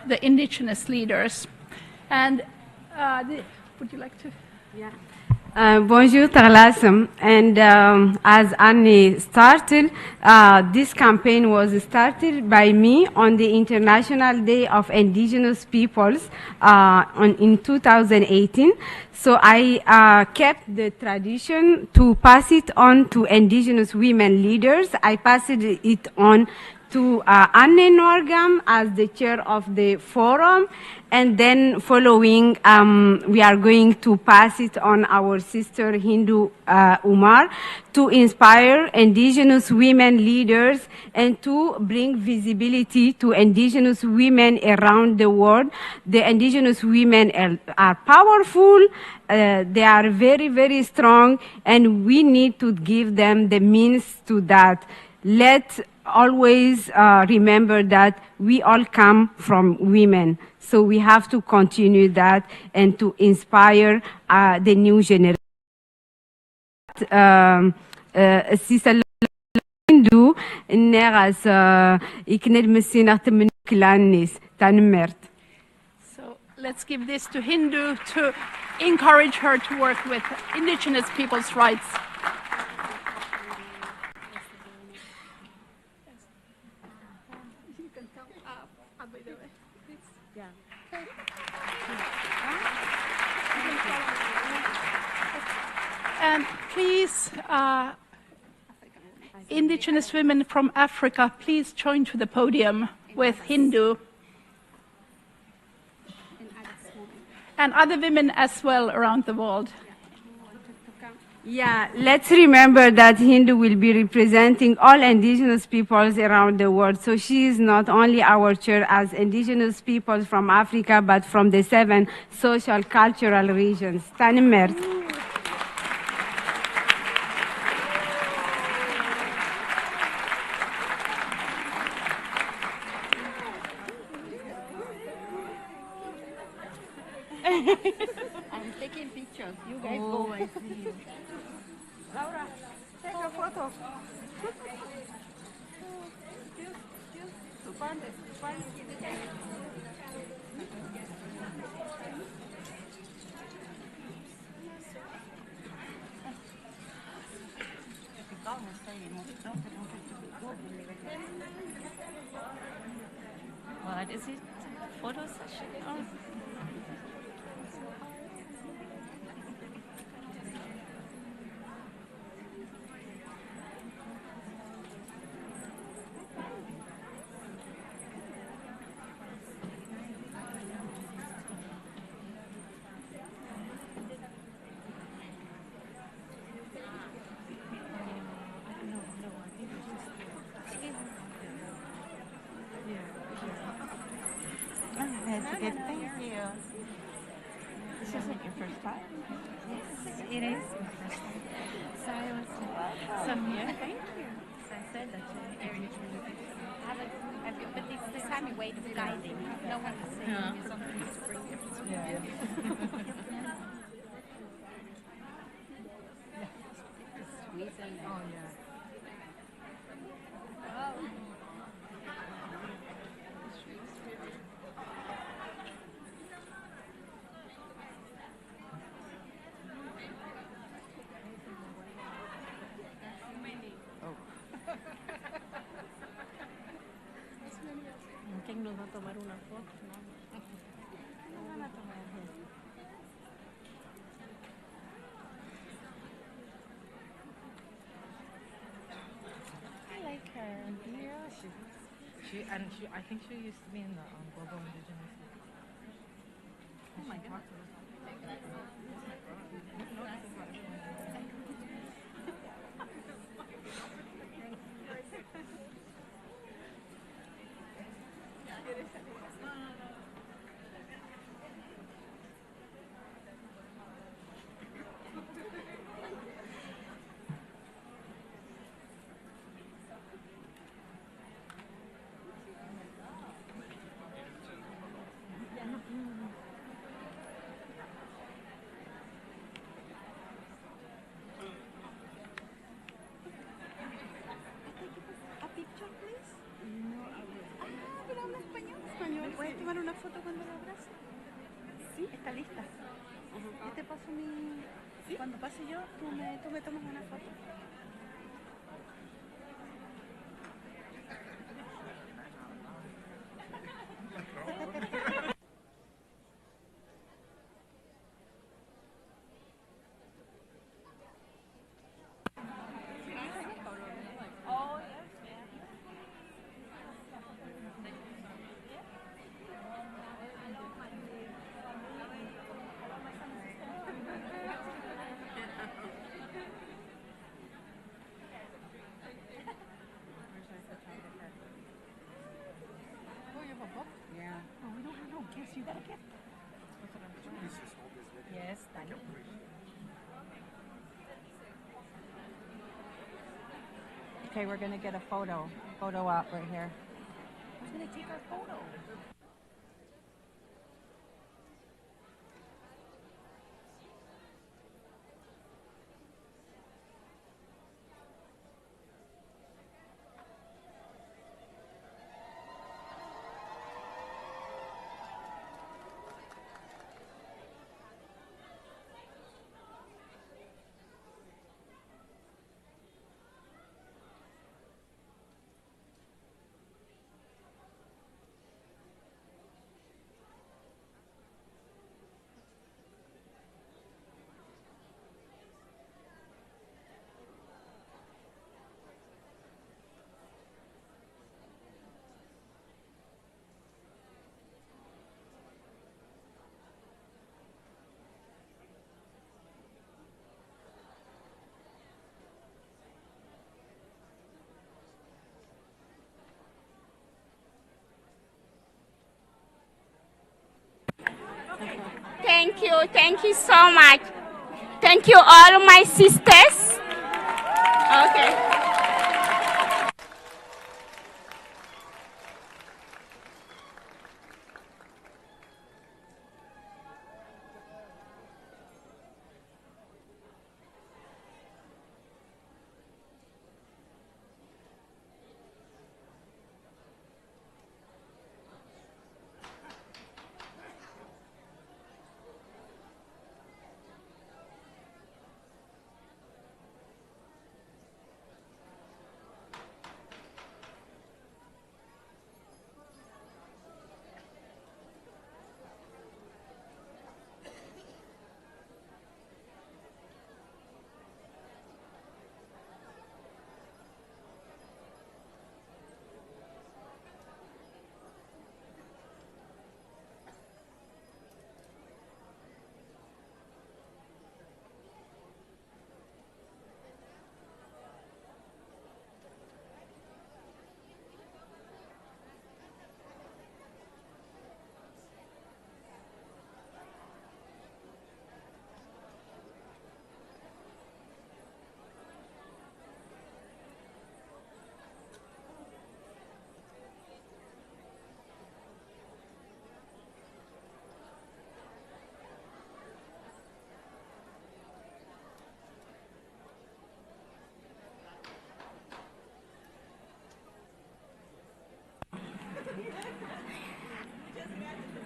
the indigenous leaders. And would you like to? Yeah. Bonjour, Tarlasem. And as Annie started, this campaign was started by me on the International Day of Indigenous Peoples in 2018. So I kept the tradition to pass it on to indigenous women leaders. I passed it on to Anne Norgam as the chair of the forum, and then following, we are going to pass it on our sister Hindu Umar to inspire indigenous women leaders and to bring visibility to indigenous women around the world. The indigenous women are powerful, they are very, very strong, and we need to give them the means to that. Let's always remember that we all come from women. So we have to continue that and to inspire the new generation. Hindu neras ikned messina klanis tanmert. So let's give this to Hindu to encourage her to work with indigenous people's rights. And please, indigenous women from Africa, please join to the podium with Hindu. And other women as well around the world. Yeah, let's remember that Hindu will be representing all indigenous peoples around the world. So she is not only our chair as indigenous peoples from Africa, but from the 7 social cultural regions. Tanimert. I'm taking pictures. You guys go. I see you. Laura, take a photo. What is it? Photo session? Oh. Thank you. This isn't your first time? Yes, it is. So I was here. Thank you. So I said that but it's the Sami way of guiding. No one is saying something to bring everything. Squeezing. Oh, yeah. ¿Quién nos va a tomar una foto? No van a tomar. I like her. Yeah, I think she used to be in the Global Indigenous. Oh my God. una foto cuando lo abrazo? Sí, está lista. Yo te paso mi... ¿Sí? Cuando pase yo, tú me tomas una foto. Yes, thank you. Okay, we're gonna get a photo op right here. Who's gonna take our photo? Thank you so much. Thank you all my sisters. Okay.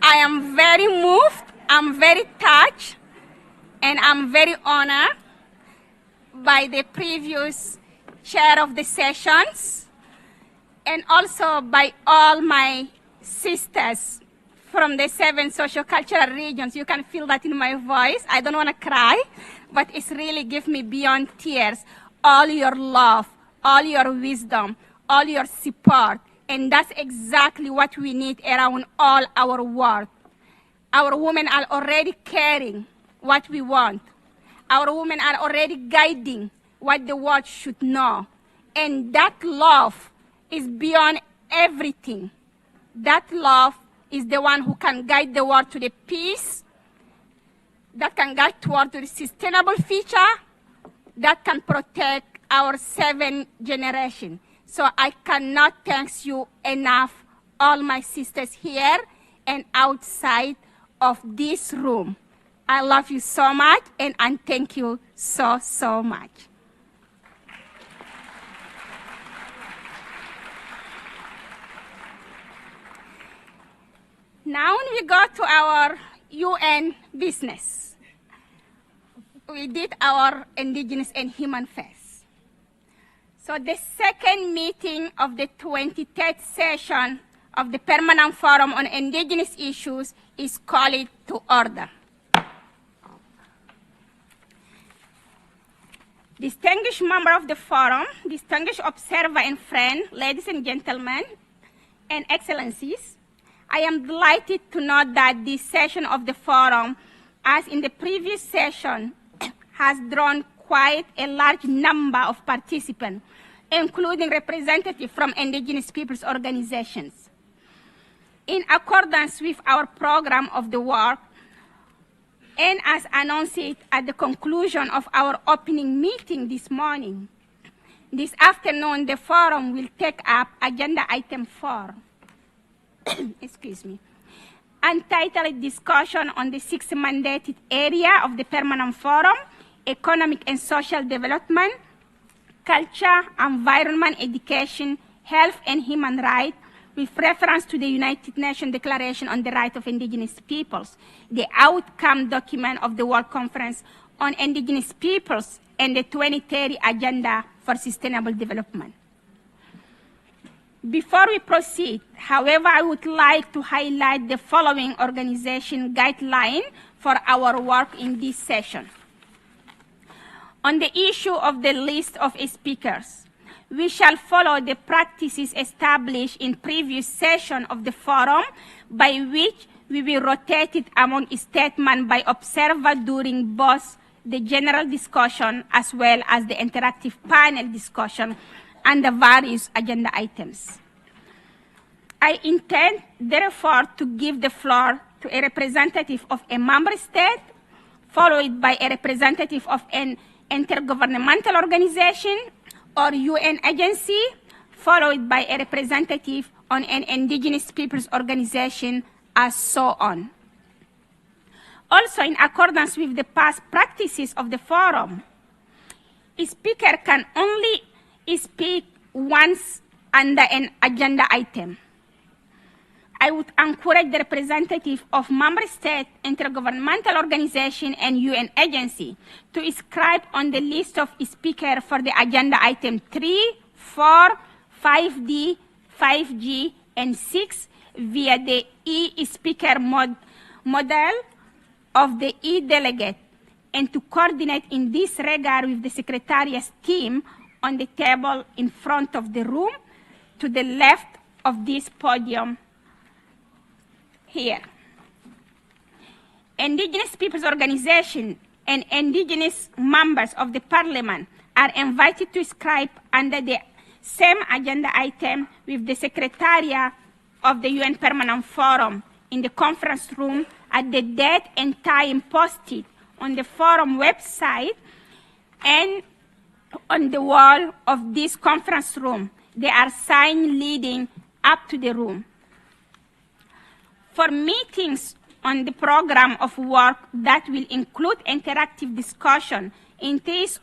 I am very moved, I'm very touched, and I'm very honored by the previous chair of the sessions, and also by all my sisters from the 7 sociocultural regions. You can feel that in my voice. I don't want to cry, but it's really give me beyond tears all your love, all your wisdom, all your support. And that's exactly what we need around all our world. Our women are already caring what we want. Our women are already guiding what the world should know. And that love is beyond everything. That love is the one who can guide the world to the peace, that can guide toward the sustainable future, that can protect our 7 generations. So I cannot thank you enough, all my sisters here and outside of this room. I love you so much, and thank you so, so much. Now we go to our UN business. We did our Indigenous and Human Face. So the second meeting of the 23rd session of the Permanent Forum on Indigenous Issues is called to order. Distinguished member of the forum, distinguished observer and friend, ladies and gentlemen, and excellencies, I am delighted to note that this session of the forum, as in the previous session, has drawn quite a large number of participants, including representatives from indigenous peoples' organizations. In accordance with our program of the work, and as announced at the conclusion of our opening meeting this morning, this afternoon the forum will take up agenda item 4, excuse me, entitled Discussion on the 6th mandated area of the Permanent Forum, Economic and Social Development, Culture, Environment, Education, Health and Human Rights, with reference to the United Nations Declaration on the Rights of Indigenous Peoples, the outcome document of the World Conference on Indigenous Peoples, and the 2030 Agenda for Sustainable Development. Before we proceed, however, I would like to highlight the following organization guideline for our work in this session. On the issue of the list of speakers, we shall follow the practices established in previous session of the forum, by which we will rotate it among statements by observer during both the general discussion as well as the interactive panel discussion and the various agenda items. I intend, therefore, to give the floor to a representative of a member state, followed by a representative of an intergovernmental organization or UN agency, followed by a representative on an indigenous peoples organization, and so on. Also, in accordance with the past practices of the forum, a speaker can only speak once under an agenda item. I would encourage the representative of member state, intergovernmental organization, and UN agency to scribe on the list of speakers for the agenda item 3, 4, 5D, 5G, and 6 via the e-speaker model of the e-delegate, and to coordinate in this regard with the Secretariat's team on the table in front of the room to the left of this podium here. Indigenous peoples organizations and indigenous members of the parliament are invited to scribe under the same agenda item with the Secretariat of the UN Permanent Forum in the conference room at the date and time posted on the forum website and on the wall of this conference room. There are signs leading up to the room. For meetings on the program of work that will include interactive discussion in case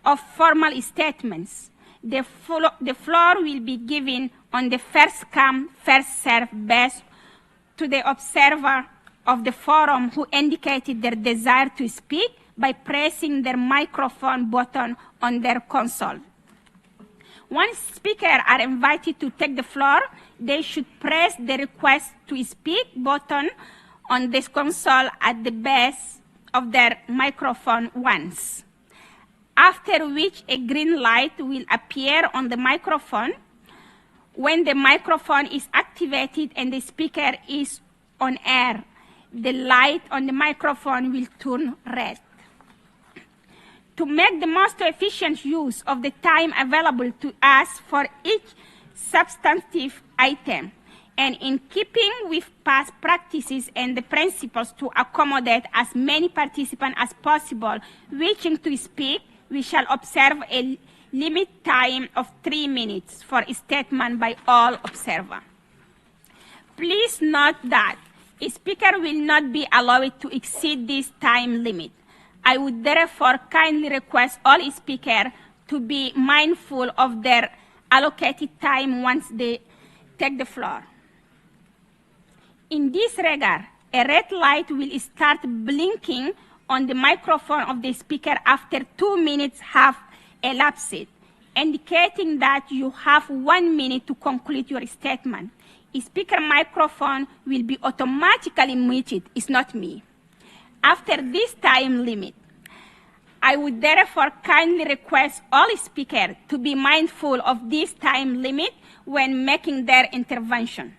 of formal statements, the floor will be given on the first come, first served basis to the observer of the forum who indicated their desire to speak by pressing their microphone button on their console. Once speakers are invited to take the floor, they should press the request to speak button on this console at the base of their microphone once, after which a green light will appear on the microphone. When the microphone is activated and the speaker is on air, the light on the microphone will turn red. To make the most efficient use of the time available to us for each substantive item, and in keeping with past practices and the principles to accommodate as many participants as possible wishing to speak, we shall observe a limit time of 3 minutes for a statement by all observers. Please note that a speaker will not be allowed to exceed this time limit. I would therefore kindly request all speakers to be mindful of their allocated time once they take the floor. In this regard, a red light will start blinking on the microphone of the speaker after 2 minutes have elapsed, indicating that you have 1 minute to conclude your statement. A speaker microphone will be automatically muted. It's not me. After this time limit, I would therefore kindly request all speakers to be mindful of this time limit when making their intervention.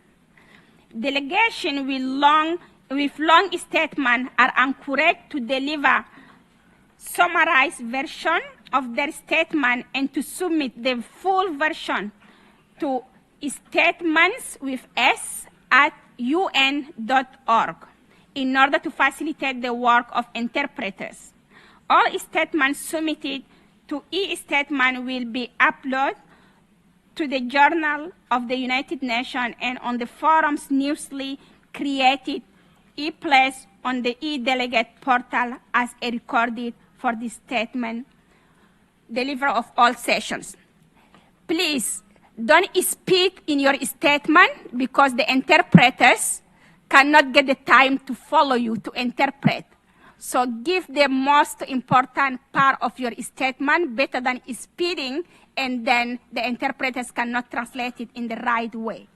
Delegations with long statements are encouraged to deliver summarized version of their statement and to submit the full version to statements@un.org in order to facilitate the work of interpreters. All statements submitted to e-statement will be uploaded to the Journal of the United Nations and on the forum's newly created e-place on the e-delegate portal as a recorded for the statement delivery of all sessions. Please don't speak in your statement because the interpreters cannot get the time to follow you to interpret. So give the most important part of your statement better than speeding, and then the interpreters cannot translate it in the right way.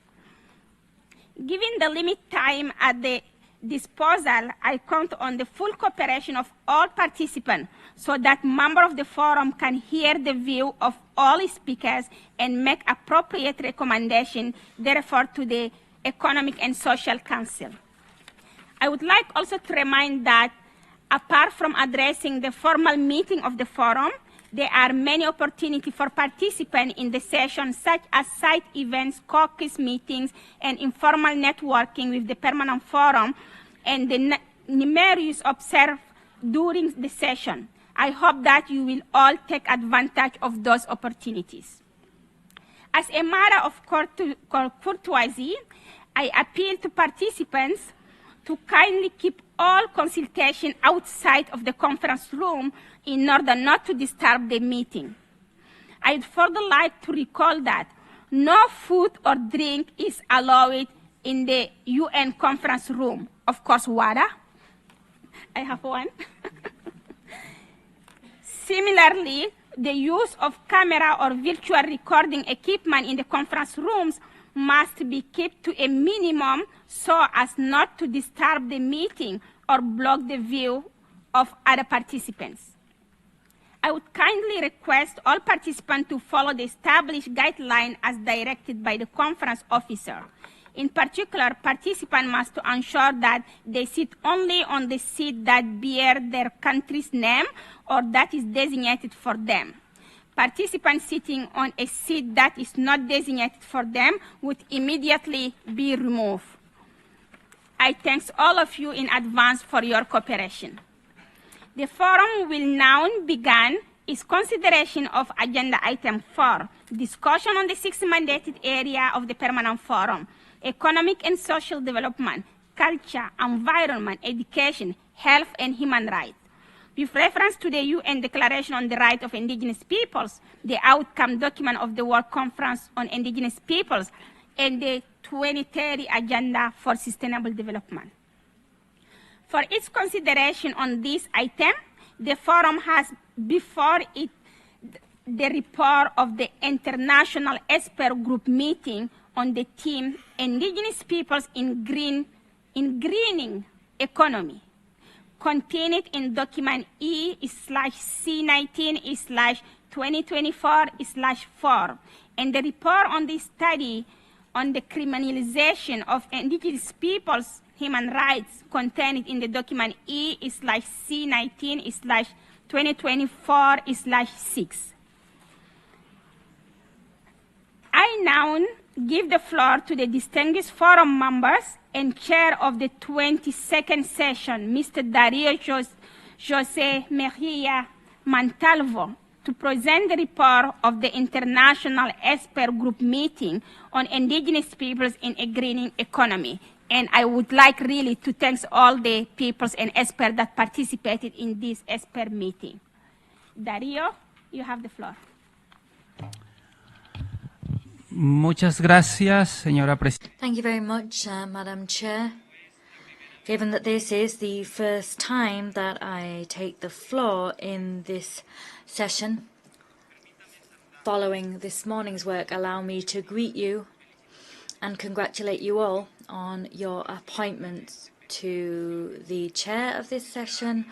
Given the limited time at the disposal, I count on the full cooperation of all participants so that members of the forum can hear the view of all speakers and make appropriate recommendations, therefore, to the Economic and Social Council. I would like also to remind that apart from addressing the formal meeting of the forum, there are many opportunities for participants in the session, such as side events, caucus meetings, and informal networking with the permanent forum, and the numerous observed during the session. I hope that you will all take advantage of those opportunities. As a matter of courtesy, I appeal to participants to kindly keep all consultation outside of the conference room in order not to disturb the meeting. I'd further like to recall that no food or drink is allowed in the UN conference room. Of course, water. I have one. Similarly, the use of camera or virtual recording equipment in the conference rooms must be kept to a minimum so as not to disturb the meeting or block the view of other participants. I would kindly request all participants to follow the established guidelines as directed by the conference officer. In particular, participants must ensure that they sit only on the seat that bears their country's name or that is designated for them. Participants sitting on a seat that is not designated for them would immediately be removed. I thank all of you in advance for your cooperation. The forum will now begin its consideration of Agenda Item 4, discussion on the 6 mandated area of the Permanent Forum: economic and social development, culture, environment, education, health, and human rights. With reference to the UN Declaration on the Rights of Indigenous Peoples, the outcome document of the World Conference on Indigenous Peoples, and the 2030 Agenda for Sustainable Development. For its consideration on this item, the forum has before it the report of the International Expert Group meeting on the theme Indigenous Peoples in Greening Economy, contained in document E/C19/2024/4, and the report on the study on the criminalization of indigenous peoples' human rights contained in the document E/C19/2024/6. I now give the floor to the distinguished forum members and chair of the 22nd session, Mr. Dario José Mejia Montalvo, to present the report of the International Expert Group meeting on indigenous peoples in a greening economy. And I would like really to thank all the peoples and experts that participated in this expert meeting. Dario, you have the floor. Muchas gracias, señora presidenta. Thank you very much, Madam Chair. Given that this is the first time that I take the floor in this session, following this morning's work, allow me to greet you and congratulate you all on your appointments to the chair of this session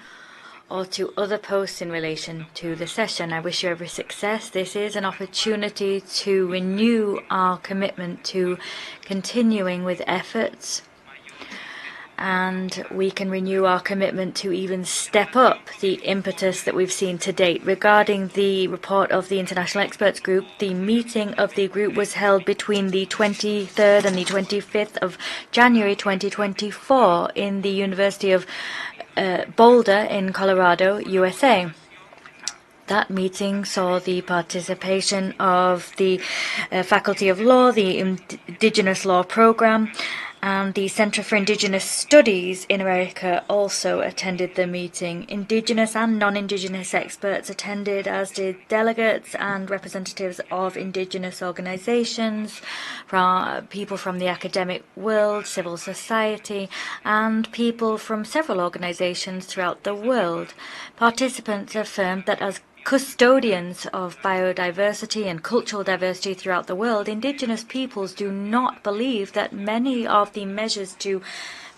or to other posts in relation to the session. I wish you every success. This is an opportunity to renew our commitment to continuing with efforts, and we can renew our commitment to even step up the impetus that we've seen to date. Regarding the report of the International Experts Group, the meeting of the group was held between the 23rd and the 25th of January 2024 in the University of Boulder in Colorado, USA. That meeting saw the participation of the Faculty of Law, the Indigenous Law Program, and the Center for Indigenous Studies in America also attended the meeting. Indigenous and non-Indigenous experts attended, as did delegates and representatives of Indigenous organizations, people from the academic world, civil society, and people from several organizations throughout the world. Participants affirmed that as custodians of biodiversity and cultural diversity throughout the world, Indigenous peoples do not believe that many of the measures to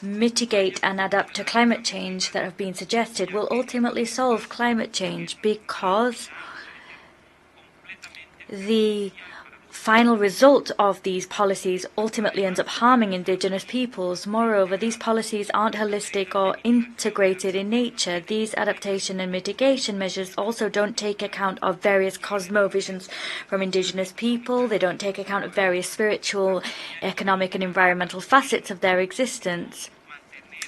mitigate and adapt to climate change that have been suggested will ultimately solve climate change, because the final result of these policies ultimately ends up harming Indigenous peoples. Moreover, these policies aren't holistic or integrated in nature. These adaptation and mitigation measures also don't take account of various cosmovisions from Indigenous people. They don't take account of various spiritual, economic, and environmental facets of their existence.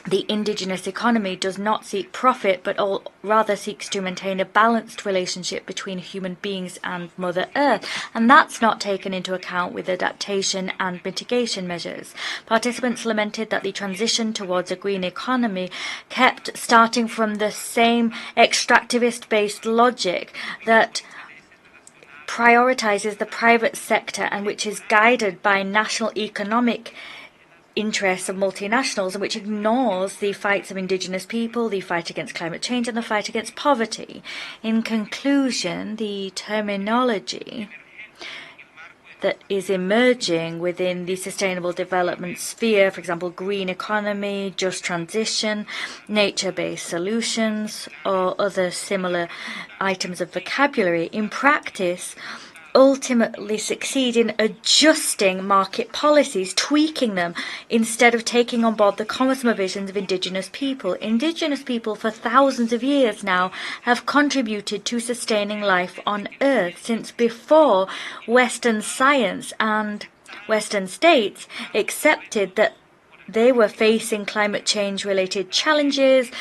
The indigenous economy does not seek profit, but rather seeks to maintain a balanced relationship between human beings and Mother Earth, and that's not taken into account with adaptation and mitigation measures. Participants lamented that the transition towards a green economy kept starting from the same extractivist-based logic that prioritizes the private sector and which is guided by national economic interests of multinationals, and which ignores the fights of Indigenous people, the fight against climate change, and the fight against poverty. In conclusion, the terminology that is emerging within the sustainable development sphere, for example, green economy, just transition, nature-based solutions, or other similar items of vocabulary, in practice ultimately succeed in adjusting market policies, tweaking them, instead of taking on board the cosmovisions of Indigenous people. Indigenous people for thousands of years now have contributed to sustaining life on Earth since before Western science and Western states accepted that they were facing climate change related challenges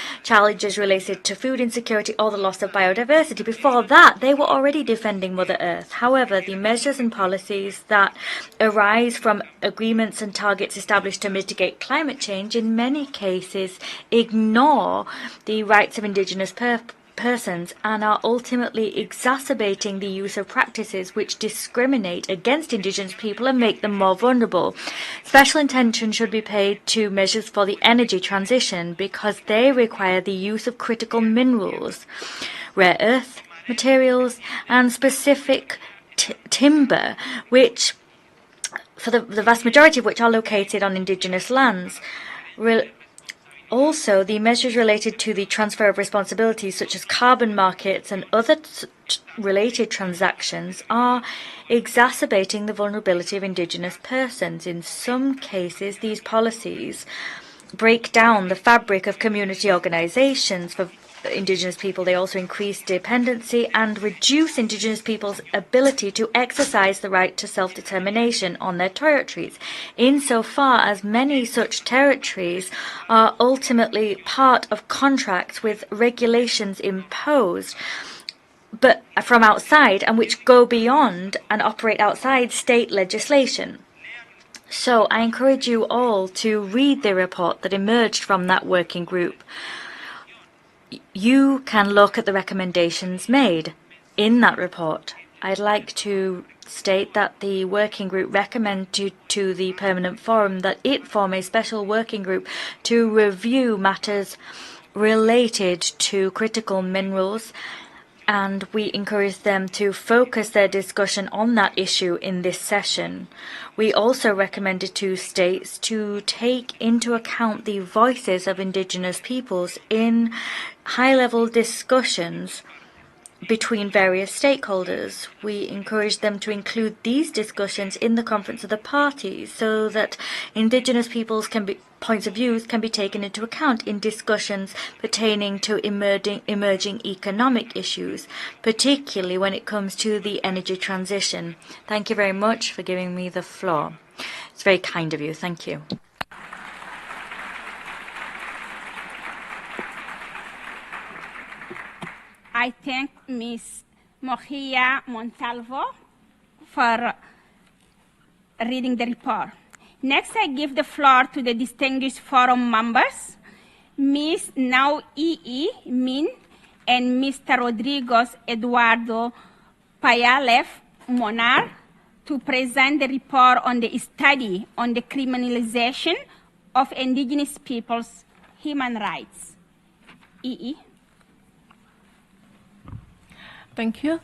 related to food insecurity or the loss of biodiversity. Before that, they were already defending Mother Earth. However, the measures and policies that arise from agreements and targets established to mitigate climate change in many cases ignore the rights of Indigenous persons and are ultimately exacerbating the use of practices which discriminate against Indigenous people and make them more vulnerable. Special attention should be paid to measures for the energy transition because they require the use of critical minerals, rare earth materials, and specific timber, which, for the vast majority of which are located on Indigenous lands. Also, the measures related to the transfer of responsibilities, such as carbon markets and other related transactions, are exacerbating the vulnerability of Indigenous persons. In some cases, these policies break down the fabric of community organizations for Indigenous people. They also increase dependency and reduce Indigenous people's ability to exercise the right to self-determination on their territories, insofar as many such territories are ultimately part of contracts with regulations imposed but from outside and which go beyond and operate outside state legislation. So I encourage you all to read the report that emerged from that working group. You can look at the recommendations made in that report I'd like to state that the working group recommended to the Permanent Forum that it form a special working group to review matters related to critical minerals, and we encourage them to focus their discussion on that issue in this session. We also recommended to states to take into account the voices of indigenous peoples in high-level discussions between various stakeholders. We encourage them to include these discussions in the Conference of the Parties so that indigenous peoples' points of views can be taken into account in discussions pertaining to emerging economic issues, particularly when it comes to the energy transition. Thank you very much for giving me the floor. It's very kind of you. Thank you. I thank Ms. Mojia Montalvo for reading the report. Next, I give the floor to the distinguished forum members, Ms. Nau E. Min and Mr. Rodriguez Eduardo Payalev Monar, to present the report on the study on the criminalization of indigenous peoples' human rights. Thank you.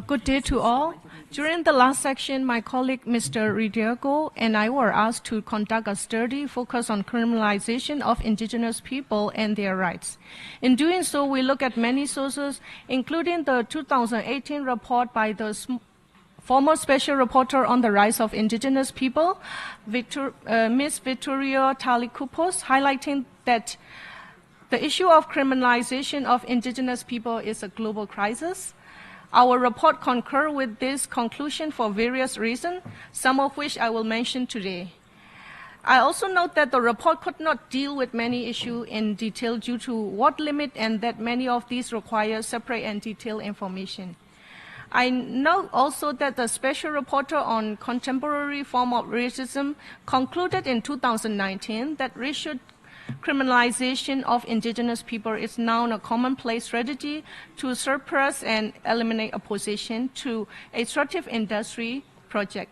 Good day to all. During the last section, my colleague Mr. Ridiego and I were asked to conduct a study focused on criminalization of indigenous people and their rights. In doing so, we look at many sources, including the 2018 report by the former Special Reporter on the Rights of Indigenous People, Ms. Victoria Talikupos, highlighting that the issue of criminalization of indigenous people is a global crisis. Our report concurs with this conclusion for various reasons, some of which I will mention today. I also note that the report could not deal with many issues in detail due to what limit, and that many of these require separate and detailed information. I note also that the Special Reporter on Contemporary Form of Racism concluded in 2019 that racial criminalization of indigenous people is now a commonplace strategy to suppress and eliminate opposition to extractive industry project.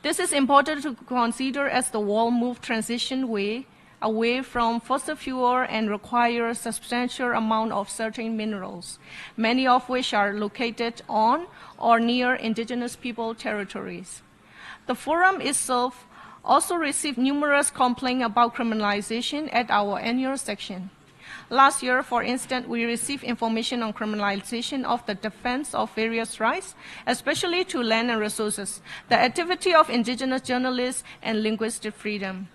This is important to consider as the world moves transition away from fossil fuel and requires substantial amount of certain minerals, many of which are located on or near indigenous people territories. The forum itself also received numerous complaints about criminalization at our annual section. Last year, for instance, we received information on criminalization of the defense of various rights, especially to land and resources, the activity of indigenous journalists, and linguistic freedom.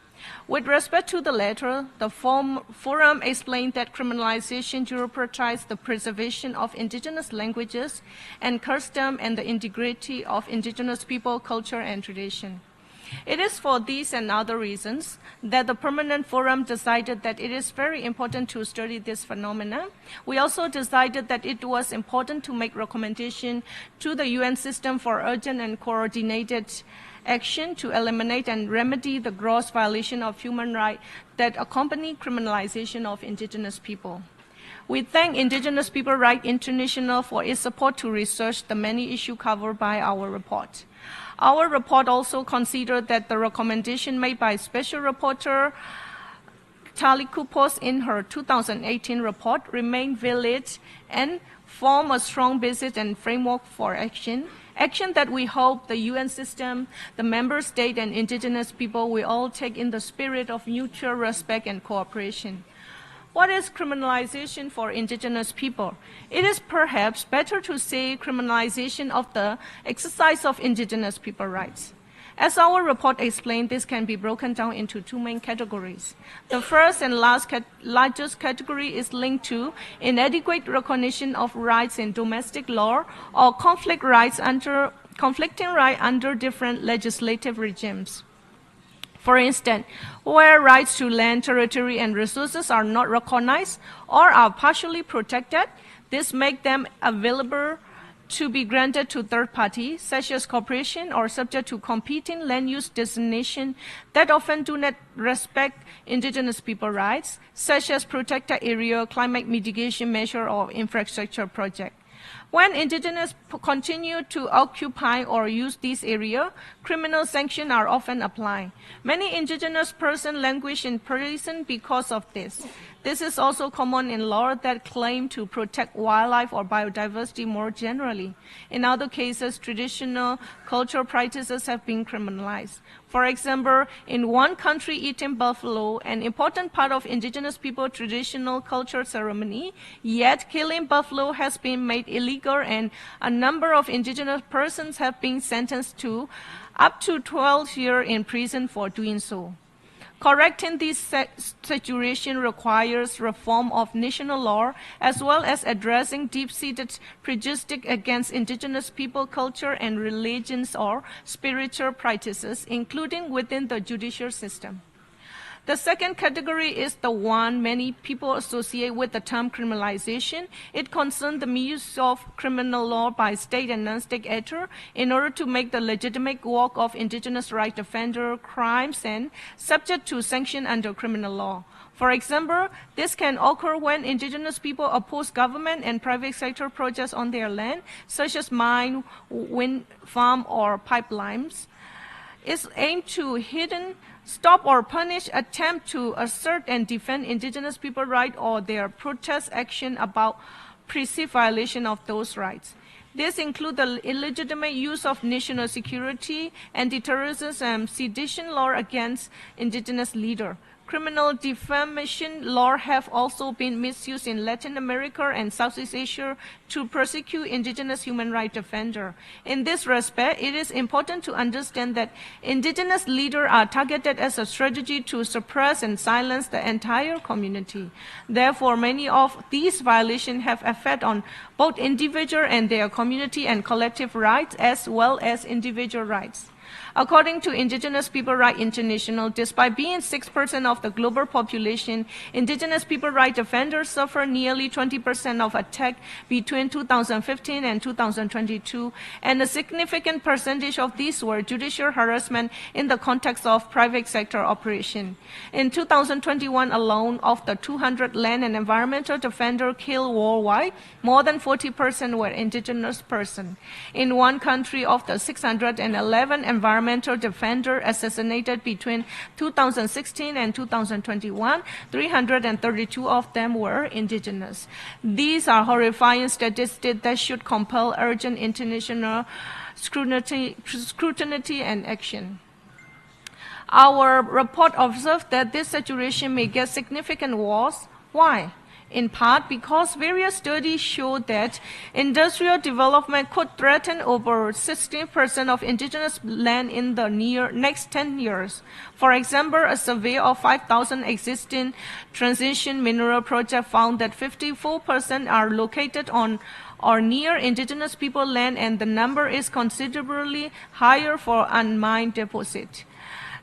With respect to the latter, the forum explained that criminalization jeopardizes the preservation of indigenous languages and customs and the integrity of indigenous people, culture, and tradition. It is for these and other reasons that the Permanent Forum decided that it is very important to study this phenomenon. We also decided that it was important to make recommendation to the UN system for urgent and coordinated action to eliminate and remedy the gross violation of human rights that accompany criminalization of indigenous people. We thank Indigenous People Rights International for its support to research the many issues covered by our report. Our report also considered that the recommendation made by Special Reporter Talikupos in her 2018 report remain valid and form a strong basis and framework for action that we hope the UN system, the member state, and indigenous people will all take in the spirit of mutual respect and cooperation. What is criminalization for indigenous people? It is perhaps better to say criminalization of the exercise of indigenous people rights. As our report explained, this can be broken down into two main categories. The first and largest category is linked to inadequate recognition of rights in domestic law or conflicting rights under different legislative regimes. For instance, where rights to land, territory, and resources are not recognized or are partially protected, this makes them available to be granted to third parties, such as corporations, or subject to competing land use designations that often do not respect indigenous people rights, such as protected area, climate mitigation measure, or infrastructure project. When indigenous continue to occupy or use this area, criminal sanctions are often applied. Many indigenous persons languish in prison because of this. This is also common in law that claim to protect wildlife or biodiversity more generally. In other cases, traditional cultural practices have been criminalized. For example, in one country, eating buffalo, an important part of indigenous people traditional culture ceremony, yet killing buffalo has been made illegal and a number of indigenous persons have been sentenced to up to 12 years in prison for doing so. Correcting this situation requires reform of national law as well as addressing deep-seated prejudice against indigenous people culture and religions or spiritual practices, including within the judicial system. The second category is the one many people associate with the term criminalization. It concerns the misuse of criminal law by state and non-state actors in order to make the legitimate work of indigenous rights defender crimes and subject to sanction under criminal law. For example, this can occur when indigenous people oppose government and private sector projects on their land, such as mine, wind farm, or pipelines. It's aimed to stop or punish attempt to assert and defend indigenous people rights or their protest action about perceived violation of those rights. This includes the illegitimate use of national security, anti-terrorism, and sedition law against indigenous leaders. Criminal defamation law have also been misused in Latin America and Southeast Asia to persecute indigenous human rights defenders. In this respect, it is important to understand that indigenous leaders are targeted as a strategy to suppress and silence the entire community. Therefore, many of these violations have effect on both individual and their community and collective rights as well as individual rights. According to Indigenous People Rights International, despite being 6% of the global population, indigenous people rights defenders suffer nearly 20% of attacks between 2015 and 2022, and a significant percentage of these were judicial harassment in the context of private sector operation. In 2021 alone, of the 200 land and environmental defenders killed worldwide, more than 40% were indigenous persons. In one country, of the 611 environmental defenders assassinated between 2016 and 2021, 332 of them were indigenous. These are horrifying statistics that should compel urgent international scrutiny and action. Our report observed that this situation may get significant worse. Why? In part because various studies show that industrial development could threaten over 60% of indigenous land in the next 10 years. For example, a survey of 5,000 existing transition mineral projects found that 54% are located on or near indigenous people land, and the number is considerably higher for unmined deposits.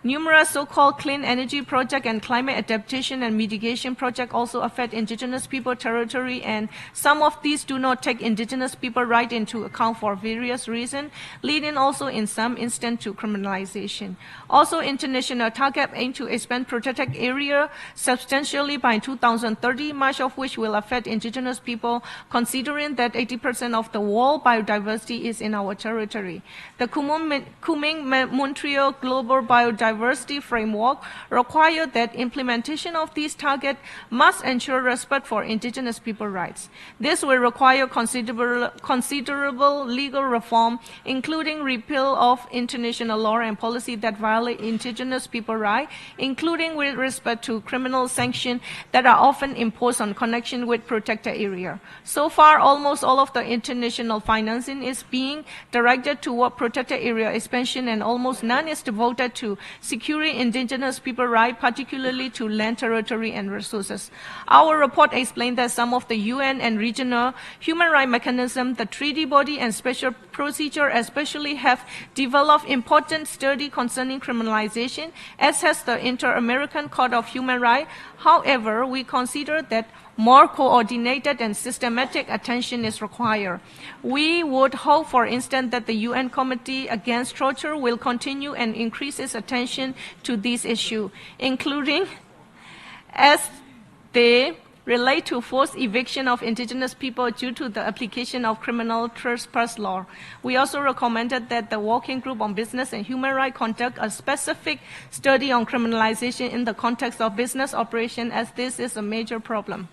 Numerous so-called clean energy projects and climate adaptation and mitigation projects also affect indigenous people territory, and some of these do not take indigenous people rights into account for various reasons, leading also in some instances to criminalization. Also, international targets aim to expand protected area substantially by 2030, much of which will affect indigenous people, considering that 80% of the world biodiversity is in our territory. The Kunming-Montreal Global Biodiversity Framework require that implementation of these targets must ensure respect for indigenous people rights. This will require considerable legal reform, including repeal of international law and policy that violate indigenous people rights, including with respect to criminal sanctions that are often imposed on connection with protected area. So far, almost all of the international financing is being directed toward protected area expansion, and almost none is devoted to securing indigenous people rights, particularly to land, territory, and resources. Our report explained that some of the UN and regional human rights mechanisms, the treaty body, and special procedure especially have developed important study concerning criminalization, as has the Inter-American Court of Human Rights. However, we consider that more coordinated and systematic attention is required. We would hope, for instance, that the UN Committee Against Torture will continue and increase its attention to this issue, including as they relate to forced eviction of indigenous people due to the application of criminal trespass law. We also recommended that the Working Group on Business and Human Rights conduct a specific study on criminalization in the context of business operation, as this is a major problem.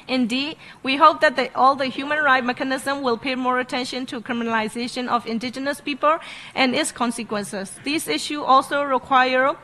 Indeed, we hope that all the human rights mechanisms will pay more attention to criminalization of indigenous people and its consequences. These issues also require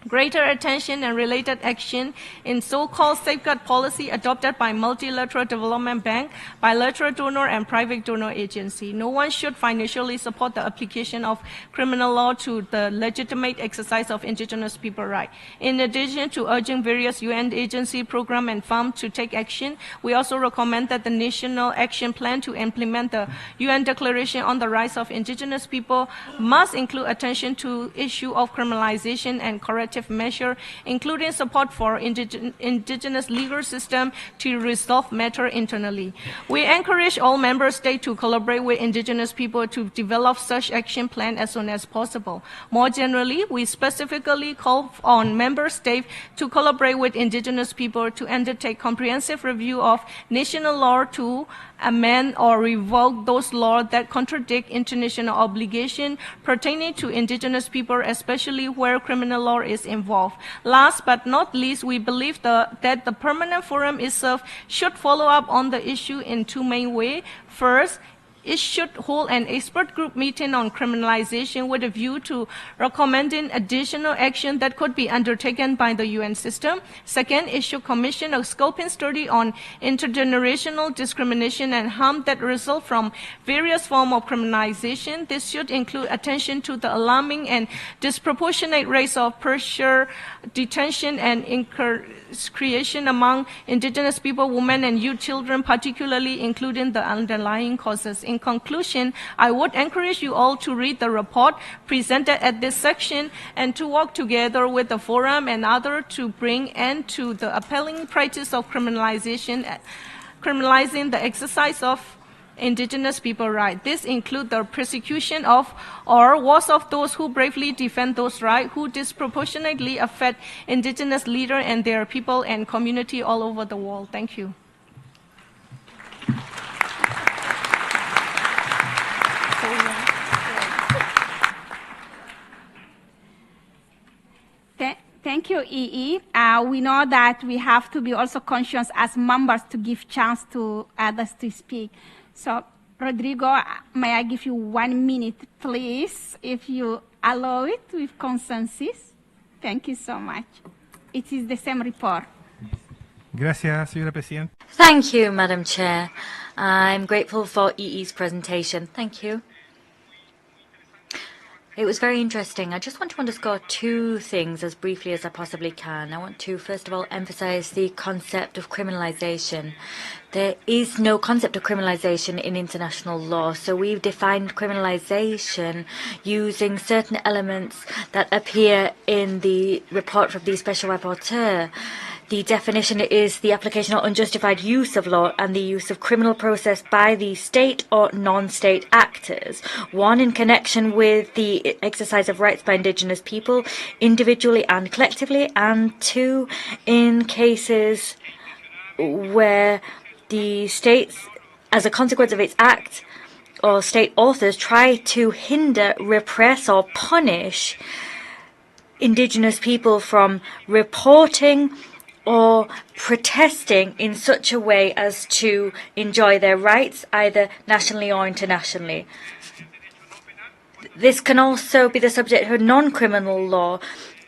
greater attention and related action in so-called safeguard policy adopted by multilateral development bank, bilateral donor, and private donor agency. No one should financially support the application of criminal law to the legitimate exercise of indigenous people rights. In addition to urging various UN agency, program, and funds to take action, we also recommend that the National Action Plan to implement the UN Declaration on the Rights of Indigenous People must include attention to issue of criminalization and corrective measure, including support for indigenous legal system to resolve matter internally. We encourage all member states to collaborate with indigenous people to develop such action plan as soon as possible. More generally, we specifically call on member states to collaborate with indigenous people to undertake comprehensive review of national law to amend or revoke those laws that contradict international obligations pertaining to indigenous people, especially where criminal law is involved. Last but not least, we believe that the Permanent Forum itself should follow up on the issue in two main ways. First, it should hold an expert group meeting on criminalization with a view to recommending additional action that could be undertaken by the UN system. Second, it should commission a scoping study on intergenerational discrimination and harm that result from various forms of criminalization. This should include attention to the alarming and disproportionate rates of pressure, detention, and incarceration among indigenous people, women, and youth children, particularly including the underlying causes. In conclusion, I would encourage you all to read the report presented at this section and to work together with the forum and others to bring end to the appalling practice of criminalizing the exercise of indigenous people rights. This includes the persecution of or loss of those who bravely defend those rights, who disproportionately affect indigenous leaders and their people and community all over the world. Thank you. Thank you, EE. We know that we have to be also conscious as members to give chance to others to speak. So, Rodrigo, may I give you 1 minute, please, if you allow it with consensus? Thank you so much. It is the same report. Gracias, señora Presidenta. Thank you, Madam Chair. I'm grateful for EE's presentation. Thank you. It was very interesting. I just want to underscore two things as briefly as I possibly can. I want to, first of all, emphasize the concept of criminalization. There is no concept of criminalization in international law, so we've defined criminalization using certain elements that appear in the report from the Special Rapporteur. The definition is the application or unjustified use of law and the use of criminal process by the state or non-state actors. One, in connection with the exercise of rights by indigenous people, individually and collectively. And two, in cases where the states, as a consequence of its act, or state authors try to hinder, repress, or punish indigenous people from reporting or protesting in such a way as to enjoy their rights, either nationally or internationally. This can also be the subject of non-criminal law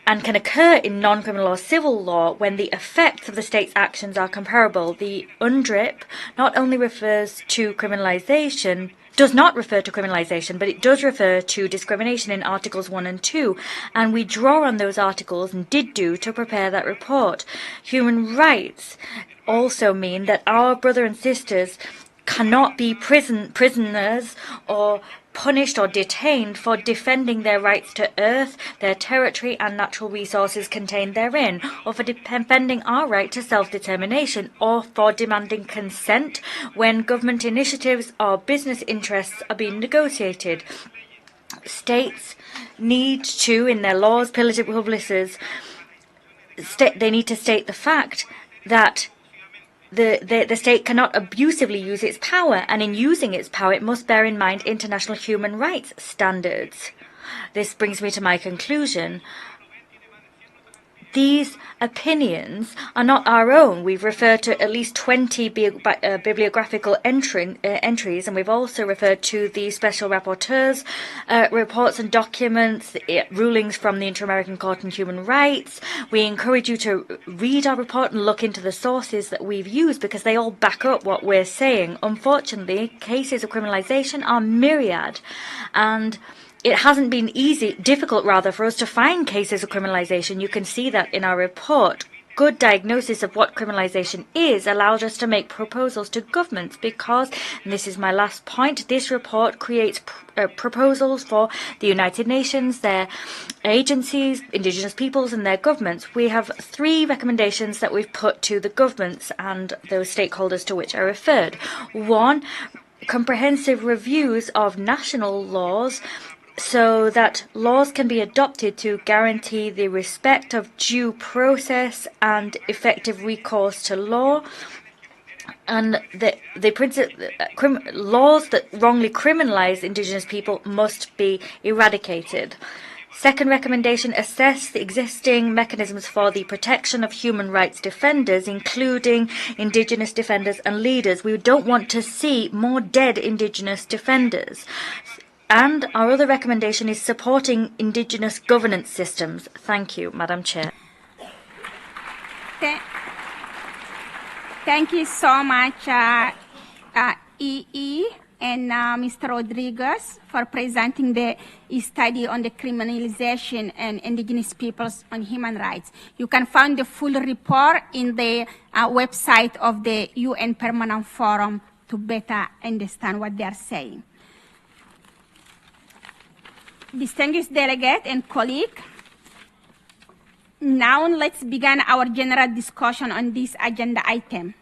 and can occur in non-criminal or civil law when the effects of the state's actions are comparable. The UNDRIP not only refers to criminalization, does not refer to criminalization, but it does refer to discrimination in Articles 1 and 2, and we draw on those articles, and did do, to prepare that report. Human rights also mean that our brothers and sisters cannot be prisoners or punished or detained for defending their rights to earth, their territory and natural resources contained therein, or for defending our right to self-determination, or for demanding consent when government initiatives or business interests are being negotiated. States need to, in their laws, pillars and publices, they need to state the fact that the state cannot abusively use its power, and in using its power, it must bear in mind international human rights standards. This brings me to my conclusion. These opinions are not our own. We've referred to at least 20 bibliographical entries, and we've also referred to the Special Rapporteur's reports and documents, rulings from the Inter-American Court on Human Rights. We encourage you to read our report and look into the sources that we've used, because they all back up what we're saying. Unfortunately, cases of criminalization are myriad, and it hasn't been difficult for us to find cases of criminalization. You can see that in our report. Good diagnosis of what criminalization is allows us to make proposals to governments because, and this is my last point, this report creates proposals for the United Nations, their agencies, indigenous peoples and their governments. We have 3 recommendations that we've put to the governments and those stakeholders to which I referred. 1, comprehensive reviews of national laws so that laws can be adopted to guarantee the respect of due process and effective recourse to law, and laws that wrongly criminalize indigenous people must be eradicated. Second recommendation, assess the existing mechanisms for the protection of human rights defenders, including indigenous defenders and leaders. We don't want to see more dead indigenous defenders. And our other recommendation is supporting indigenous governance systems. Thank you, Madam Chair. Thank you so much, EE and Mr. Rodriguez, for presenting the study on the criminalization and indigenous peoples on human rights. You can find the full report in the website of the UN Permanent Forum to better understand what they are saying. Distinguished delegate and colleague, now let's begin our general discussion on this agenda item.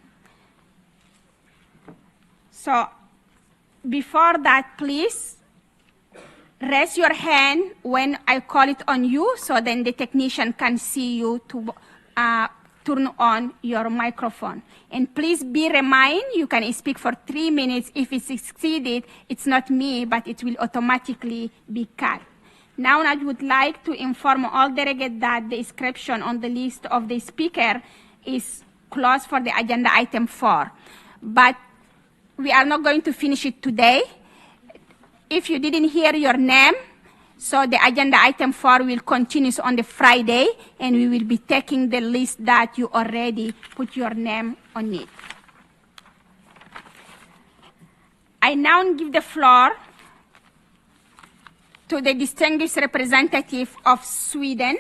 So before that, please raise your hand when I call it on you, so then the technician can see you to turn on your microphone. And please be reminded, you can speak for 3 minutes. If it's exceeded, it's not me, but it will automatically be cut. Now I would like to inform all delegates that the inscription on the list of the speaker is closed for the agenda item 4. But we are not going to finish it today. If you didn't hear your name, so the agenda item 4 will continue on the Friday, and we will be taking the list that you already put your name on it. I now give the floor to the distinguished representative of Sweden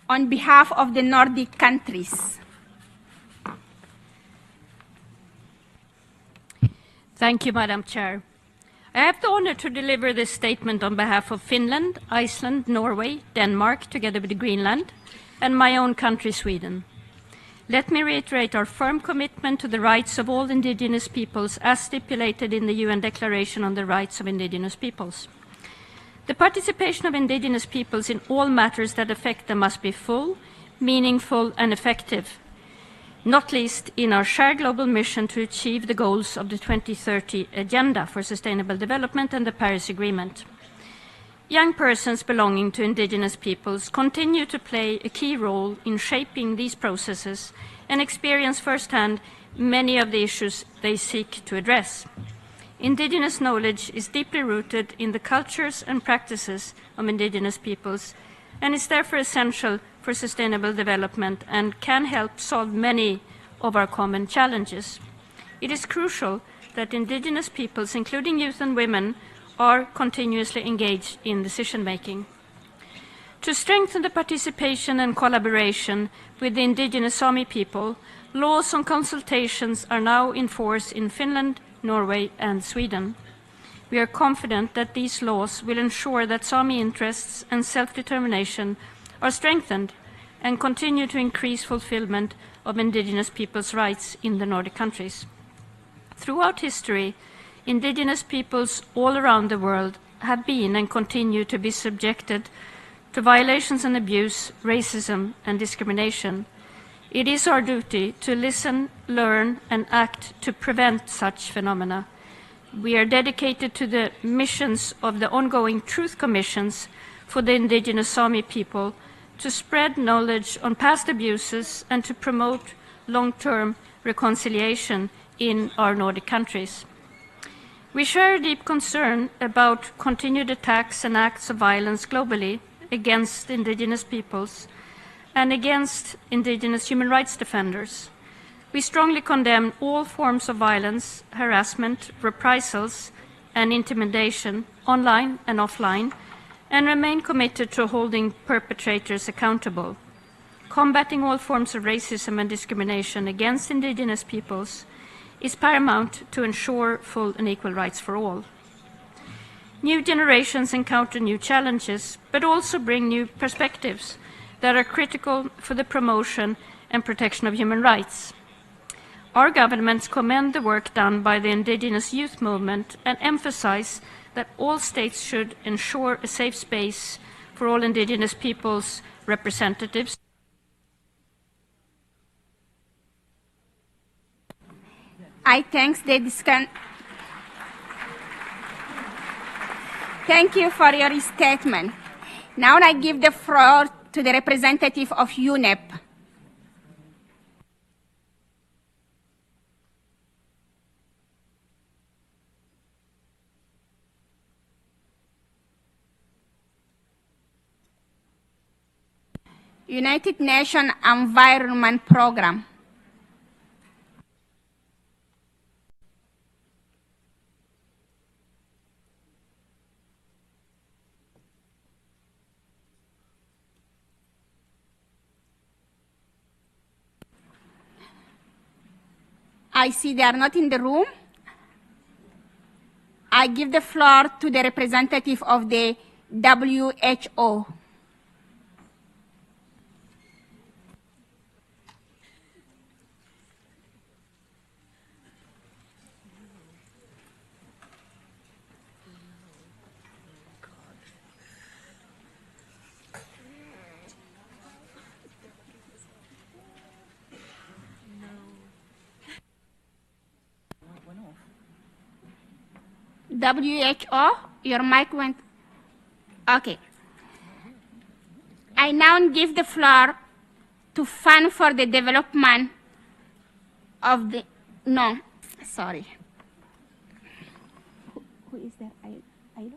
on behalf of the Nordic countries. Thank you, Madam Chair. I have the honor to deliver this statement on behalf of Finland, Iceland, Norway, Denmark, together with Greenland, and my own country, Sweden. Let me reiterate our firm commitment to the rights of all indigenous peoples as stipulated in the UN Declaration on the Rights of Indigenous Peoples. The participation of indigenous peoples in all matters that affect them must be full, meaningful, and effective, not least in our shared global mission to achieve the goals of the 2030 Agenda for Sustainable Development and the Paris Agreement. Young persons belonging to indigenous peoples continue to play a key role in shaping these processes and experience firsthand many of the issues they seek to address. Indigenous knowledge is deeply rooted in the cultures and practices of indigenous peoples and is therefore essential for sustainable development and can help solve many of our common challenges. It is crucial that indigenous peoples, including youth and women, are continuously engaged in decision-making. To strengthen the participation and collaboration with the indigenous Sami people, laws on consultations are now in force in Finland, Norway, and Sweden. We are confident that these laws will ensure that Sami interests and self-determination are strengthened and continue to increase fulfillment of indigenous peoples' rights in the Nordic countries. Throughout history, indigenous peoples all around the world have been and continue to be subjected to violations and abuse, racism, and discrimination. It is our duty to listen, learn, and act to prevent such phenomena. We are dedicated to the missions of the ongoing Truth Commissions for the Indigenous Sami people to spread knowledge on past abuses and to promote long-term reconciliation in our Nordic countries. We share a deep concern about continued attacks and acts of violence globally against indigenous peoples and against indigenous human rights defenders. We strongly condemn all forms of violence, harassment, reprisals, and intimidation, online and offline, and remain committed to holding perpetrators accountable. Combating all forms of racism and discrimination against indigenous peoples is paramount to ensure full and equal rights for all. New generations encounter new challenges, but also bring new perspectives that are critical for the promotion and protection of human rights. Our governments commend the work done by the indigenous youth movement and emphasize that all states should ensure a safe space for all indigenous peoples' representatives. Thank you for your statement. Now I give the floor to the representative of UNEP. United Nations Environment Program. I see they are not in the room. I give the floor to the representative of the WHO. WHO, your mic went. Okay. I now give the floor to Fund for the Development of the. No, sorry. Who is that? Who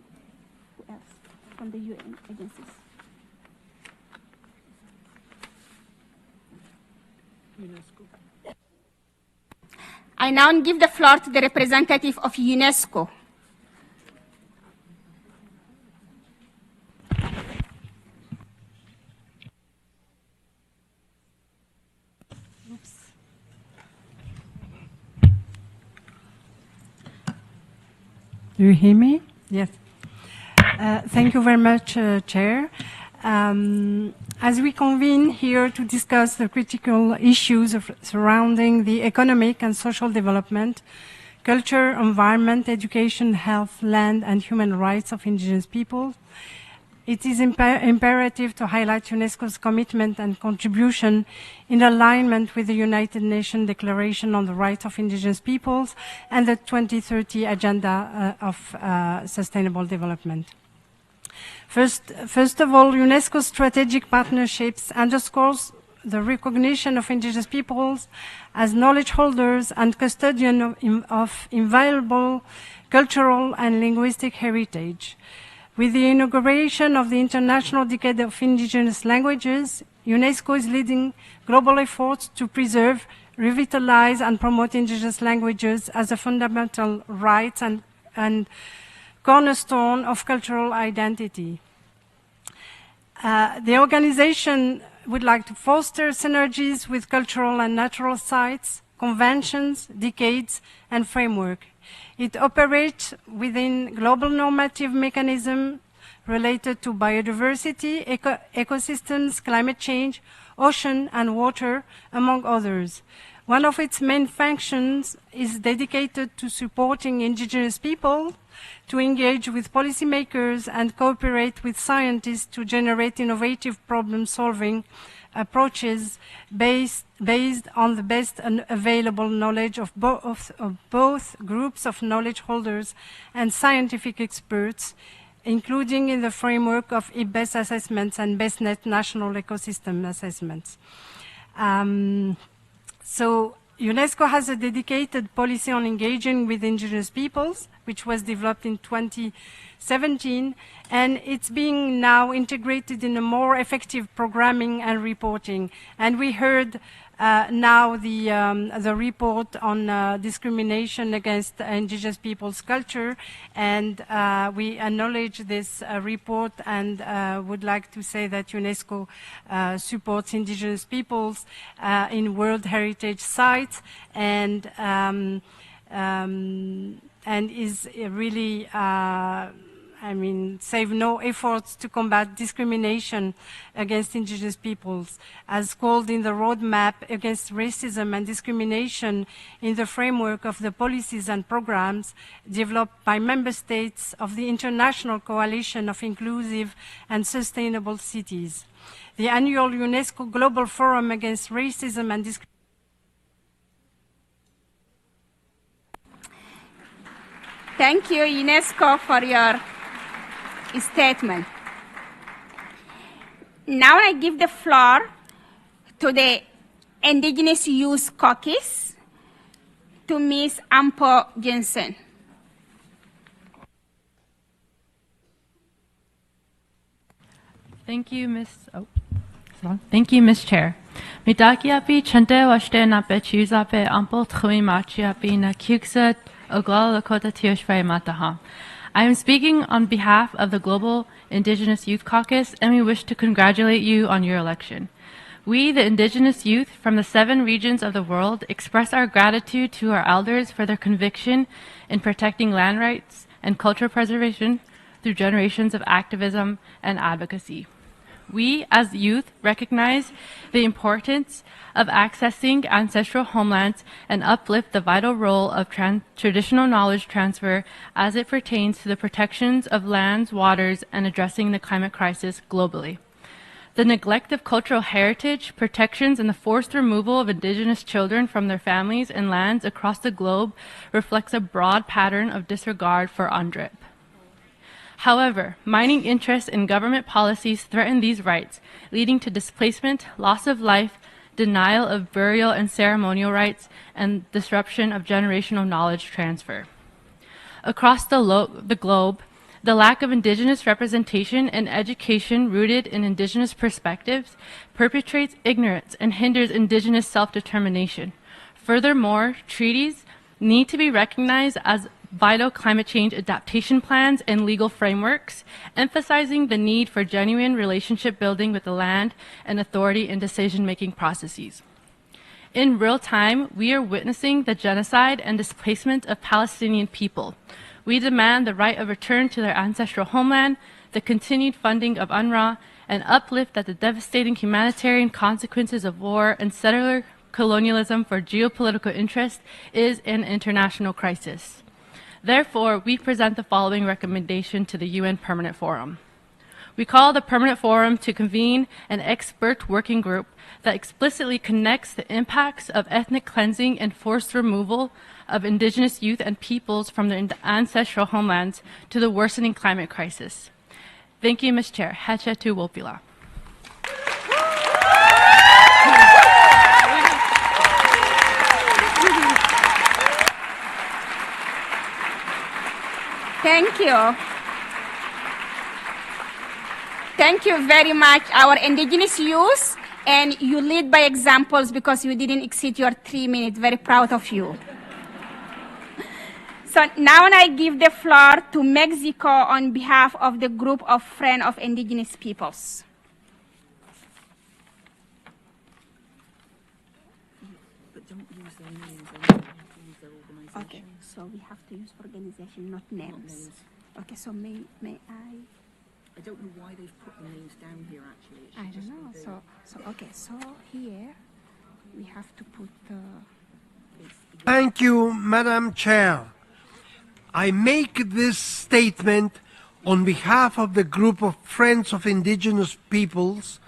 else from the UN agencies? UNESCO. I now give the floor to the representative of UNESCO. Do you hear me? Yes. Thank you very much, Chair. As we convene here to discuss the critical issues surrounding the economic and social development, culture, environment, education, health, land, and human rights of indigenous peoples, it is imperative to highlight UNESCO's commitment and contribution in alignment with the United Nations Declaration on the Rights of Indigenous Peoples and the 2030 Agenda of Sustainable Development. First of all, UNESCO's strategic partnerships underscores the recognition of indigenous peoples as knowledge holders and custodians of inviolable cultural and linguistic heritage. With the inauguration of the International Decade of Indigenous Languages, UNESCO is leading global efforts to preserve, revitalize, and promote indigenous languages as a fundamental right and cornerstone of cultural identity. The organization would like to foster synergies with cultural and natural sites, conventions, decades, and framework. It operates within global normative mechanisms related to biodiversity, ecosystems, climate change, ocean and water, among others. One of its main functions is dedicated to supporting indigenous people to engage with policymakers and cooperate with scientists to generate innovative problem-solving approaches based on the best available knowledge of both groups of knowledge holders and scientific experts, including in the framework of best assessments and best national ecosystem assessments. So UNESCO has a dedicated policy on engaging with indigenous peoples, which was developed in 2017, and it's being now integrated in a more effective programming and reporting. And we heard now the report on discrimination against indigenous peoples' culture, and we acknowledge this report and would like to say that UNESCO supports indigenous peoples in World Heritage sites and is really save no efforts to combat discrimination against indigenous peoples, as called in the roadmap against racism and discrimination in the framework of the policies and programs developed by member states of the International Coalition of Inclusive and Sustainable Cities. The annual UNESCO Global Forum Against Racism and Discrimination. Thank you, UNESCO, for your statement. Now I give the floor to the Indigenous Youth Caucus, to Ms. Ampo Jensen. Thank you, Thank you, Ms. Chair. Midakiapi chante washte na pechuzape ampo tchuimachiapi na kyuksa ogla lakota tioshvay mataha. I am speaking on behalf of the Global Indigenous Youth Caucus, and we wish to congratulate you on your election. We, the Indigenous youth from the 7 regions of the world, express our gratitude to our elders for their conviction in protecting land rights and cultural preservation through generations of activism and advocacy. We, as youth, recognize the importance of accessing ancestral homelands and uplift the vital role of traditional knowledge transfer as it pertains to the protections of lands, waters, and addressing the climate crisis globally. The neglect of cultural heritage, protections, and the forced removal of indigenous children from their families and lands across the globe reflects a broad pattern of disregard for UNDRIP. However, mining interests in government policies threaten these rights, leading to displacement, loss of life, denial of burial and ceremonial rights, and disruption of generational knowledge transfer. Across the globe, the lack of indigenous representation and education rooted in indigenous perspectives perpetuates ignorance and hinders indigenous self-determination. Furthermore, treaties need to be recognized as vital climate change adaptation plans and legal frameworks, emphasizing the need for genuine relationship building with the land and authority in decision-making processes. In real time, we are witnessing the genocide and displacement of Palestinian people. We demand the right of return to their ancestral homeland, the continued funding of UNRWA, and uplift that the devastating humanitarian consequences of war and settler colonialism for geopolitical interest is an international crisis. Therefore, we present the following recommendation to the UN Permanent Forum. We call the Permanent Forum to convene an expert working group that explicitly connects the impacts of ethnic cleansing and forced removal of indigenous youth and peoples from their ancestral homelands to the worsening climate crisis. Thank you, Ms. Chair. Hachetu Wopila. Thank you. Thank you very much, our indigenous youth, and you lead by examples because you didn't exceed your 3 minutes. Very proud of you. So now I give the floor to Mexico on behalf of the group of Friends of Indigenous Peoples. But don't use their names, use their organization. Okay, so we have to use organization, not names. Okay, so may I? I don't know why they've put the names down here, actually. I don't know. So here we have to put the... Thank you, Madam Chair. I make this statement on behalf of the group of Friends of Indigenous Peoples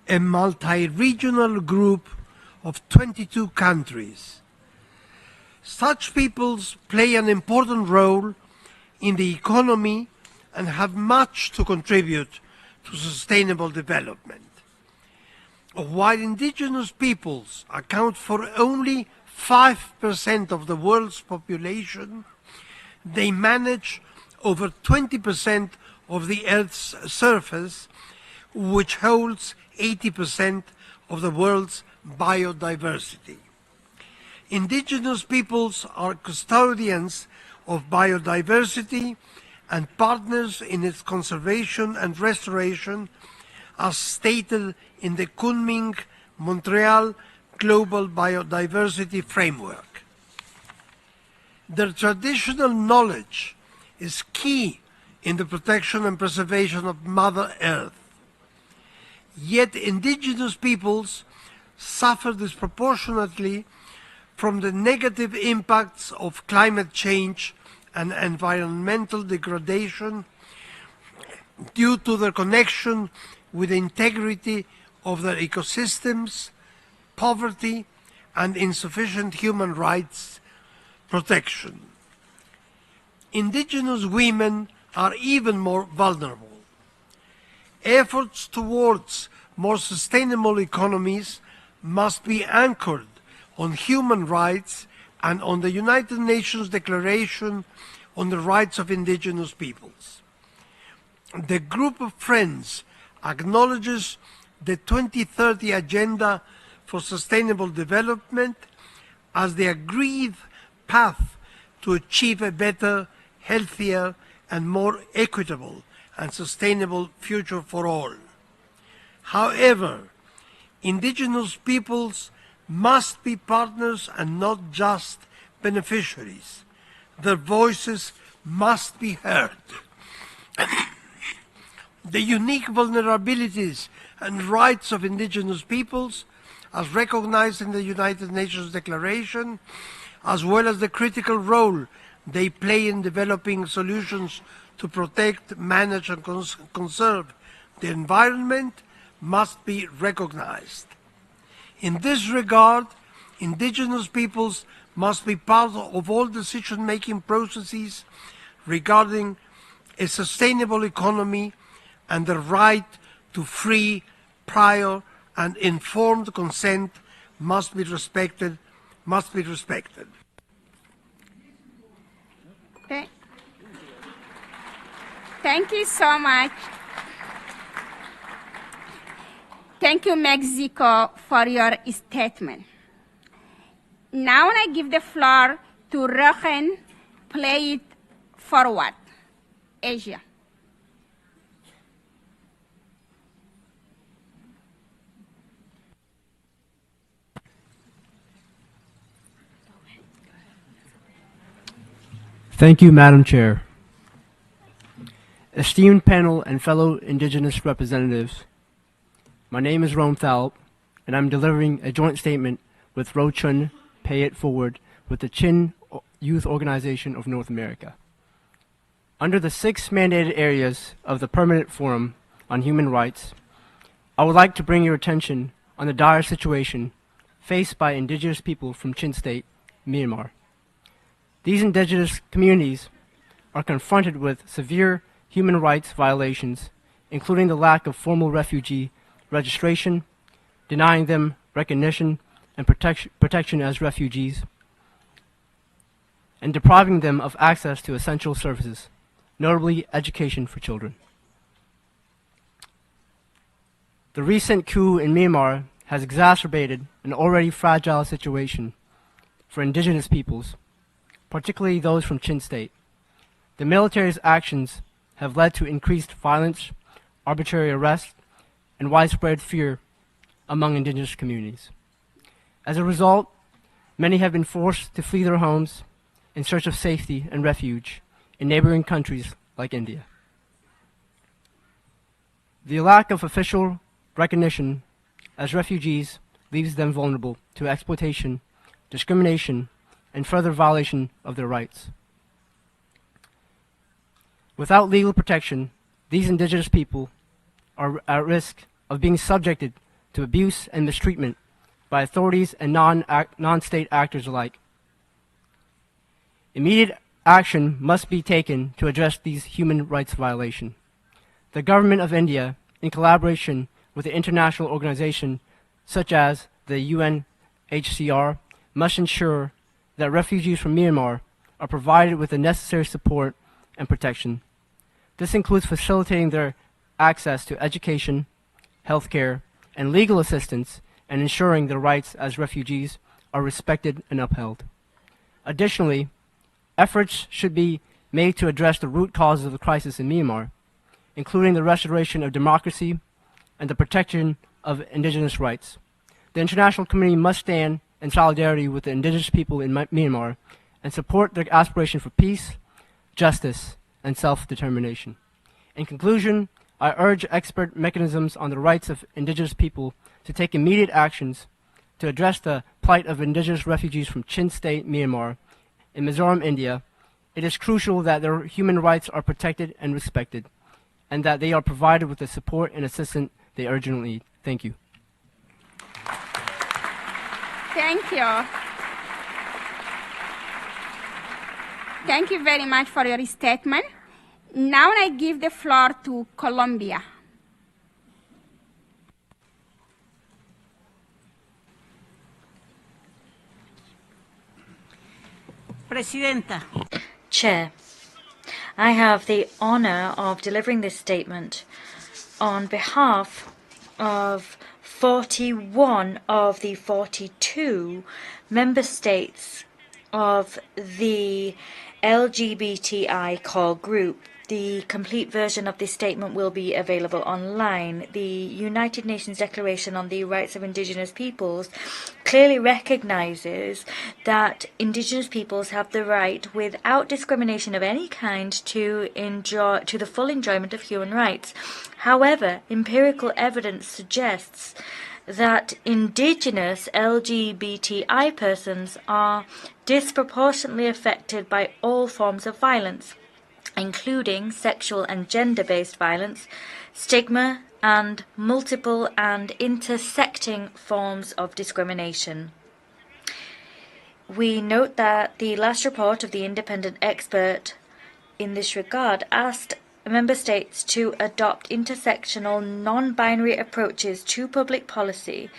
a multi-regional group of 22 countries. Such peoples play an important role in the economy and have much to contribute to sustainable development. While indigenous peoples account for only 5% of the world's population, they manage over 20% of the Earth's surface, which holds 80% of the world's biodiversity. Indigenous peoples are custodians of biodiversity and partners in its conservation and restoration, as stated in the Kunming-Montreal Global Biodiversity Framework. Their traditional knowledge is key in the protection and preservation of Mother Earth. Yet indigenous peoples suffer disproportionately from the negative impacts of climate change and environmental degradation due to their connection with the integrity of their ecosystems, poverty, and insufficient human rights protection. Indigenous women are even more vulnerable. Efforts towards more sustainable economies must be anchored on human rights and on the United Nations Declaration on the Rights of Indigenous Peoples. The Group of Friends acknowledges the 2030 Agenda for Sustainable Development as the agreed path to achieve a better, healthier, and more equitable and sustainable future for all. However, indigenous peoples must be partners and not just beneficiaries. Their voices must be heard. The unique vulnerabilities and rights of indigenous peoples, as recognized in the United Nations Declaration, as well as the critical role they play in developing solutions to protect, manage, and conserve the environment, must be recognized. In this regard, indigenous peoples must be part of all decision-making processes regarding a sustainable economy, and the right to free, prior, and informed consent must be respected. Thank you so much. Thank you, Mexico, for your statement. Now I give the floor to Rochen. Play it forward. Asia. Thank you, Madam Chair. Esteemed panel and fellow Indigenous representatives, my name is Rome Thalp, and I'm delivering a joint statement with Ro Chun Pay It Forward with the Chin Youth Organization of North America. Under the 6 mandated areas of the Permanent Forum on Human Rights, I would like to bring your attention on the dire situation faced by indigenous people from Chin State, Myanmar. These indigenous communities are confronted with severe human rights violations, including the lack of formal refugee registration, denying them recognition and protection as refugees, and depriving them of access to essential services, notably education for children. The recent coup in Myanmar has exacerbated an already fragile situation for indigenous peoples, particularly those from Chin State. The military's actions have led to increased violence, arbitrary arrest, and widespread fear among indigenous communities. As a result, many have been forced to flee their homes in search of safety and refuge in neighboring countries like India. The lack of official recognition as refugees leaves them vulnerable to exploitation, discrimination, and further violation of their rights. Without legal protection, these indigenous people are at risk of being subjected to abuse and mistreatment by authorities and non-state actors alike. Immediate action must be taken to address these human rights violations. The government of India, in collaboration with the international organizations such as the UNHCR, must ensure that refugees from Myanmar are provided with the necessary support and protection. This includes facilitating their access to education, healthcare, and legal assistance, and ensuring their rights as refugees are respected and upheld. Additionally, efforts should be made to address the root causes of the crisis in Myanmar, including the restoration of democracy and the protection of indigenous rights. The international community must stand in solidarity with the indigenous people in Myanmar and support their aspiration for peace, justice, and self-determination. In conclusion, I urge expert mechanisms on the rights of indigenous people to take immediate actions to address the plight of indigenous refugees from Chin State, Myanmar, in Mizoram, India. It is crucial that their human rights are protected and respected, and that they are provided with the support and assistance they urgently need. Thank you. Thank you. Thank you very much for your statement. Now I give the floor to Colombia. Presidenta. Chair, I have the honor of delivering this statement on behalf of 41 of the 42 member states of the LGBTI core group. The complete version of this statement will be available online. The United Nations Declaration on the Rights of Indigenous Peoples clearly recognizes that Indigenous peoples have the right, without discrimination of any kind, to the full enjoyment of human rights. However, empirical evidence suggests that Indigenous LGBTI persons are disproportionately affected by all forms of violence, including sexual and gender-based violence, stigma, and multiple and intersecting forms of discrimination. We note that the last report of the independent expert in this regard asked member states to adopt intersectional, non-binary approaches to public policy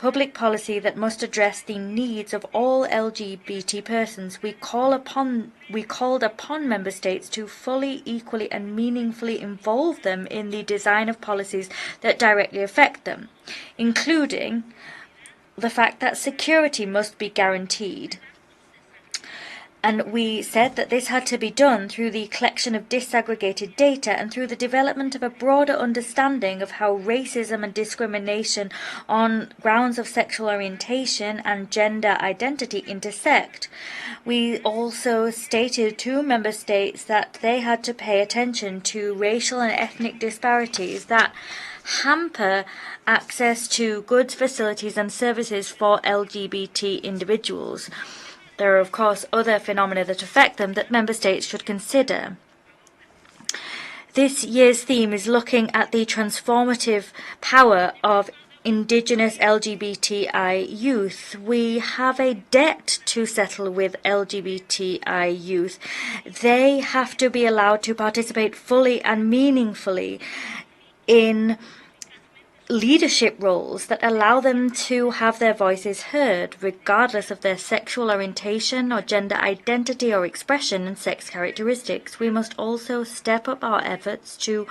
that must address the needs of all LGBT persons. We called upon member states to fully, equally, and meaningfully involve them in the design of policies that directly affect them, including the fact that security must be guaranteed. And we said that this had to be done through the collection of disaggregated data and through the development of a broader understanding of how racism and discrimination on grounds of sexual orientation and gender identity intersect. We also stated to member states that they had to pay attention to racial and ethnic disparities that hamper access to goods, facilities, and services for LGBT individuals. There are, of course, other phenomena that affect them that member states should consider. This year's theme is looking at the transformative power of Indigenous LGBTI youth. We have a debt to settle with LGBTI youth. They have to be allowed to participate fully and meaningfully in leadership roles that allow them to have their voices heard, regardless of their sexual orientation or gender identity or expression and sex characteristics. We must also step up our efforts to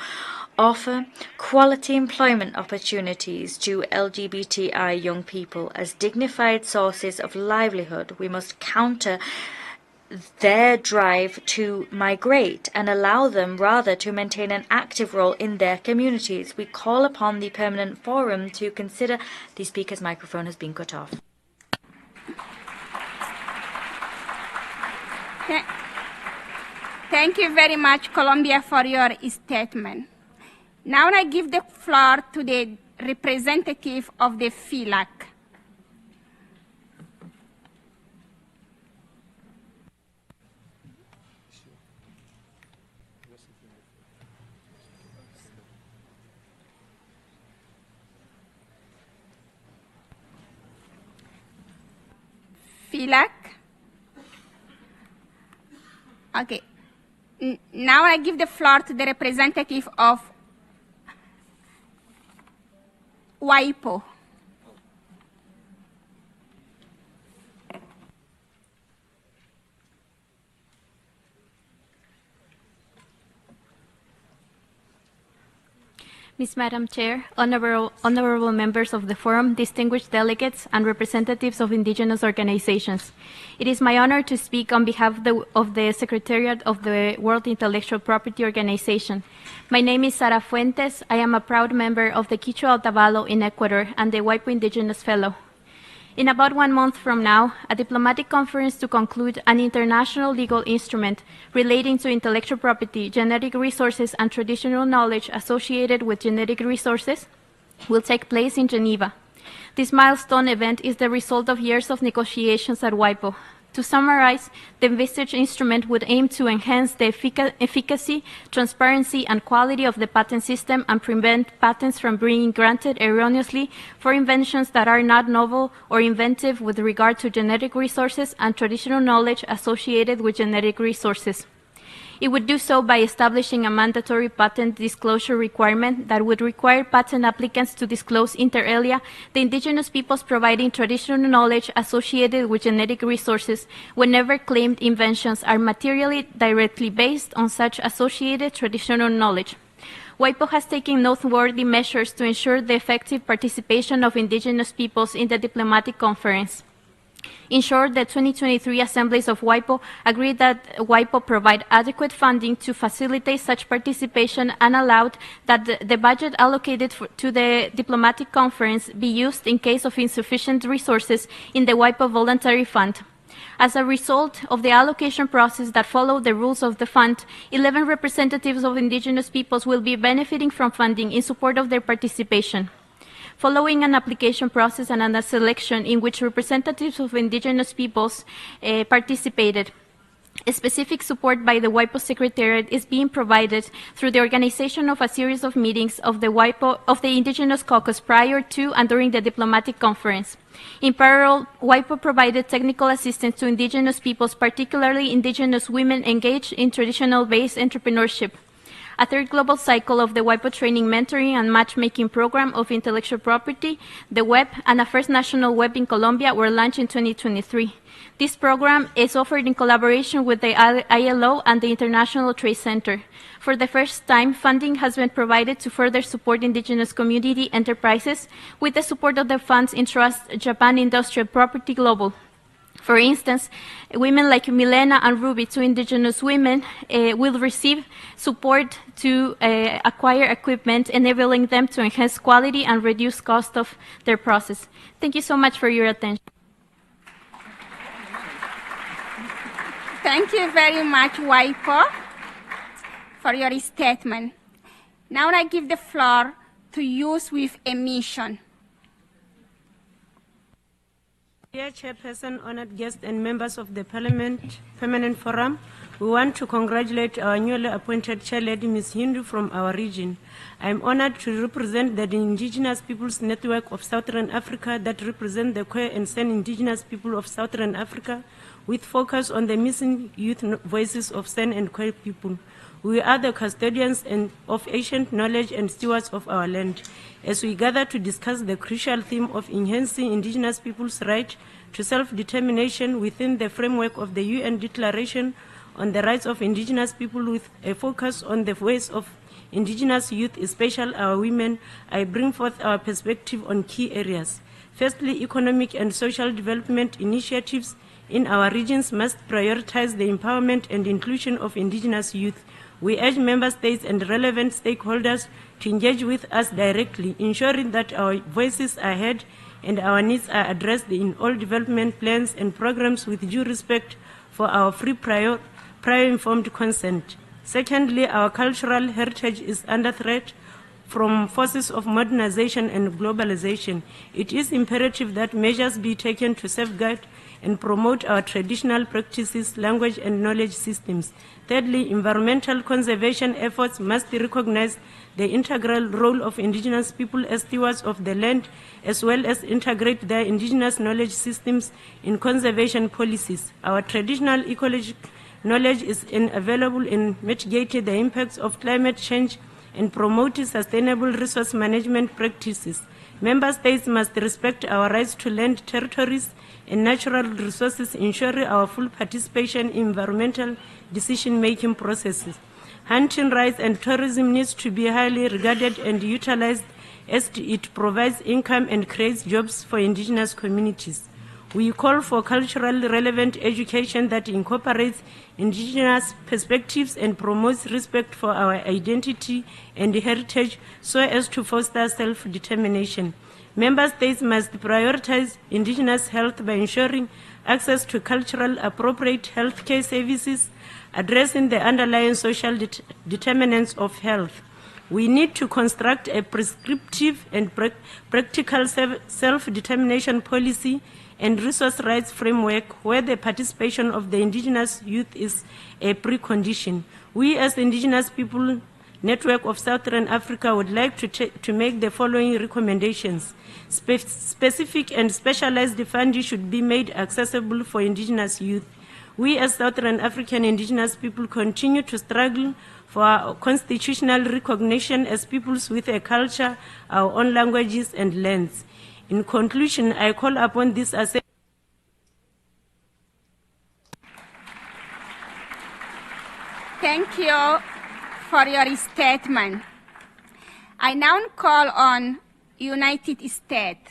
offer quality employment opportunities to LGBTI young people as dignified sources of livelihood. We must counter their drive to migrate and allow them rather to maintain an active role in their communities. We call upon the Permanent Forum to consider. The speaker's microphone has been cut off. Thank you very much, Colombia, for your statement. Now I give the floor to the representative of the FILAC. Tilak. Okay. Now I give the floor to the representative of WIPO. Ms. Madam Chair, honorable members of the Forum, distinguished delegates, and representatives of indigenous organizations. It is my honor to speak on behalf of the Secretariat of the World Intellectual Property Organization. My name is Sara Fuentes. I am a proud member of the Quichua Otavalo in Ecuador and the WIPO Indigenous Fellow. In about 1 month from now, a diplomatic conference to conclude an international legal instrument relating to intellectual property, genetic resources, and traditional knowledge associated with genetic resources will take place in Geneva. This milestone event is the result of years of negotiations at WIPO. To summarize, the envisaged instrument would aim to enhance the efficacy, transparency, and quality of the patent system and prevent patents from being granted erroneously for inventions that are not novel or inventive with regard to genetic resources and traditional knowledge associated with genetic resources. It would do so by establishing a mandatory patent disclosure requirement that would require patent applicants to disclose inter alia the indigenous peoples providing traditional knowledge associated with genetic resources whenever claimed inventions are materially directly based on such associated traditional knowledge. WIPO has taken noteworthy measures to ensure the effective participation of indigenous peoples in the diplomatic conference. In short, the 2023 assemblies of WIPO agreed that WIPO provide adequate funding to facilitate such participation and allowed that the budget allocated to the diplomatic conference be used in case of insufficient resources in the WIPO Voluntary Fund. As a result of the allocation process that followed the rules of the fund, 11 representatives of indigenous peoples will be benefiting from funding in support of their participation. Following an application process and a selection in which representatives of indigenous peoples participated, specific support by the WIPO Secretariat is being provided through the organization of a series of meetings of the Indigenous Caucus prior to and during the diplomatic conference. In parallel, WIPO provided technical assistance to indigenous peoples, particularly indigenous women engaged in traditional-based entrepreneurship. A third global cycle of the WIPO Training, Mentoring, and Matchmaking Program of Intellectual Property, the WEB, and a first national WEB in Colombia were launched in 2023. This program is offered in collaboration with the ILO and the International Trade Center. For the first time, funding has been provided to further support indigenous community enterprises with the support of the funds in Trust Japan Industrial Property Global. For instance, women like Milena and Ruby, two indigenous women, will receive support to acquire equipment, enabling them to enhance quality and reduce cost of their process. Thank you so much for your attention. Thank you very much, WIPO, for your statement. Now I give the floor to Youth with a Mission. Dear Chairperson, honored guests, and members of the Parliament Permanent Forum, we want to congratulate our newly appointed Chair Lady Ms. Hindu from our region. I am honored to represent the Indigenous Peoples Network of Southern Africa that represent the Khmer and San Indigenous people of Southern Africa with focus on the missing youth voices of San and Khmer people. We are the custodians of ancient knowledge and stewards of our land. As we gather to discuss the crucial theme of enhancing indigenous people's right to self-determination within the framework of the UN Declaration on the Rights of Indigenous People with a focus on the voice of indigenous youth, especially our women, I bring forth our perspective on key areas. Firstly, economic and social development initiatives in our regions must prioritize the empowerment and inclusion of indigenous youth. We urge member states and relevant stakeholders to engage with us directly, ensuring that our voices are heard and our needs are addressed in all development plans and programs with due respect for our free prior informed consent. Secondly, our cultural heritage is under threat from forces of modernization and globalization. It is imperative that measures be taken to safeguard and promote our traditional practices, language, and knowledge systems. Thirdly, environmental conservation efforts must recognize the integral role of indigenous people as stewards of the land, as well as integrate their indigenous knowledge systems in conservation policies. Our traditional ecological knowledge is invaluable in mitigating the impacts of climate change and promoting sustainable resource management practices. Member states must respect our rights to land, territories, and natural resources, ensuring our full participation in environmental decision-making processes. Hunting rights and tourism needs to be highly regarded and utilized as it provides income and creates jobs for indigenous communities. We call for culturally relevant education that incorporates indigenous perspectives and promotes respect for our identity and heritage so as to foster self-determination. Member states must prioritize indigenous health by ensuring access to cultural appropriate healthcare services, addressing the underlying social determinants of health. We need to construct a prescriptive and practical self-determination policy and resource rights framework where the participation of the indigenous youth is a precondition. We as the Indigenous People Network of Southern Africa would like to make the following recommendations. Specific and specialized funding should be made accessible for indigenous youth. We as Southern African indigenous people continue to struggle for our constitutional recognition as peoples with a culture, our own languages and lands. In conclusion, I call upon this as a Thank you for your statement. I now call on United States.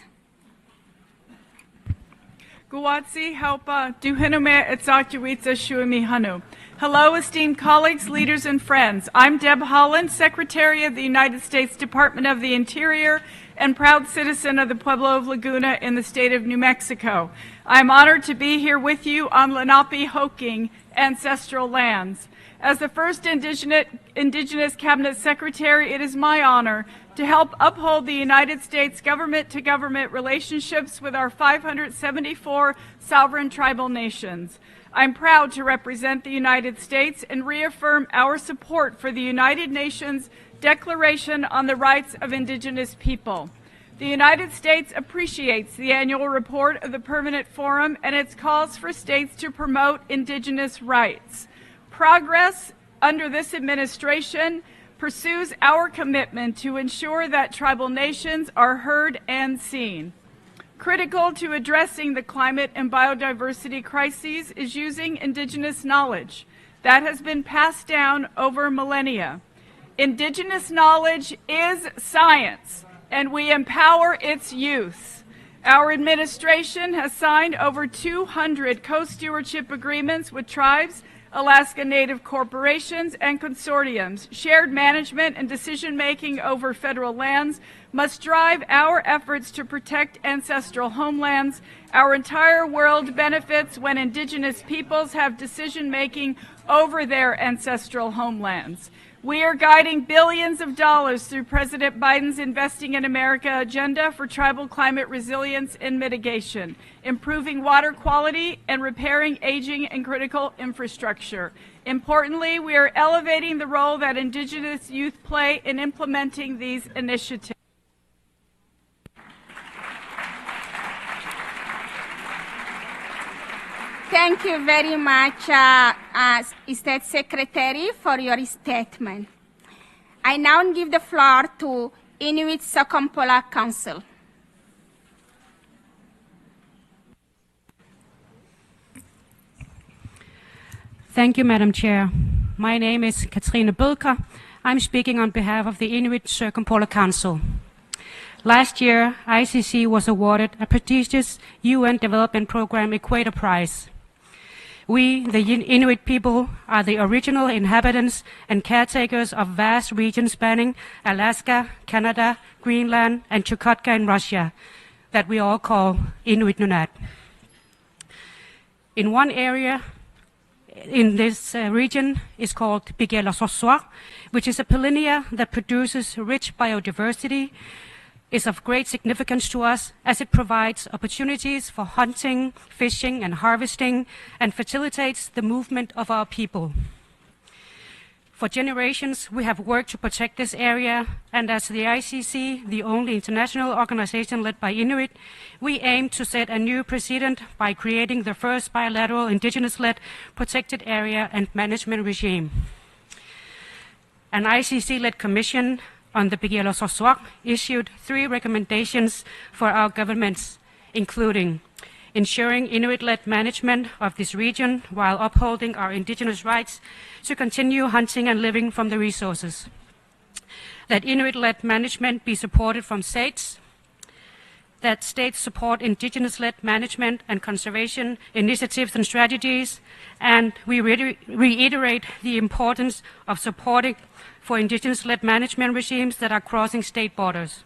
Guwatsi helpa duhinume etzakiwitsa shuimi hanu. Hello, esteemed colleagues, leaders, and friends. I'm Deb Holland, Secretary of the United States Department of the Interior and proud citizen of the Pueblo of Laguna in the state of New Mexico. I'm honored to be here with you on Lenape-Hoking ancestral lands. As the first Indigenous Cabinet Secretary, it is my honor to help uphold the United States government-to-government relationships with our 574 sovereign tribal nations. I'm proud to represent the United States and reaffirm our support for the United Nations Declaration on the Rights of Indigenous People. The United States appreciates the annual report of the Permanent Forum and its calls for states to promote indigenous rights. Progress under this administration pursues our commitment to ensure that tribal nations are heard and seen. Critical to addressing the climate and biodiversity crises is using indigenous knowledge that has been passed down over millennia. Indigenous knowledge is science, and we empower its use. Our administration has signed over 200 co-stewardship agreements with tribes, Alaska Native corporations, and consortiums. Shared management and decision-making over federal lands must drive our efforts to protect ancestral homelands. Our entire world benefits when indigenous peoples have decision-making over their ancestral homelands. We are guiding billions of dollars through President Biden's Investing in America agenda for tribal climate resilience and mitigation, improving water quality and repairing aging and critical infrastructure. Importantly, we are elevating the role that indigenous youth play in implementing these initiatives. Thank you very much, State Secretary, for your statement. I now give the floor to Inuit Sakampola Council. Thank you, Madam Chair. My name is Katrine Bulker. I'm speaking on behalf of the Inuit Circumpolar Council. Last year, ICC was awarded a prestigious UN Development Program Equator Prize. We, the Inuit people, are the original inhabitants and caretakers of vast regions spanning Alaska, Canada, Greenland, and Chukotka in Russia that we all call Inuit Nunat. In one area in this region is called Bigela Soswa, which is a polynia that produces rich biodiversity, is of great significance to us as it provides opportunities for hunting, fishing, and harvesting, and facilitates the movement of our people. For generations, we have worked to protect this area, and as the ICC, the only international organization led by Inuit, we aim to set a new precedent by creating the first bilateral indigenous-led protected area and management regime. An ICC-led commission on the Biodiversity issued 3 recommendations for our governments, including ensuring Inuit-led management of this region while upholding our indigenous rights to continue hunting and living from the resources. That Inuit-led management be supported from states. That states support indigenous-led management and conservation initiatives and strategies. And we reiterate the importance of supporting for indigenous-led management regimes that are crossing state borders.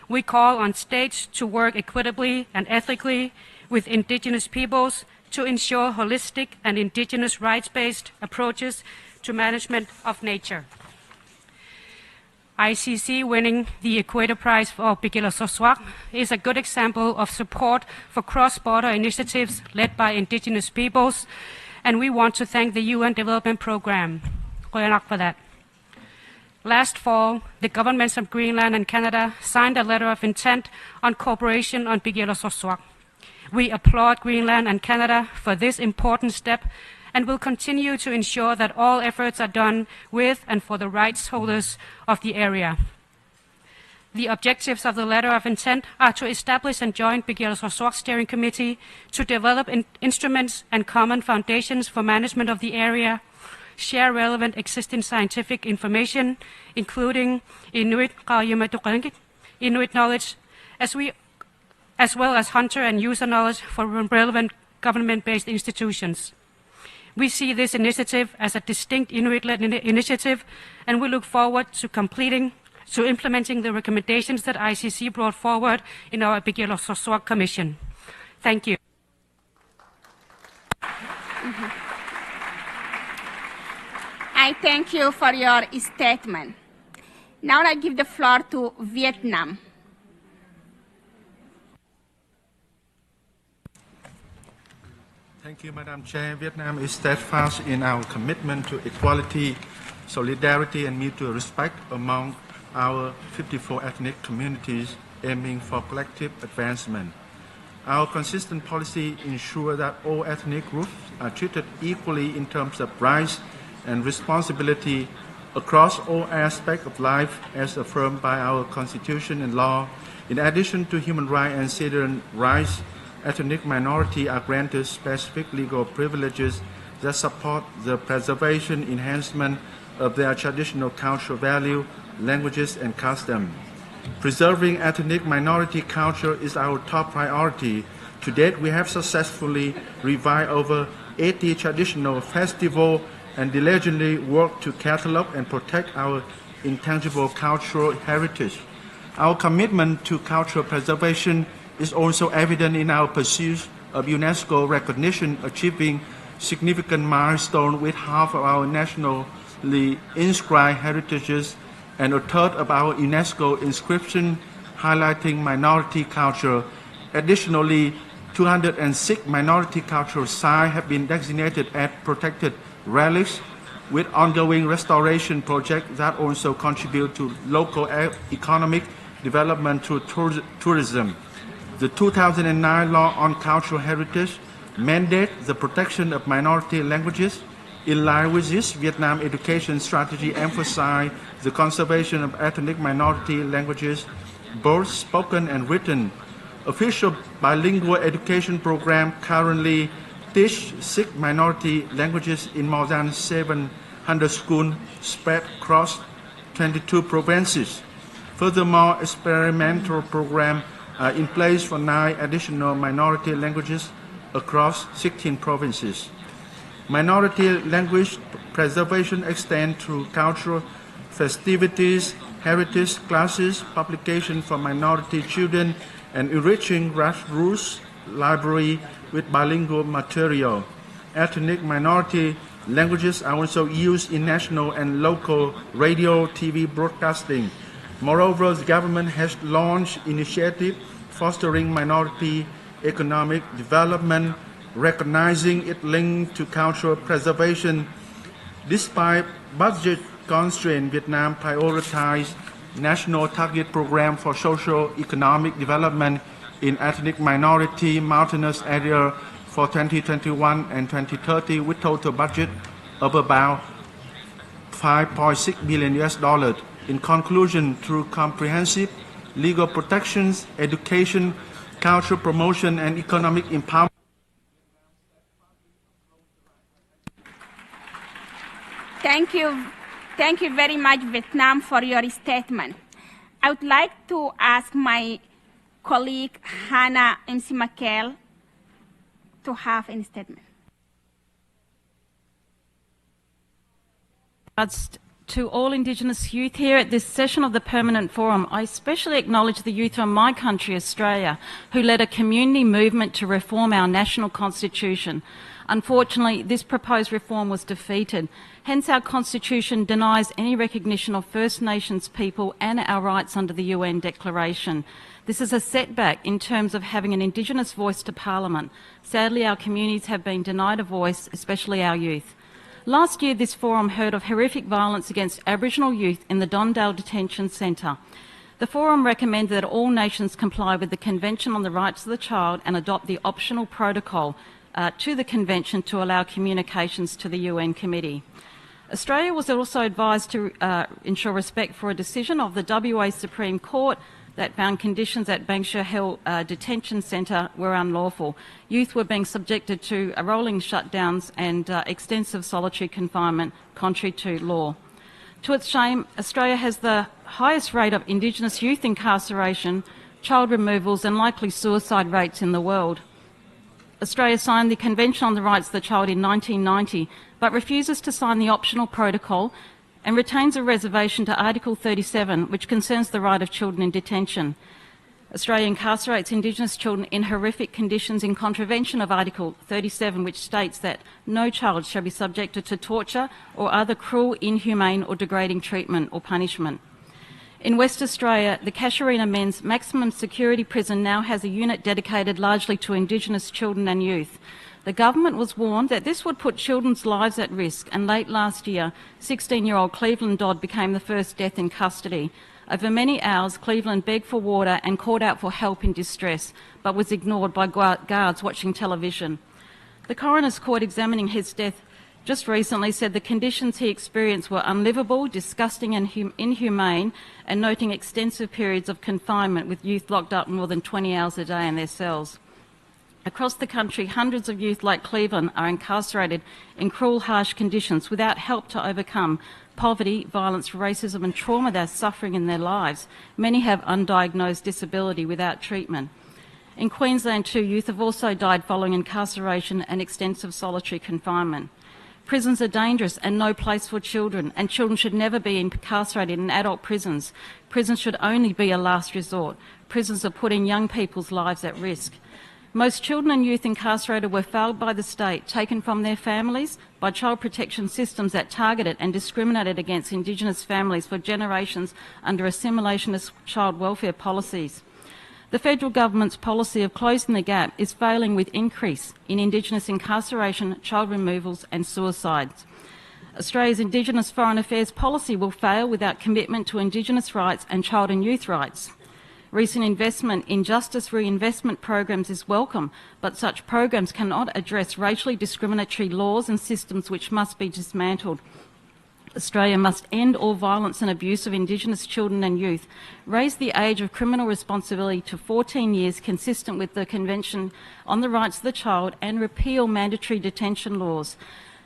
We call on states to work equitably and ethically with indigenous peoples to ensure holistic and indigenous rights-based approaches to management of nature. ICC winning the Equator Prize for Biodiversity is a good example of support for cross-border initiatives led by indigenous peoples, and we want to thank the UN Development Program for that. Last fall, the governments of Greenland and Canada signed a letter of intent on cooperation on Biodiversity. We applaud Greenland and Canada for this important step and will continue to ensure that all efforts are done with and for the rights holders of the area. The objectives of the letter of intent are to establish a joint Biodiversity steering committee to develop instruments and common foundations for management of the area, share relevant existing scientific information, including Inuit knowledge, as well as hunter and user knowledge for relevant government-based institutions. We see this initiative as a distinct Inuit-led initiative, and we look forward to implementing the recommendations that ICC brought forward in our Biodiversity Commission. Thank you. I thank you for your statement. Now I give the floor to Vietnam. Thank you, Madam Chair. Vietnam is steadfast in our commitment to equality, solidarity, and mutual respect among our 54 ethnic communities, aiming for collective advancement. Our consistent policy ensures that all ethnic groups are treated equally in terms of rights and responsibility across all aspects of life as affirmed by our Constitution and law. In addition to human rights and citizen rights, ethnic minorities are granted specific legal privileges that support the preservation, enhancement of their traditional cultural value, languages, and customs. Preserving ethnic minority culture is our top priority. To date, we have successfully revived over 80 traditional festivals and diligently work to catalog and protect our intangible cultural heritage. Our commitment to cultural preservation is also evident in our pursuit of UNESCO recognition, achieving significant milestones with half of our nationally inscribed heritages and a third of our UNESCO inscription highlighting minority culture. Additionally, 206 minority cultural sites have been designated as protected relics, with ongoing restoration projects that also contribute to local economic development through tourism. The 2009 law on cultural heritage mandates the protection of minority languages. In line with this, Vietnam education strategy emphasizes the conservation of ethnic minority languages, both spoken and written. Official bilingual education program currently teach 6 minority languages in more than 700 schools spread across 22 provinces. Furthermore, experimental programs are in place for 9 additional minority languages across 16 provinces. Minority language preservation extends through cultural festivities, heritage classes, publication for minority children, and enriching grassroots library with bilingual material. Ethnic minority languages are also used in national and local radio, TV broadcasting. Moreover, the government has launched initiatives fostering minority economic development, recognizing its link to cultural preservation. Despite budget constraints, Vietnam prioritized National Target Program for Socio-Economic Development in Ethnic Minority Mountainous Area for 2021 and 2030 with total budget of about $5.6 billion. In conclusion, through comprehensive legal protections, education, cultural promotion, and economic empowerment. Thank you very much, Vietnam, for your statement. I would like to ask my colleague, Hannah Msimakel, to have a statement. To all Indigenous youth here at this session of the Permanent Forum, I especially acknowledge the youth from my country, Australia, who led a community movement to reform our national constitution. Unfortunately, this proposed reform was defeated. Hence, our constitution denies any recognition of First Nations people and our rights under the UN Declaration. This is a setback in terms of having an Indigenous voice to Parliament. Sadly, our communities have been denied a voice, especially our youth. Last year, this forum heard of horrific violence against Aboriginal youth in the Dondale Detention Centre. The forum recommended that all nations comply with the Convention on the Rights of the Child and adopt the optional protocol to the Convention to allow communications to the UN Committee. Australia was also advised to ensure respect for a decision of the WA Supreme Court that found conditions at Bangsha Hill Detention Centre were unlawful. Youth were being subjected to rolling shutdowns and extensive solitary confinement, contrary to law. To its shame, Australia has the highest rate of Indigenous youth incarceration, child removals and likely suicide rates in the world. Australia signed the Convention on the Rights of the Child in 1990, but refuses to sign the optional protocol and retains a reservation to Article 37, which concerns the right of children in detention. Australia incarcerates Indigenous children in horrific conditions in contravention of Article 37, which states that no child shall be subjected to torture or other cruel, inhumane or degrading treatment or punishment. In West Australia, the Casuarina Men's Maximum Security Prison now has a unit dedicated largely to Indigenous children and youth. The government was warned that this would put children's lives at risk, and late last year, 16-year-old Cleveland Dodd became the first death in custody. Over many hours, Cleveland begged for water and called out for help in distress, but was ignored by guards watching television. The coroner's court examining his death just recently said the conditions he experienced were unlivable, disgusting and inhumane, and noting extensive periods of confinement with youth locked up more than 20 hours a day in their cells. Across the country, hundreds of youth like Cleveland are incarcerated in cruel, harsh conditions without help to overcome poverty, violence, racism and trauma they're suffering in their lives. Many have undiagnosed disability without treatment. In Queensland too, youth have also died following incarceration and extensive solitary confinement. Prisons are dangerous and no place for children, and children should never be incarcerated in adult prisons. Prisons should only be a last resort. Prisons are putting young people's lives at risk. Most children and youth incarcerated were failed by the state, taken from their families by child protection systems that targeted and discriminated against Indigenous families for generations under assimilationist child welfare policies. The federal government's policy of closing the gap is failing with increase in Indigenous incarceration, child removals and suicides. Australia's Indigenous foreign affairs policy will fail without commitment to Indigenous rights and child and youth rights. Recent investment in justice reinvestment programs is welcome, but such programs cannot address racially discriminatory laws and systems which must be dismantled. Australia must end all violence and abuse of Indigenous children and youth, raise the age of criminal responsibility to 14 years consistent with the Convention on the Rights of the Child, and repeal mandatory detention laws.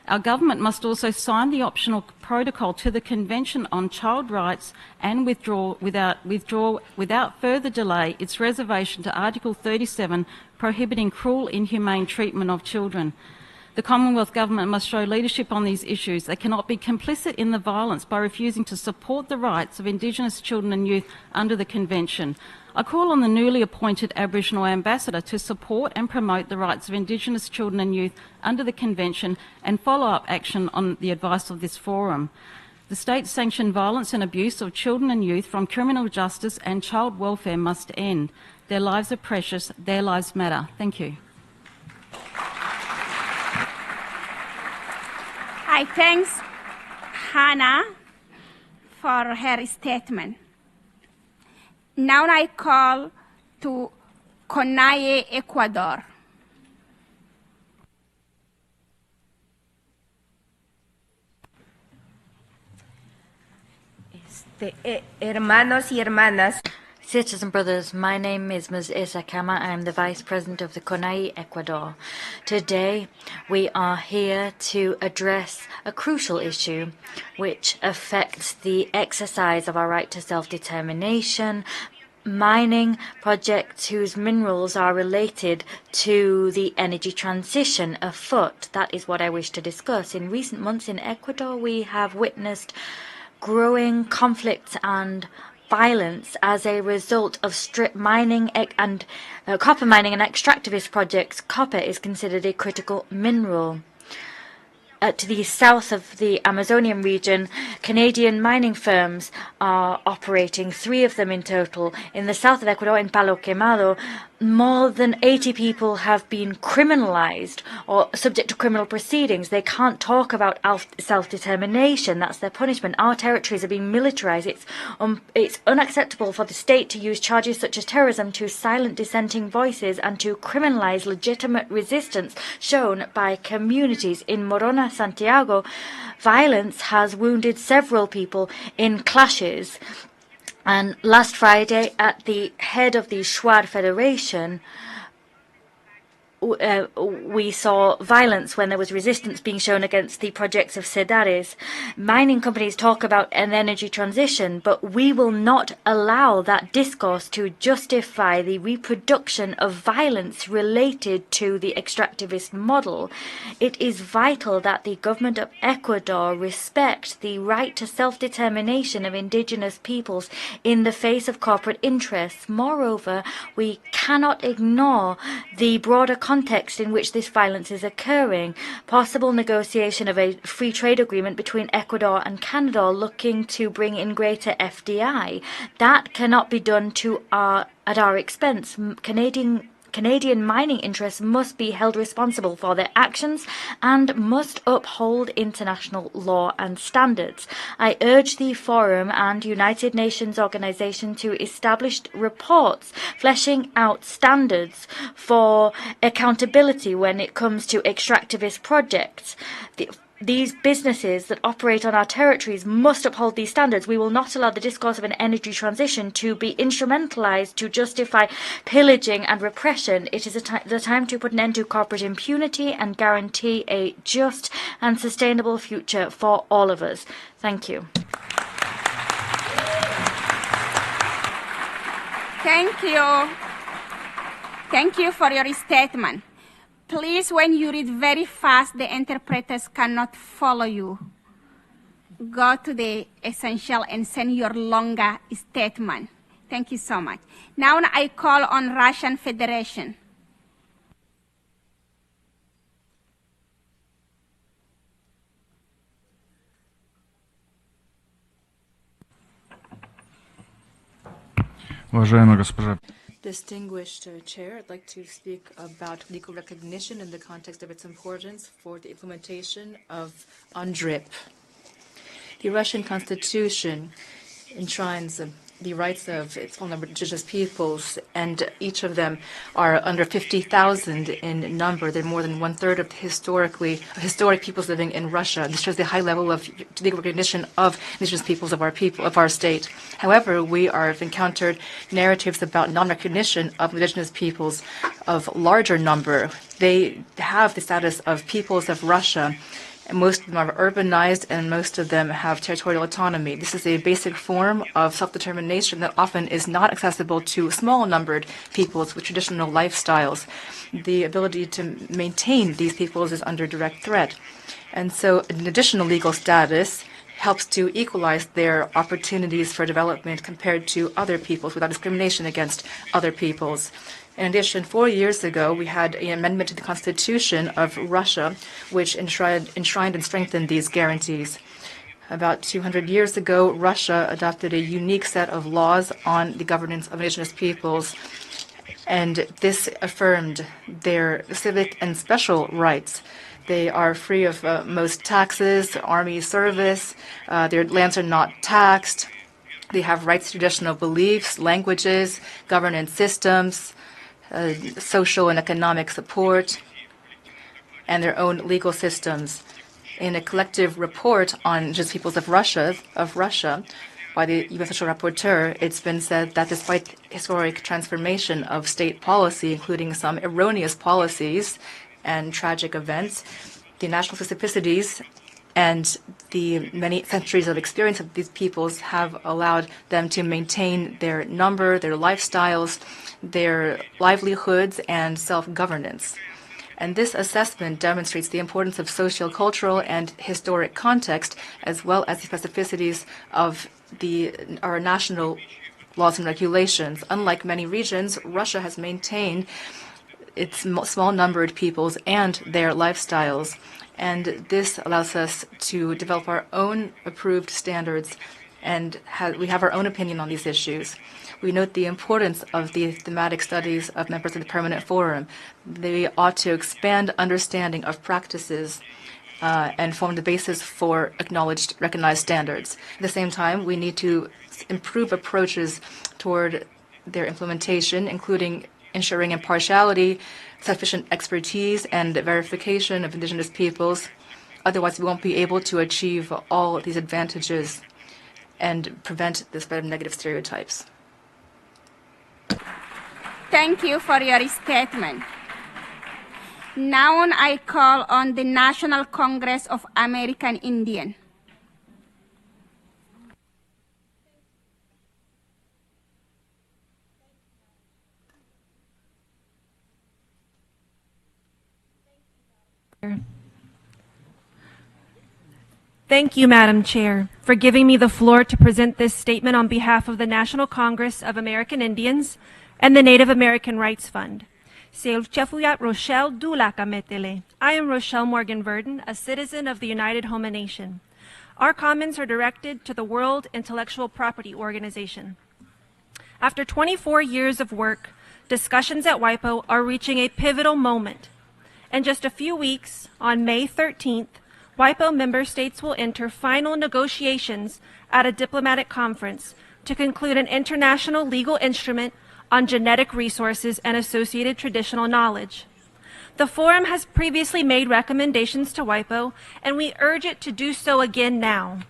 Our government must also sign the optional protocol to the Convention on Child Rights and withdraw without further delay its reservation to Article 37 prohibiting cruel, inhumane treatment of children. The Commonwealth Government must show leadership on these issues. They cannot be complicit in the violence by refusing to support the rights of Indigenous children and youth under the Convention. I call on the newly appointed Aboriginal Ambassador to support and promote the rights of Indigenous children and youth under the Convention and follow up action on the advice of this forum. The state-sanctioned violence and abuse of children and youth from criminal justice and child welfare must end. Their lives are precious. Their lives matter. Thank you. I thank Hannah for her statement. Now I call to Conaye, Ecuador. Hermanos y hermanas. Citizen brothers, my name is Ms. Isa Kama. I am the Vice President of the CONAI, Ecuador. Today, we are here to address a crucial issue which affects the exercise of our right to self-determination, mining projects whose minerals are related to the energy transition afoot. That is what I wish to discuss. In recent months in Ecuador, we have witnessed growing conflicts and violence as a result of strip mining and copper mining and extractivist projects. Copper is considered a critical mineral. To the south of the Amazonian region, Canadian mining firms are operating, 3 of them in total. In the south of Ecuador, in Palo Quemado, more than 80 people have been criminalized or subject to criminal proceedings. They can't talk about self-determination. That's their punishment. Our territories are being militarized. It's unacceptable for the state to use charges such as terrorism to silence dissenting voices and to criminalize legitimate resistance shown by communities. In Morona, Santiago, violence has wounded several people in clashes. And last Friday, at the head of the Shuar Federation, we saw violence when there was resistance being shown against the projects of Sedares. Mining companies talk about an energy transition, but we will not allow that discourse to justify the reproduction of violence related to the extractivist model. It is vital that the government of Ecuador respect the right to self-determination of indigenous peoples in the face of corporate interests. Moreover, we cannot ignore the broader context in which this violence is occurring. Possible negotiation of a free trade agreement between Ecuador and Canada looking to bring in greater FDI. That cannot be done at our expense. Canadian mining interests must be held responsible for their actions and must uphold international law and standards. I urge the Forum and United Nations Organization to establish reports fleshing out standards for accountability when it comes to extractivist projects. These businesses that operate on our territories must uphold these standards. We will not allow the discourse of an energy transition to be instrumentalized to justify pillaging and repression. It is the time to put an end to corporate impunity and guarantee a just and sustainable future for all of us. Thank you. Thank you. Thank you for your statement. Please, when you read very fast, the interpreters cannot follow you. Go to the essential and send your longer statement. Thank you so much. Now I call on Russian Federation. Уважаемая госпожа. Distinguished Chair, I'd like to speak about legal recognition in the context of its importance for the implementation of UNDRIP. The Russian Constitution enshrines the rights of its own indigenous peoples, and each of them are under 50,000 in number. They're more than 1/3 of the historic peoples living in Russia. This shows the high level of legal recognition of indigenous peoples of our state. However, we have encountered narratives about non-recognition of indigenous peoples of larger number. They have the status of peoples of Russia. Most of them are urbanized, and most of them have territorial autonomy. This is a basic form of self-determination that often is not accessible to small-numbered peoples with traditional lifestyles. The ability to maintain these peoples is under direct threat. And so an additional legal status helps to equalize their opportunities for development compared to other peoples without discrimination against other peoples. In addition, 4 years ago, we had an amendment to the Constitution of Russia, which enshrined and strengthened these guarantees. About 200 years ago, Russia adopted a unique set of laws on the governance of indigenous peoples, and this affirmed their civic and special rights. They are free of most taxes, army service, their lands are not taxed, they have rights to traditional beliefs, languages, governance systems, social and economic support, and their own legal systems. In a collective report on indigenous peoples of Russia by the UN Special Rapporteur, it's been said that despite historic transformation of state policy, including some erroneous policies and tragic events, the national specificities and the many centuries of experience of these peoples have allowed them to maintain their number, their lifestyles, their livelihoods, and self-governance. And this assessment demonstrates the importance of socio-cultural and historic context, as well as the specificities of our national laws and regulations. Unlike many regions, Russia has maintained its small-numbered peoples and their lifestyles. And this allows us to develop our own approved standards, and we have our own opinion on these issues. We note the importance of the thematic studies of members of the Permanent Forum. They ought to expand understanding of practices and form the basis for recognized standards. At the same time, we need to improve approaches toward their implementation, including ensuring impartiality, sufficient expertise, and verification of indigenous peoples. Otherwise, we won't be able to achieve all of these advantages and prevent the spread of negative stereotypes. Thank you for your statement. Now I call on the National Congress of American Indian. Thank you, Madam Chair, for giving me the floor to present this statement on behalf of the National Congress of American Indians and the Native American Rights Fund. Rochelle Dulakametele. I am Rochelle Morgan Verdon, a citizen of the United Homa Nation. Our comments are directed to the World Intellectual Property Organization. After 24 years of work, discussions at WIPO are reaching a pivotal moment. In just a few weeks, on May 13th, WIPO member states will enter final negotiations at a diplomatic conference to conclude an international legal instrument on genetic resources and associated traditional knowledge. The Forum has previously made recommendations to WIPO, and we urge it to do so again now.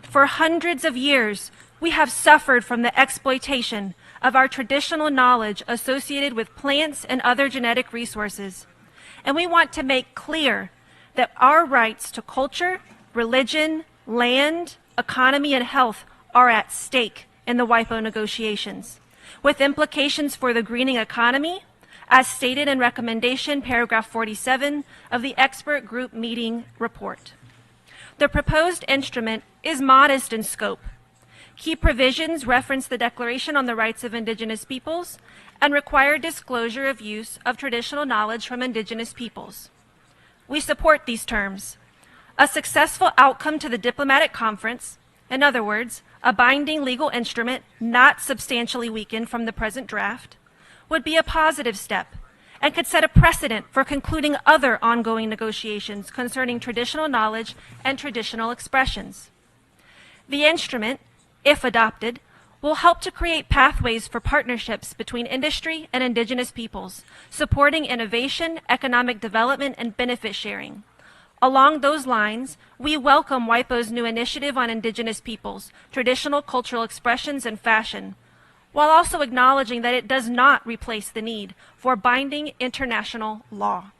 For hundreds of years, we have suffered from the exploitation of our traditional knowledge associated with plants and other genetic resources, and we want to make clear that our rights to culture, religion, land, economy, and health are at stake in the WIPO negotiations, with implications for the greening economy, as stated in recommendation paragraph 47 of the expert group meeting report. The proposed instrument is modest in scope. Key provisions reference the Declaration on the Rights of Indigenous Peoples and require disclosure of use of traditional knowledge from Indigenous peoples. We support these terms. A successful outcome to the diplomatic conference, in other words, a binding legal instrument not substantially weakened from the present draft, would be a positive step and could set a precedent for concluding other ongoing negotiations concerning traditional knowledge and traditional expressions. The instrument, if adopted, will help to create pathways for partnerships between industry and Indigenous peoples, supporting innovation, economic development, and benefit sharing. Along those lines, we welcome WIPO's new initiative on Indigenous peoples, traditional cultural expressions, and fashion, while also acknowledging that it does not replace the need for binding international law.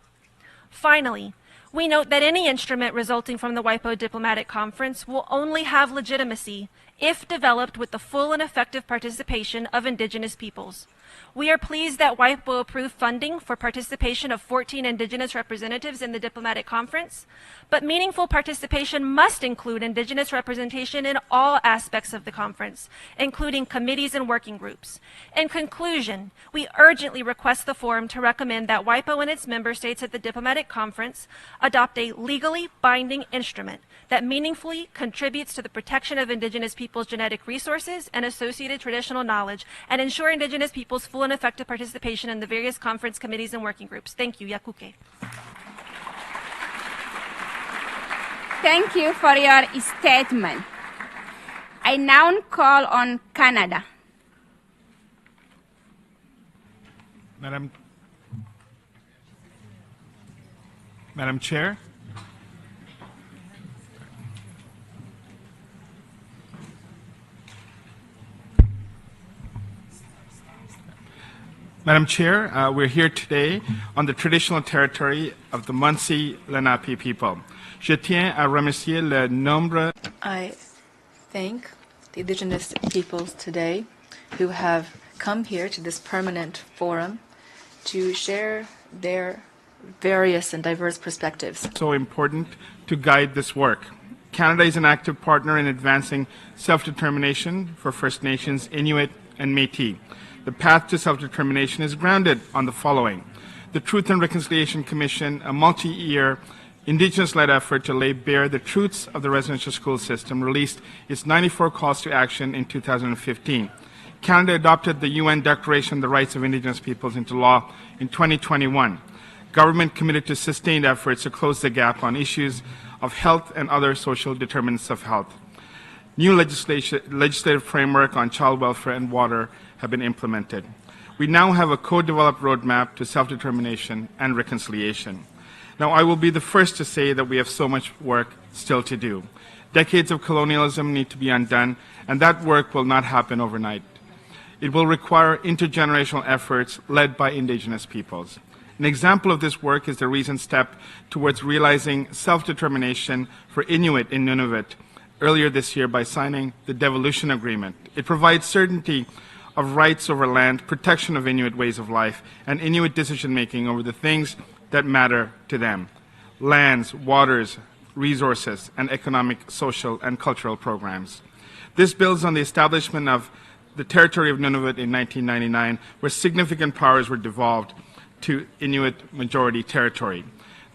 Finally, we note that any instrument resulting from the WIPO diplomatic conference will only have legitimacy if developed with the full and effective participation of Indigenous peoples. We are pleased that WIPO approved funding for participation of 14 Indigenous representatives in the diplomatic conference, but meaningful participation must include Indigenous representation in all aspects of the conference, including committees and working groups. In conclusion, we urgently request the Forum to recommend that WIPO and its member states at the diplomatic conference adopt a legally binding instrument that meaningfully contributes to the protection of Indigenous peoples' genetic resources and associated traditional knowledge, and ensure Indigenous peoples' full and effective participation in the various conference committees and working groups. Thank you. Yakuke. Thank you for your statement. I now call on Canada. Madam Chair, we're here today on the traditional territory of the Munsee Lenape people. Je tiens à remercier le nombre. I thank the Indigenous peoples today who have come here to this permanent forum to share their various and diverse perspectives. So important to guide this work. Canada is an active partner in advancing self-determination for First Nations, Inuit, and Métis. The path to self-determination is grounded on the following: the Truth and Reconciliation Commission, a multi-year Indigenous-led effort to lay bare the truths of the residential school system, released its 94 calls to action in 2015. Canada adopted the UN Declaration on the Rights of Indigenous Peoples into law in 2021. Government committed to sustained efforts to close the gap on issues of health and other social determinants of health. New legislative framework on child welfare and water have been implemented. We now have a co-developed roadmap to self-determination and reconciliation. Now, I will be the first to say that we have so much work still to do. Decades of colonialism need to be undone, and that work will not happen overnight. It will require intergenerational efforts led by Indigenous peoples. An example of this work is the recent step towards realizing self-determination for Inuit in Nunavut earlier this year by signing the Devolution Agreement. It provides certainty of rights over land, protection of Inuit ways of life, and Inuit decision-making over the things that matter to them: lands, waters, resources, and economic, social, and cultural programs. This builds on the establishment of the Territory of Nunavut in 1999, where significant powers were devolved to Inuit majority territory.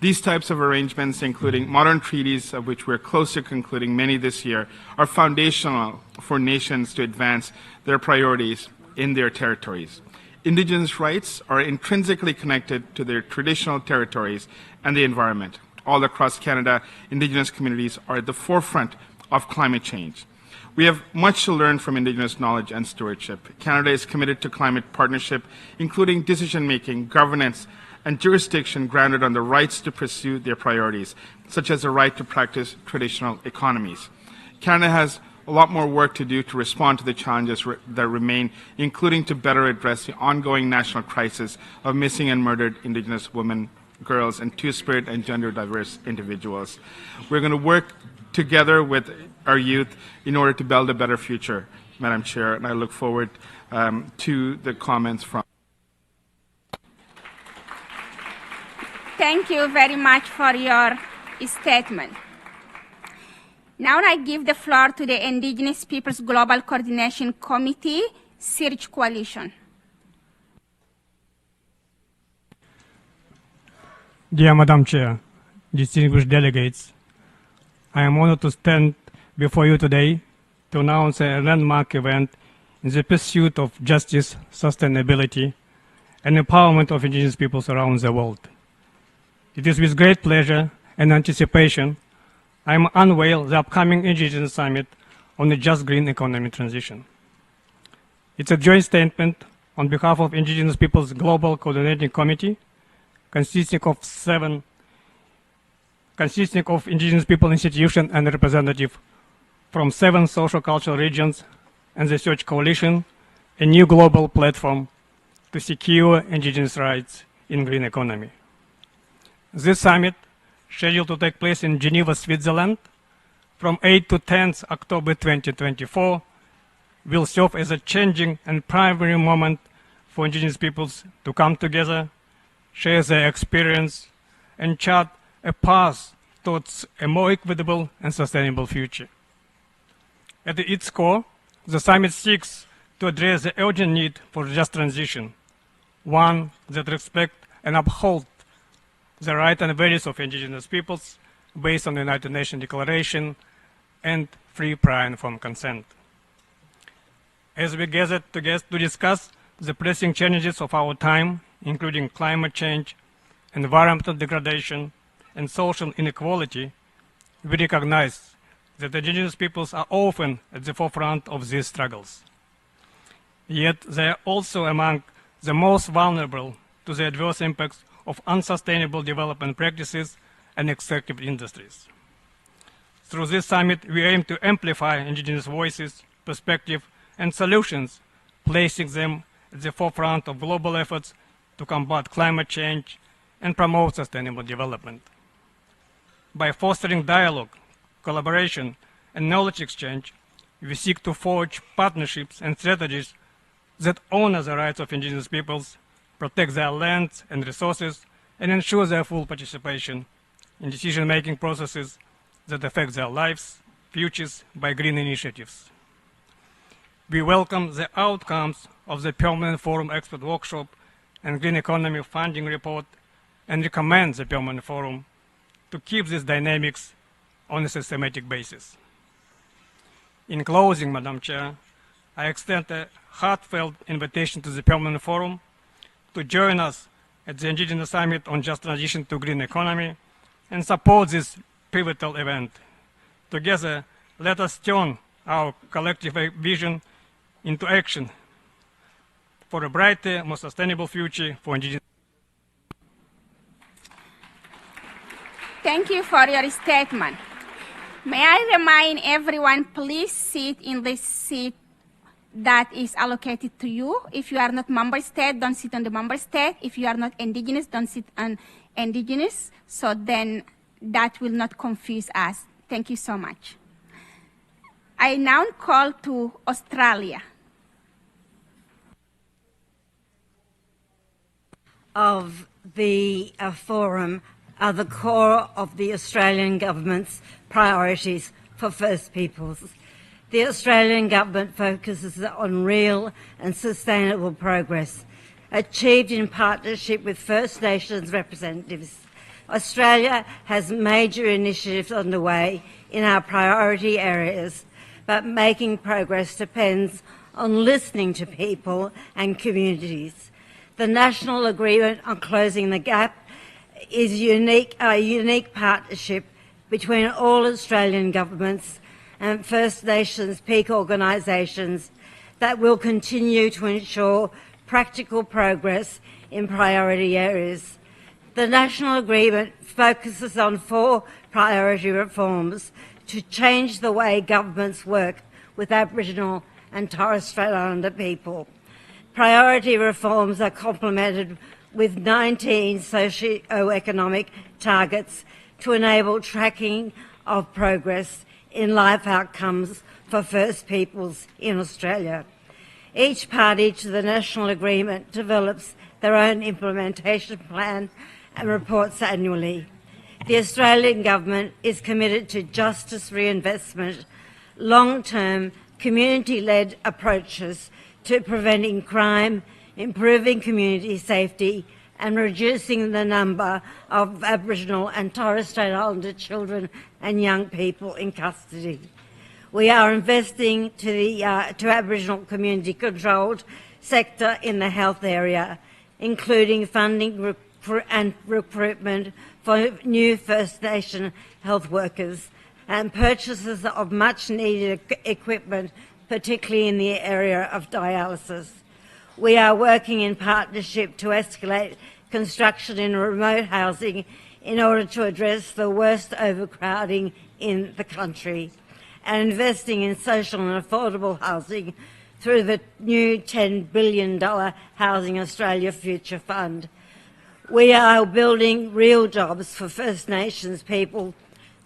These types of arrangements, including modern treaties, of which we're close to concluding many this year, are foundational for nations to advance their priorities in their territories. Indigenous rights are intrinsically connected to their traditional territories and the environment. All across Canada, Indigenous communities are at the forefront of climate change. We have much to learn from Indigenous knowledge and stewardship. Canada is committed to climate partnership, including decision-making, governance, and jurisdiction grounded on the rights to pursue their priorities, such as the right to practice traditional economies. Canada has a lot more work to do to respond to the challenges that remain, including to better address the ongoing national crisis of missing and murdered Indigenous women, girls, and Two-Spirit and gender-diverse individuals. We're going to work together with our youth in order to build a better future, Madam Chair, and I look forward to the comments from. Thank you very much for your statement. Now I give the floor to the Indigenous Peoples Global Coordination Committee, Search Coalition. Dear Madam Chair, distinguished delegates, I am honored to stand before you today to announce a landmark event in the pursuit of justice, sustainability, and empowerment of Indigenous peoples around the world. It is with great pleasure and anticipation I am unveil the upcoming Indigenous Summit on the Just Green Economy Transition. It's a joint statement on behalf of Indigenous Peoples Global Coordinating Committee, consisting of Indigenous people institutions and representatives from 7 social cultural regions and the Search Coalition, a new global platform to secure Indigenous rights in green economy. This summit, scheduled to take place in Geneva, Switzerland, from 8 to 10 October 2024, will serve as a changing and primary moment for Indigenous peoples to come together, share their experience, and chart a path towards a more equitable and sustainable future. At its core, the summit seeks to address the urgent need for just transition, one that respects and upholds the rights and values of Indigenous peoples based on the United Nations Declaration and free, prior, and informed consent. As we gathered together to discuss the pressing challenges of our time, including climate change, environmental degradation, and social inequality, we recognize that Indigenous peoples are often at the forefront of these struggles. Yet they are also among the most vulnerable to the adverse impacts of unsustainable development practices and extractive industries. Through this summit, we aim to amplify Indigenous voices, perspectives, and solutions, placing them at the forefront of global efforts to combat climate change and promote sustainable development. By fostering dialogue, collaboration, and knowledge exchange, we seek to forge partnerships and strategies that honor the rights of Indigenous peoples, protect their lands and resources, and ensure their full participation in decision-making processes that affect their lives, futures by green initiatives. We welcome the outcomes of the Permanent Forum Expert Workshop and Green Economy Funding Report and recommend the Permanent Forum to keep these dynamics on a systematic basis. In closing, Madam Chair, I extend a heartfelt invitation to the Permanent Forum to join us at the Indigenous Summit on Just Transition to Green Economy and support this pivotal event. Together, let us turn our collective vision into action for a brighter, more sustainable future for Indigenous. Thank you for your statement. May I remind everyone, please sit in the seat that is allocated to you. If you are not member state, don't sit on the member state. If you are not Indigenous, don't sit on Indigenous. So then that will not confuse us. Thank you so much. I now call to Australia. Of the forum are the core of the Australian government's priorities for First Peoples. The Australian government focuses on real and sustainable progress, achieved in partnership with First Nations representatives. Australia has major initiatives underway in our priority areas, but making progress depends on listening to people and communities. The National Agreement on Closing the Gap is a unique partnership between all Australian governments and First Nations peak organisations that will continue to ensure practical progress in priority areas. The National Agreement focuses on 4 priority reforms to change the way governments work with Aboriginal and Torres Strait Islander people. Priority reforms are complemented with 19 socio-economic targets to enable tracking of progress in life outcomes for First Peoples in Australia. Each party to the National Agreement develops their own implementation plan and reports annually. The Australian Government is committed to justice reinvestment, long-term community-led approaches to preventing crime, improving community safety, and reducing the number of Aboriginal and Torres Strait Islander children and young people in custody. We are investing to Aboriginal community-controlled sector in the health area, including funding and recruitment for new First Nation health workers and purchases of much-needed equipment, particularly in the area of dialysis. We are working in partnership to escalate construction in remote housing in order to address the worst overcrowding in the country, and investing in social and affordable housing through the new $10 billion Housing Australia Future Fund. We are building real jobs for First Nations people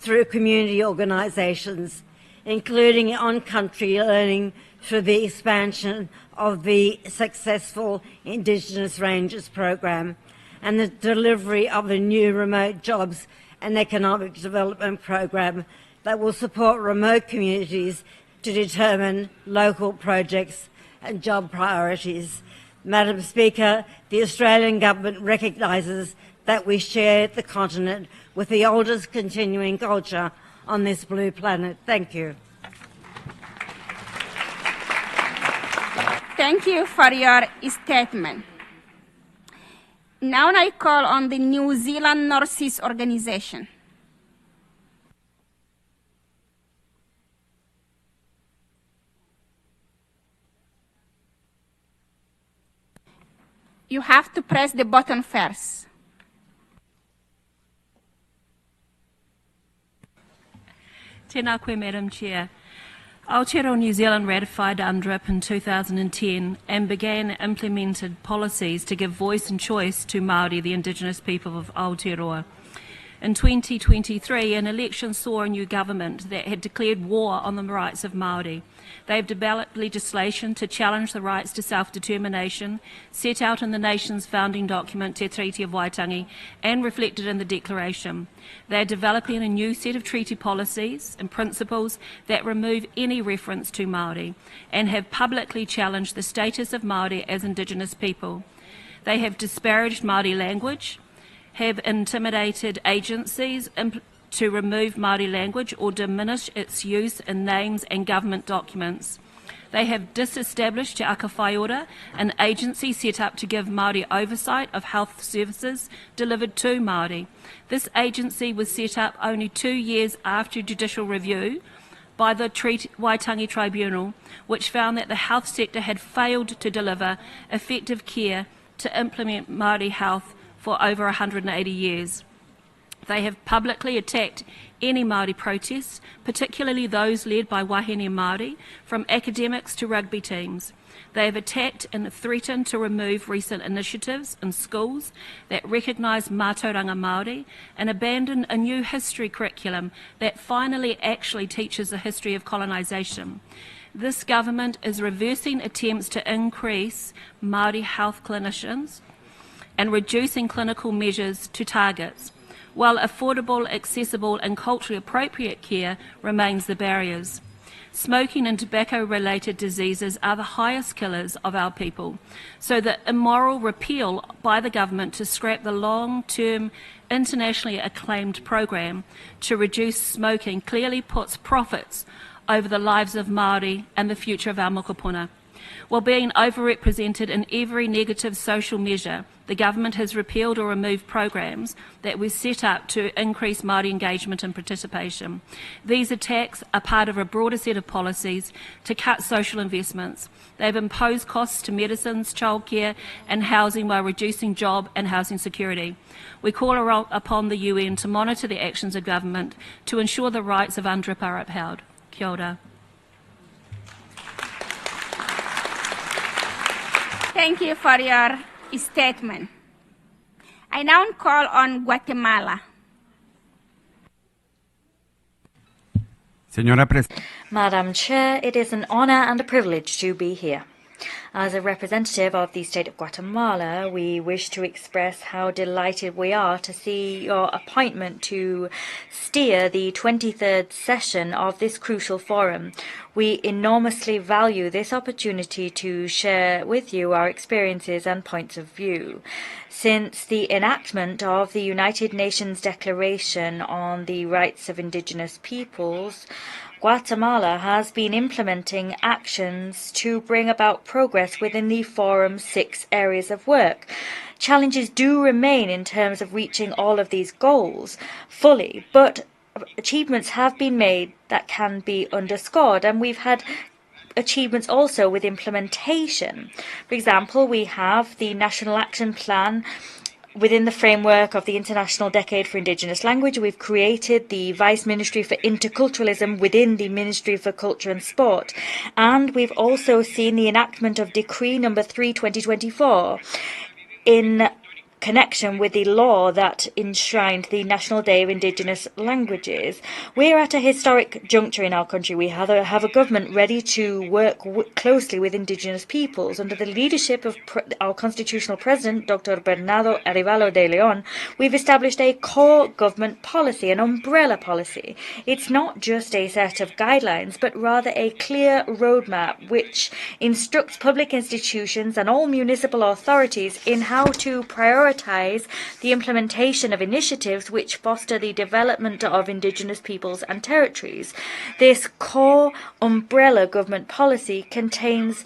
through community organisations, including on-country learning through the expansion of the successful Indigenous Rangers program and the delivery of a new remote jobs and economic development program that will support remote communities to determine local projects and job priorities. Madam Speaker, the Australian Government recognises that we share the continent with the oldest continuing culture on this blue planet. Thank you. Thank you for your statement. Now I call on the New Zealand North East Organization. You have to press the button first. Tēnā koe, Madam Chair. Aotearoa New Zealand ratified UNDRIP in 2010 and began implemented policies to give voice and choice to Māori, the Indigenous people of Aotearoa. In 2023, an election saw a new government that had declared war on the rights of Māori. They have developed legislation to challenge the rights to self-determination, set out in the nation's founding document, Te Treaty of Waitangi, and reflected in the Declaration. They are developing a new set of treaty policies and principles that remove any reference to Māori and have publicly challenged the status of Māori as Indigenous people. They have disparaged Māori language, have intimidated agencies to remove Māori language or diminish its use in names and government documents. They have disestablished Te Aka Whaiora, an agency set up to give Māori oversight of health services delivered to Māori. This agency was set up only 2 years after judicial review by the Waitangi Tribunal, which found that the health sector had failed to deliver effective care to implement Māori health for over 180 years. They have publicly attacked any Māori protests, particularly those led by wahine Māori, from academics to rugby teams. They have attacked and threatened to remove recent initiatives in schools that recognise mātauranga Māori and abandon a new history curriculum that finally actually teaches the history of colonisation. This government is reversing attempts to increase Māori health clinicians and reducing clinical measures to targets, while affordable, accessible and culturally appropriate care remains the barriers. Smoking and tobacco-related diseases are the highest killers of our people, so the immoral repeal by the government to scrap the long-term, internationally acclaimed program to reduce smoking clearly puts profits over the lives of Māori and the future of our mokopuna. While being overrepresented in every negative social measure, the government has repealed or removed programs that were set up to increase Māori engagement and participation. These attacks are part of a broader set of policies to cut social investments. They've imposed costs to medicines, childcare and housing while reducing job and housing security. We call upon the UN to monitor the actions of government to ensure the rights of UNDRIP are upheld. Kia ora. Thank you for your statement. I now call on Guatemala. Madam Chair, it is an honour and a privilege to be here. As a representative of the state of Guatemala, we wish to express how delighted we are to see your appointment to steer the 23rd session of this crucial forum. We enormously value this opportunity to share with you our experiences and points of view. Since the enactment of the United Nations Declaration on the Rights of Indigenous Peoples, Guatemala has been implementing actions to bring about progress within the forum's 6 areas of work. Challenges do remain in terms of reaching all of these goals fully, but achievements have been made that can be underscored, and we've had achievements also with implementation. For example, we have the National Action Plan. Within the framework of the International Decade for Indigenous Language, we've created the Vice Ministry for Interculturalism within the Ministry for Culture and Sport. And we've also seen the enactment of Decree number 3/2024. In connection with the law that enshrined the National Day of Indigenous Languages. We're at a historic juncture in our country. We have a government ready to work closely with Indigenous peoples. Under the leadership of our constitutional president, Dr. Bernardo Arevalo de Leon, we've established a core government policy, an umbrella policy. It's not just a set of guidelines, but rather a clear roadmap which instructs public institutions and all municipal authorities in how to prioritize the implementation of initiatives which foster the development of Indigenous peoples and territories. This core umbrella government policy contains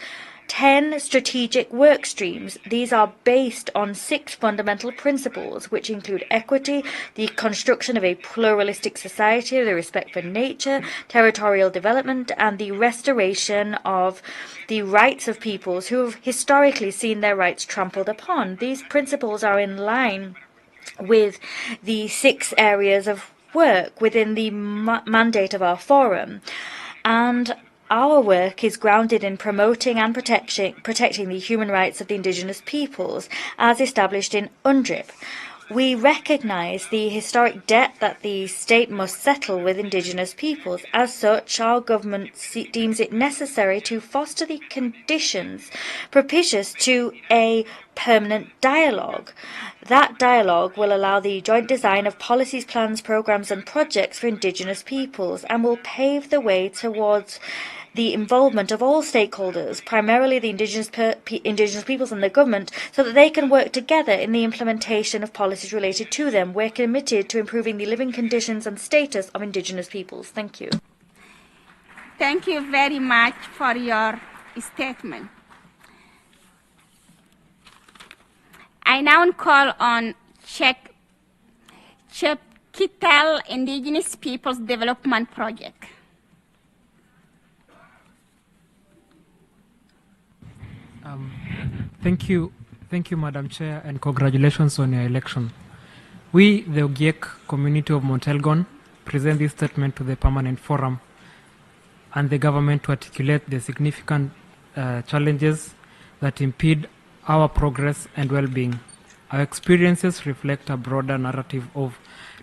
10 strategic work streams. These are based on 6 fundamental principles, which include equity, the construction of a pluralistic society, the respect for nature, territorial development, and the restoration of the rights of peoples who have historically seen their rights trampled upon. These principles are in line with the 6 areas of work within the mandate of our forum, and our work is grounded in promoting and protecting the human rights of the Indigenous peoples, as established in UNDRIP. We recognise the historic debt that the state must settle with Indigenous peoples. As such, our government deems it necessary to foster the conditions propitious to a permanent dialogue. That dialogue will allow the joint design of policies, plans, programmes and projects for Indigenous peoples and will pave the way towards the involvement of all stakeholders, primarily the Indigenous peoples and the government, so that they can work together in the implementation of policies related to them. We're committed to improving the living conditions and status of Indigenous peoples. Thank you. Thank you very much for your statement. I now call on Chepkitel Indigenous Peoples Development Project. Thank you, Madam Chair, and congratulations on your election. We, the Ogiek community of Mount Elgon, present this statement to the Permanent Forum and the government to articulate the significant challenges that impede our progress and well-being. Our experiences reflect a broader narrative of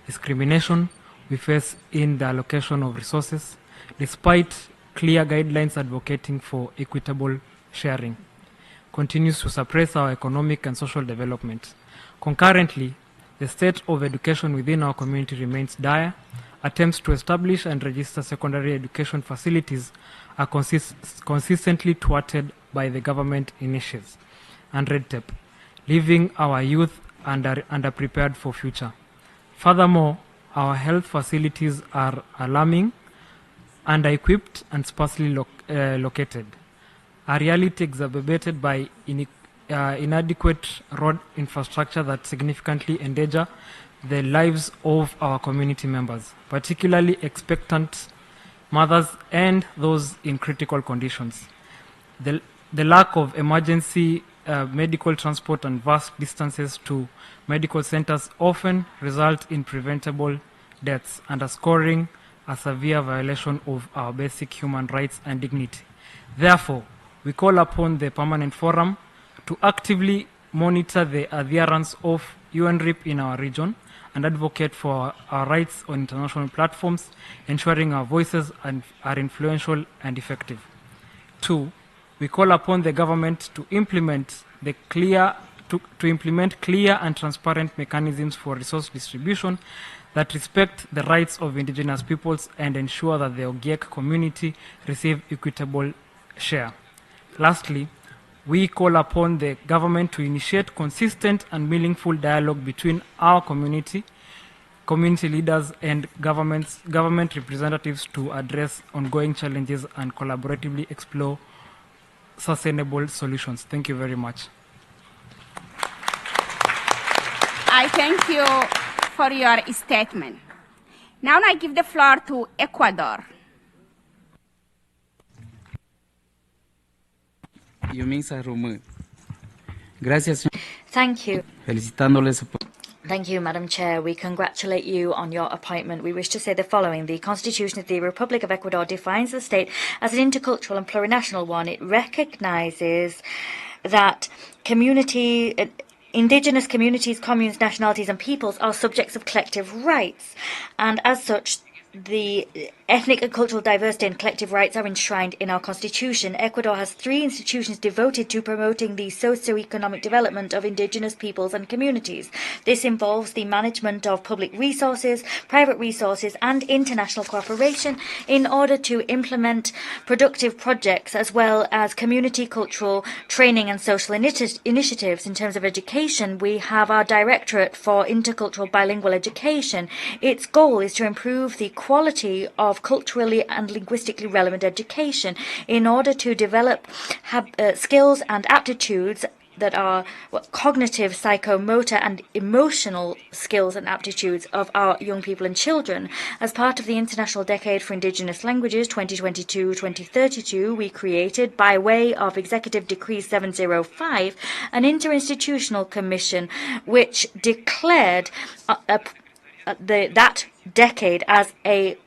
discrimination we face in the allocation of resources, despite clear guidelines advocating for equitable sharing. Continues to suppress our economic and social development. Concurrently, the state of education within our community remains dire. Attempts to establish and register secondary education facilities are consistently thwarted by the government initiatives and red tape, leaving our youth underprepared for future. Furthermore, our health facilities are alarming, under-equipped and sparsely located. A reality exacerbated by inadequate road infrastructure that significantly endanger the lives of our community members, particularly expectant mothers and those in critical conditions. The lack of emergency medical transport and vast distances to medical centers often result in preventable deaths, underscoring a severe violation of our basic human rights and dignity. Therefore, we call upon the Permanent Forum to actively monitor the adherence of UNRIP in our region and advocate for our rights on international platforms, ensuring our voices are influential and effective. 2, we call upon the government to implement clear and transparent mechanisms for resource distribution that respect the rights of Indigenous peoples and ensure that the Ogiek community receive equitable share. Lastly, we call upon the government to initiate consistent and meaningful dialogue between our community leaders and government representatives to address ongoing challenges and collaboratively explore sustainable solutions. Thank you very much. I thank you for your statement. Now I give the floor to Ecuador. Thank you. Felicitándoles. Thank you, Madam Chair. We congratulate you on your appointment. We wish to say the following. The Constitution of the Republic of Ecuador defines the state as an intercultural and plurinational one. It recognizes that community Indigenous communities, communes, nationalities and peoples are subjects of collective rights, and as such, the ethnic and cultural diversity and collective rights are enshrined in our constitution. Ecuador has 3 institutions devoted to promoting the socio-economic development of indigenous peoples and communities. This involves the management of public resources, private resources, and international cooperation in order to implement productive projects as well as community cultural training and social initiatives. In terms of education, we have our Directorate for Intercultural Bilingual Education. Its goal is to improve the quality of culturally and linguistically relevant education in order to develop skills and aptitudes that are cognitive, psychomotor and emotional skills and aptitudes of our young people and children. As part of the International Decade for Indigenous Languages 2022-2032, we created, by way of Executive Decree 705, an interinstitutional commission which declared that decade as a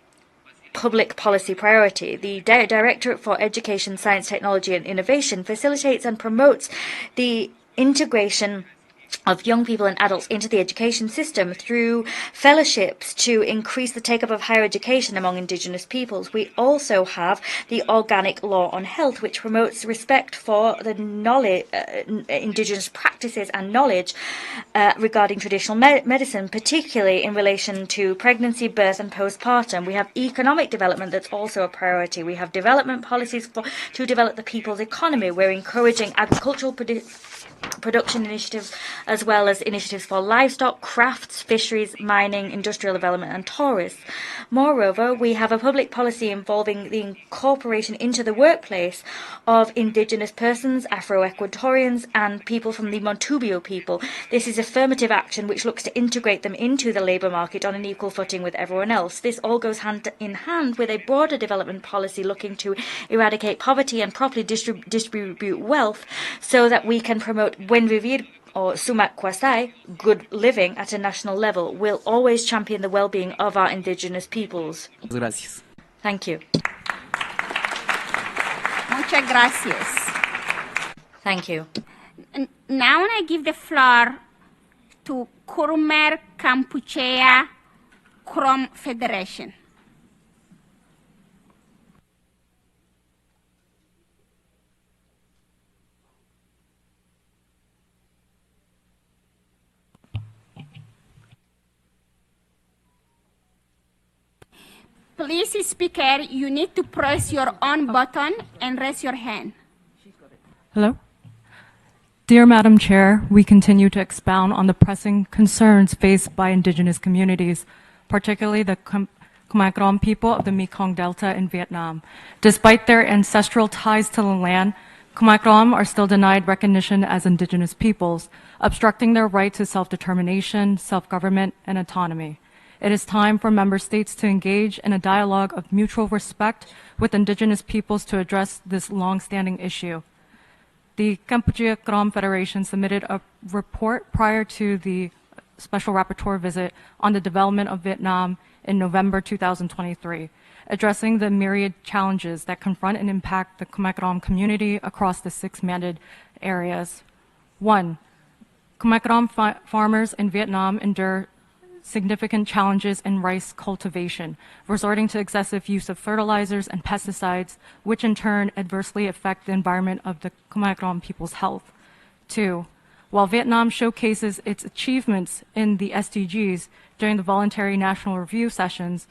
public policy priority. The Directorate for Education, Science, Technology and Innovation facilitates and promotes the integration of young people and adults into the education system through fellowships to increase the take-up of higher education among indigenous peoples. We also have the Organic Law on Health, which promotes respect for the knowledge, indigenous practices and knowledge regarding traditional medicine, particularly in relation to pregnancy, birth and postpartum. We have economic development that's also a priority. We have development policies to develop the people's economy. We're encouraging agricultural production initiatives as well as initiatives for livestock, crafts, fisheries, mining, industrial development and tourists. Moreover, we have a public policy involving the incorporation into the workplace of indigenous persons, Afro-Ecuadorians and people from the Montubio people. This is affirmative action which looks to integrate them into the labour market on an equal footing with everyone else. This all goes hand in hand with a broader development policy looking to eradicate poverty and properly distribute wealth so that we can promote buen vivir or sumak kwasai, good living at a national level. We'll always champion the well-being of our indigenous peoples. Gracias. Thank you. Muchas gracias. Thank you. Now I give the floor to Khmer Krom Federation. Please, speaker, you need to press your on button and raise your hand. Hello. Dear Madam Chair, we continue to expound on the pressing concerns faced by indigenous communities, particularly the Khmer Krom people of the Mekong Delta in Vietnam. Despite their ancestral ties to the land, Khmer Krom are still denied recognition as indigenous peoples, obstructing their right to self-determination, self-government, and autonomy. It is time for member states to engage in a dialogue of mutual respect with indigenous peoples to address this long-standing issue. The Khmer Krom Federation submitted a report prior to the Special Rapporteur visit on the development of Vietnam in November 2023, addressing the myriad challenges that confront and impact the Khmer Krom community across the 6 mandated areas. 1. Khmer Krom farmers in Vietnam endure significant challenges in rice cultivation, resorting to excessive use of fertilizers and pesticides, which in turn adversely affect the environment of the Khmer Krom people's health. 2. While Vietnam showcases its achievements in the SDGs during the voluntary national review sessions,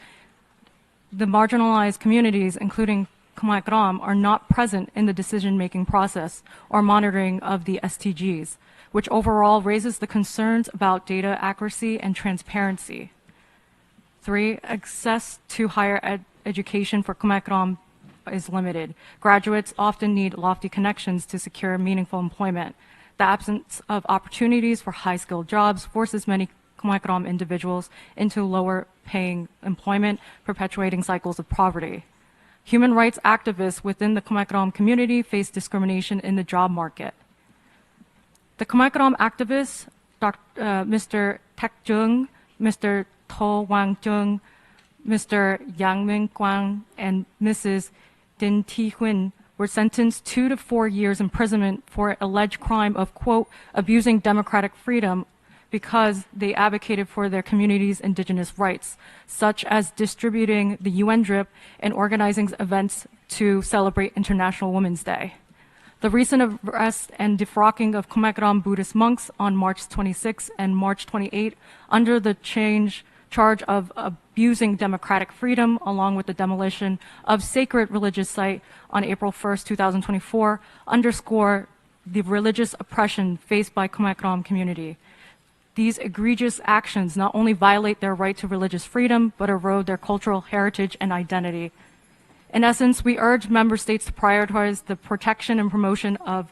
the marginalized communities, including Khmer Krom, are not present in the decision-making process or monitoring of the SDGs, which overall raises the concerns about data accuracy and transparency. 3, access to higher education for Khmer Krom is limited. Graduates often need lofty connections to secure meaningful employment. The absence of opportunities for high-skilled jobs forces many Khmer Krom individuals into lower-paying employment, perpetuating cycles of poverty. Human rights activists within the Khmer Krom community face discrimination in the job market. The Khmer Krom activists, Mr. Tek Jung, Mr. To Wang Jung, Mr. Yang Ming Quang, and Mrs. Din Thi Huynh were sentenced 2 to 4 years imprisonment for alleged crime of, quote, abusing democratic freedom because they advocated for their community's indigenous rights, such as distributing the UN drip and organizing events to celebrate International Women's Day. The recent arrest and defrocking of Khmer Krom Buddhist monks on March 26 and March 28 under the charge of abusing democratic freedom, along with the demolition of sacred religious site on April 1st, 2024, underscore the religious oppression faced by Khmer Krom community. These egregious actions not only violate their right to religious freedom, but erode their cultural heritage and identity. In essence, we urge member states to prioritize the protection and promotion of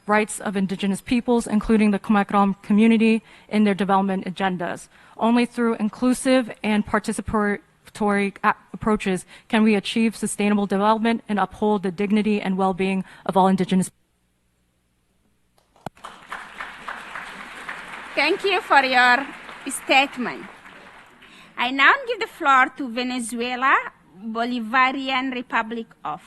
rights of indigenous peoples, including the Khmer Krom community, in their development agendas. Only through inclusive and participatory approaches can we achieve sustainable development and uphold the dignity and well-being of all indigenous peoples. Thank you for your statement. I now give the floor to Venezuela, Bolivarian Republic of.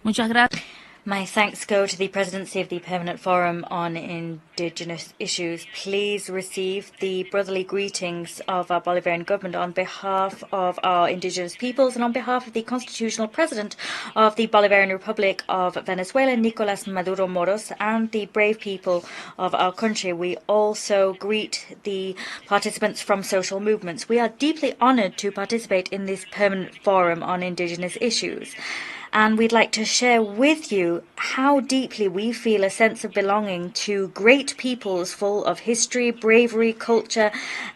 Muchas gracias. My thanks go to the Presidency of the Permanent Forum on Indigenous Issues. Please receive the brotherly greetings of our Bolivarian government on behalf of our indigenous peoples and on behalf of the Constitutional President of the Bolivarian Republic of Venezuela, Nicolas Maduro Moros, and the brave people of our country. We also greet the participants from social movements. We are deeply honored to participate in this Permanent Forum on Indigenous Issues. And we'd like to share with you how deeply we feel a sense of belonging to great peoples full of history, bravery, culture,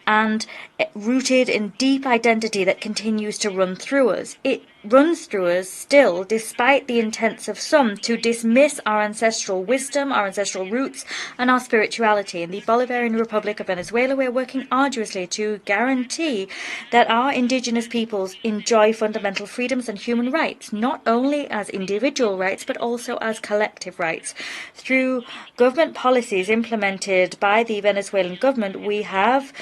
and rooted in deep identity that continues to run through us. It runs through us still, despite the intents of some to dismiss our ancestral wisdom, our ancestral roots, and our spirituality. In the Bolivarian Republic of Venezuela, we're working arduously to guarantee that our indigenous peoples enjoy fundamental freedoms and human rights, not only as individual rights, but also as collective rights. Through government policies implemented by the Venezuelan government, we have,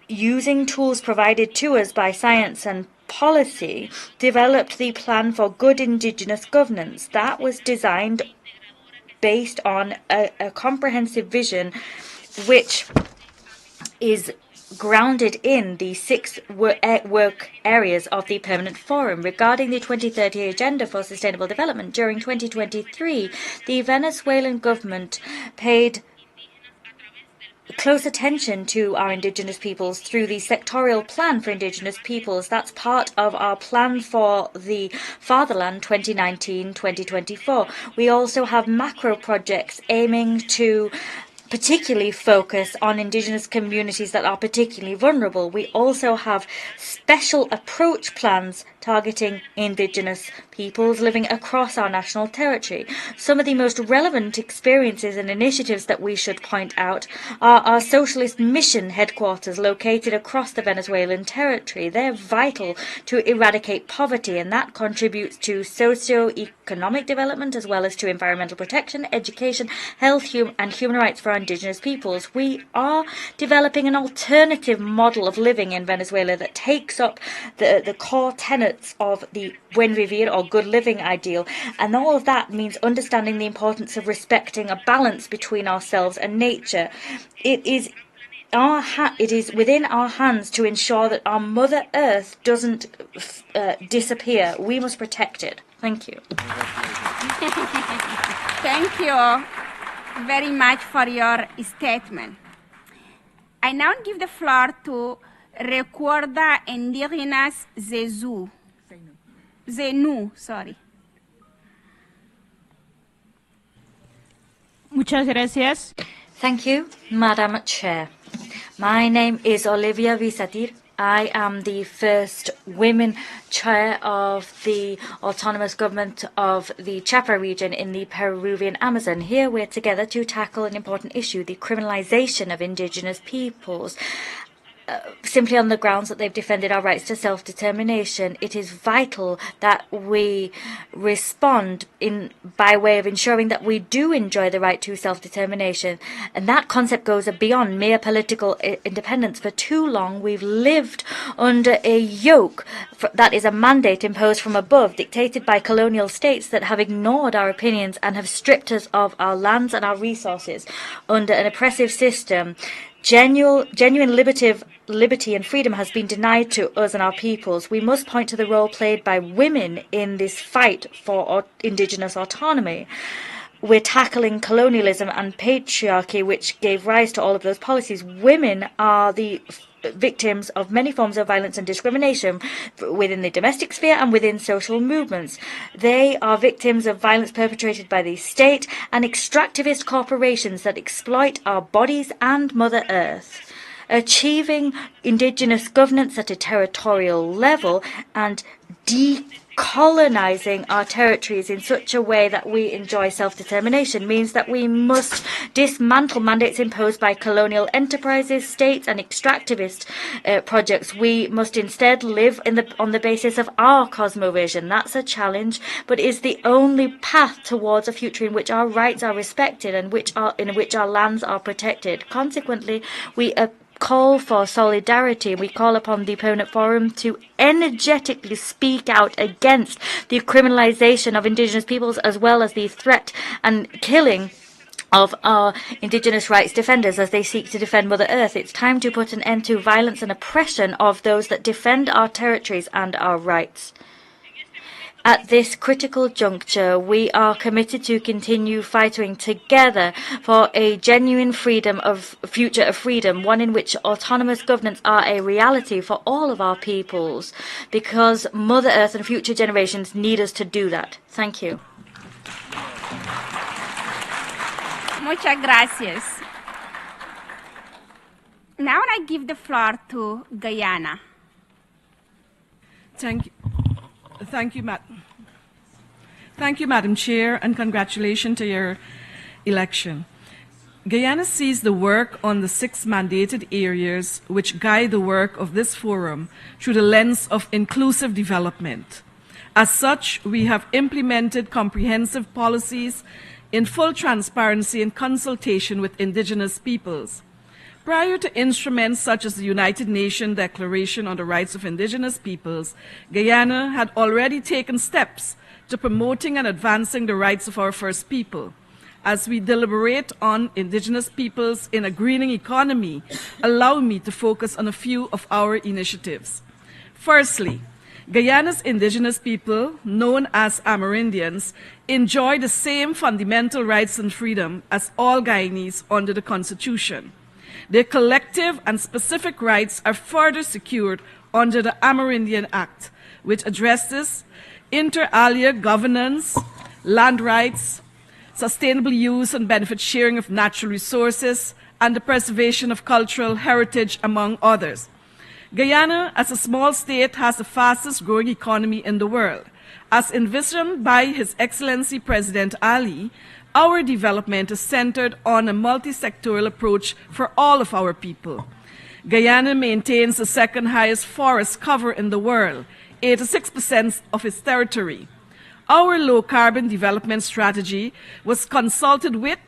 using tools provided to us by science and policy, developed the Plan for Good Indigenous Governance. That was designed based on a comprehensive vision which is grounded in the 6 work areas of the Permanent Forum. Regarding the 2030 Agenda for Sustainable Development, during 2023, the Venezuelan government paid close attention to our indigenous peoples through the sectorial plan for indigenous peoples. That's part of our plan for the fatherland 2019-2024. We also have macro projects aiming to particularly focus on indigenous communities that are particularly vulnerable. We also have special approach plans targeting indigenous peoples living across our national territory. Some of the most relevant experiences and initiatives that we should point out are our socialist mission headquarters located across the Venezuelan territory. They're vital to eradicate poverty, and that contributes to socio-economic development as well as to environmental protection, education, health, and human rights for our indigenous peoples. We are developing an alternative model of living in Venezuela that takes up the core tenets of the buen vivir or good living ideal, and all of that means understanding the importance of respecting a balance between ourselves and nature. It is within our hands to ensure that our Mother Earth doesn't disappear. We must protect it. Thank you. Thank you very much for your statement. I now give the floor to Recuerda Indigenous Zenu, sorry. Muchas gracias. Thank you, Madam Chair. My name is Olivia Visatir. I am the first women chair of the autonomous government of the Chiapa region in the Peruvian Amazon. Here we're together to tackle an important issue, the criminalization of indigenous peoples. simply on the grounds that they've defended our rights to self-determination. It is vital that we respond by way of ensuring that we do enjoy the right to self-determination. And that concept goes beyond mere political independence. For too long, we've lived under a yoke that is a mandate imposed from above, dictated by colonial states that have ignored our opinions and have stripped us of our lands and our resources under an oppressive system. Genuine liberty and freedom has been denied to us and our peoples. We must point to the role played by women in this fight for indigenous autonomy. We're tackling colonialism and patriarchy, which gave rise to all of those policies. Women are the victims of many forms of violence and discrimination within the domestic sphere and within social movements. They are victims of violence perpetrated by the state and extractivist corporations that exploit our bodies and Mother Earth. Achieving indigenous governance at a territorial level and decolonizing our territories in such a way that we enjoy self-determination means that we must dismantle mandates imposed by colonial enterprises, states and extractivist projects. We must instead live on the basis of our cosmovision. That's a challenge, but is the only path towards a future in which our rights are respected and in which our lands are protected. Consequently, we call for solidarity. We call upon the Permanent Forum to energetically speak out against the criminalization of indigenous peoples, as well as the threat and killing of our indigenous rights defenders as they seek to defend Mother Earth. It's time to put an end to violence and oppression of those that defend our territories and our rights. At this critical juncture, we are committed to continue fighting together for a genuine future of freedom, one in which autonomous governance are a reality for all of our peoples, because Mother Earth and future generations need us to do that. Thank you. Muchas gracias. Now I give the floor to Guyana. Thank you, Madam Chair, and congratulations to your election. Guyana sees the work on the 6 mandated areas which guide the work of this forum through the lens of inclusive development. As such, we have implemented comprehensive policies in full transparency and consultation with indigenous peoples. Prior to instruments such as the United Nations Declaration on the Rights of Indigenous Peoples, Guyana had already taken steps to promoting and advancing the rights of our First People. As we deliberate on indigenous peoples in a greening economy, allow me to focus on a few of our initiatives. Firstly, Guyana's indigenous people, known as Amerindians, enjoy the same fundamental rights and freedom as all Guyanese under the Constitution. Their collective and specific rights are further secured under the Amerindian Act, which addresses inter alia governance, land rights, sustainable use and benefit sharing of natural resources, and the preservation of cultural heritage, among others. Guyana, as a small state, has the fastest growing economy in the world. As envisioned by His Excellency President Ali, our development is centered on a multi-sectoral approach for all of our people. Guyana maintains the second highest forest cover in the world, 86% of its territory. Our low-carbon development strategy was consulted with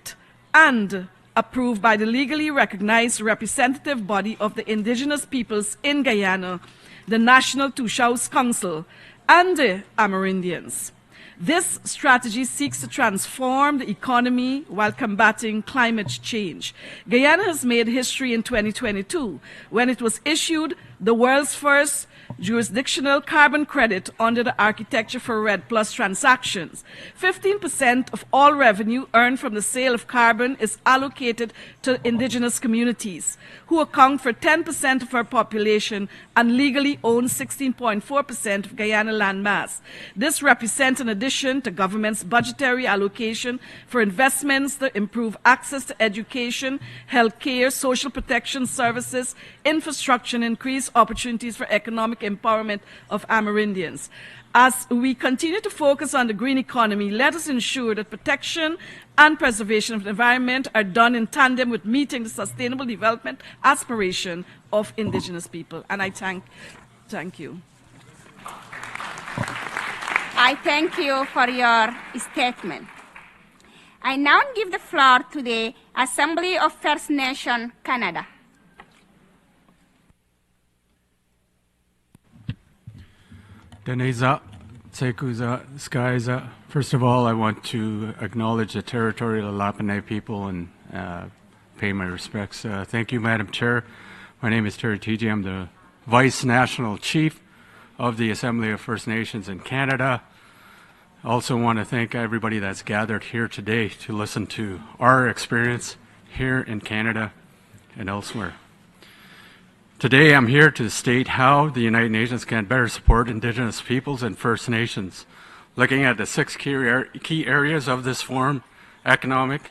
and approved by the legally recognized representative body of the indigenous peoples in Guyana, the National Woodhouse Council, and the Amerindians. This strategy seeks to transform the economy while combating climate change. Guyana has made history in 2022 when it was issued the world's first jurisdictional carbon credit under the Architecture for REDD+ transactions. 15% of all revenue earned from the sale of carbon is allocated to indigenous communities, who account for 10% of our population and legally own 16.4% of Guyana land mass. This represents an additional addition to government's budgetary allocation for investments to improve access to education, healthcare, social protection services, infrastructure, and increase opportunities for economic empowerment of Amerindians. As we continue to focus on the green economy, let us ensure that protection and preservation of the environment are done in tandem with meeting the sustainable development aspiration of Indigenous people. And I thank you. I thank you for your statement. I now give the floor to the Assembly of First Nation Canada. Deneza, Tsekuza, Skyza. First of all, I want to acknowledge the Territorial Lapine people and pay my respects. Thank you, Madam Chair. My name is Terry Tiji. I'm the Vice National Chief of the Assembly of First Nations in Canada. I also want to thank everybody that's gathered here today to listen to our experience here in Canada and elsewhere. Today I'm here to state how the United Nations can better support Indigenous peoples and First Nations. Looking at the 6 key areas of this forum: economic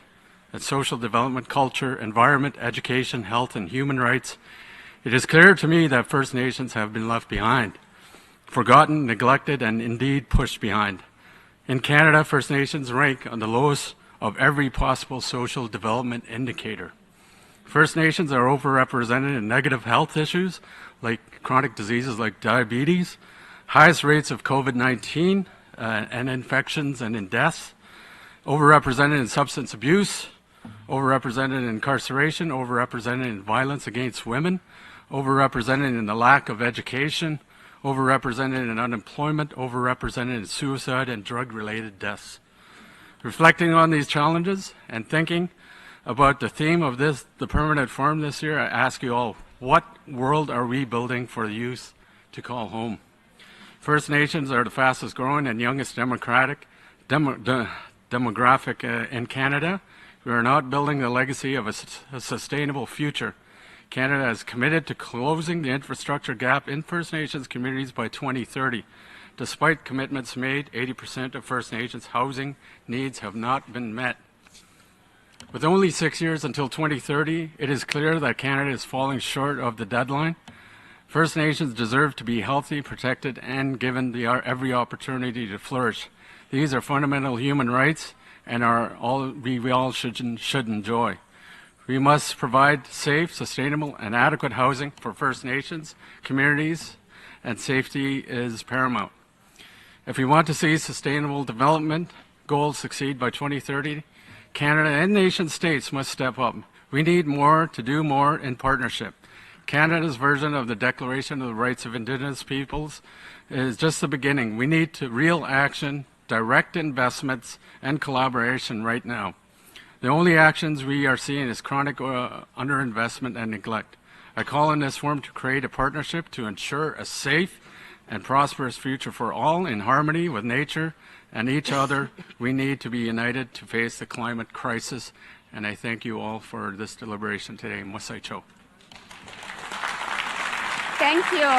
and social development, culture, environment, education, health, and human rights, it is clear to me that First Nations have been left behind, forgotten, neglected, and indeed pushed behind. In Canada, First Nations rank on the lowest of every possible social development indicator. First Nations are overrepresented in negative health issues like chronic diseases like diabetes, highest rates of COVID-19 and infections and in deaths, overrepresented in substance abuse, overrepresented in incarceration, overrepresented in violence against women, overrepresented in the lack of education, overrepresented in unemployment, overrepresented in suicide and drug-related deaths. Reflecting on these challenges and thinking about the theme of the permanent forum this year, I ask you all, what world are we building for the youth to call home? First Nations are the fastest growing and youngest demographic in Canada. We are not building the legacy of a sustainable future. Canada is committed to closing the infrastructure gap in First Nations communities by 2030. Despite commitments made, 80% of First Nations housing needs have not been met. With only 6 years until 2030, it is clear that Canada is falling short of the deadline. First Nations deserve to be healthy, protected, and given every opportunity to flourish. These are fundamental human rights and we all should enjoy. We must provide safe, sustainable, and adequate housing for First Nations communities, and safety is paramount. If we want to see sustainable development goals succeed by 2030, Canada and nation states must step up. We need more to do more in partnership. Canada's version of the Declaration of the Rights of Indigenous Peoples is just the beginning. We need real action, direct investments, and collaboration right now. The only actions we are seeing is chronic underinvestment and neglect. I call on this forum to create a partnership to ensure a safe and prosperous future for all in harmony with nature and each other. We need to be united to face the climate crisis, and I thank you all for this deliberation today. Mwasai Cho. Thank you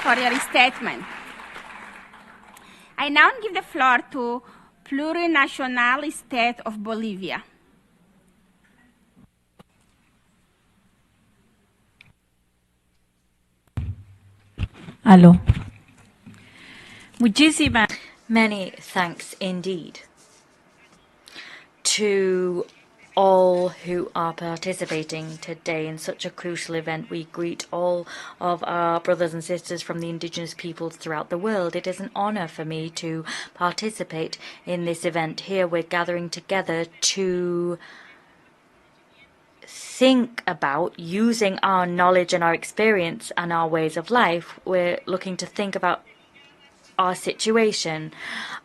for your statement. I now give the floor to plurinational state of Bolivia. Aló. Many thanks indeed to all who are participating today in such a crucial event. We greet all of our brothers and sisters from the Indigenous peoples throughout the world. It is an honor for me to participate in this event. Here we're gathering together to think about using our knowledge and our experience and our ways of life. We're looking to think about our situation.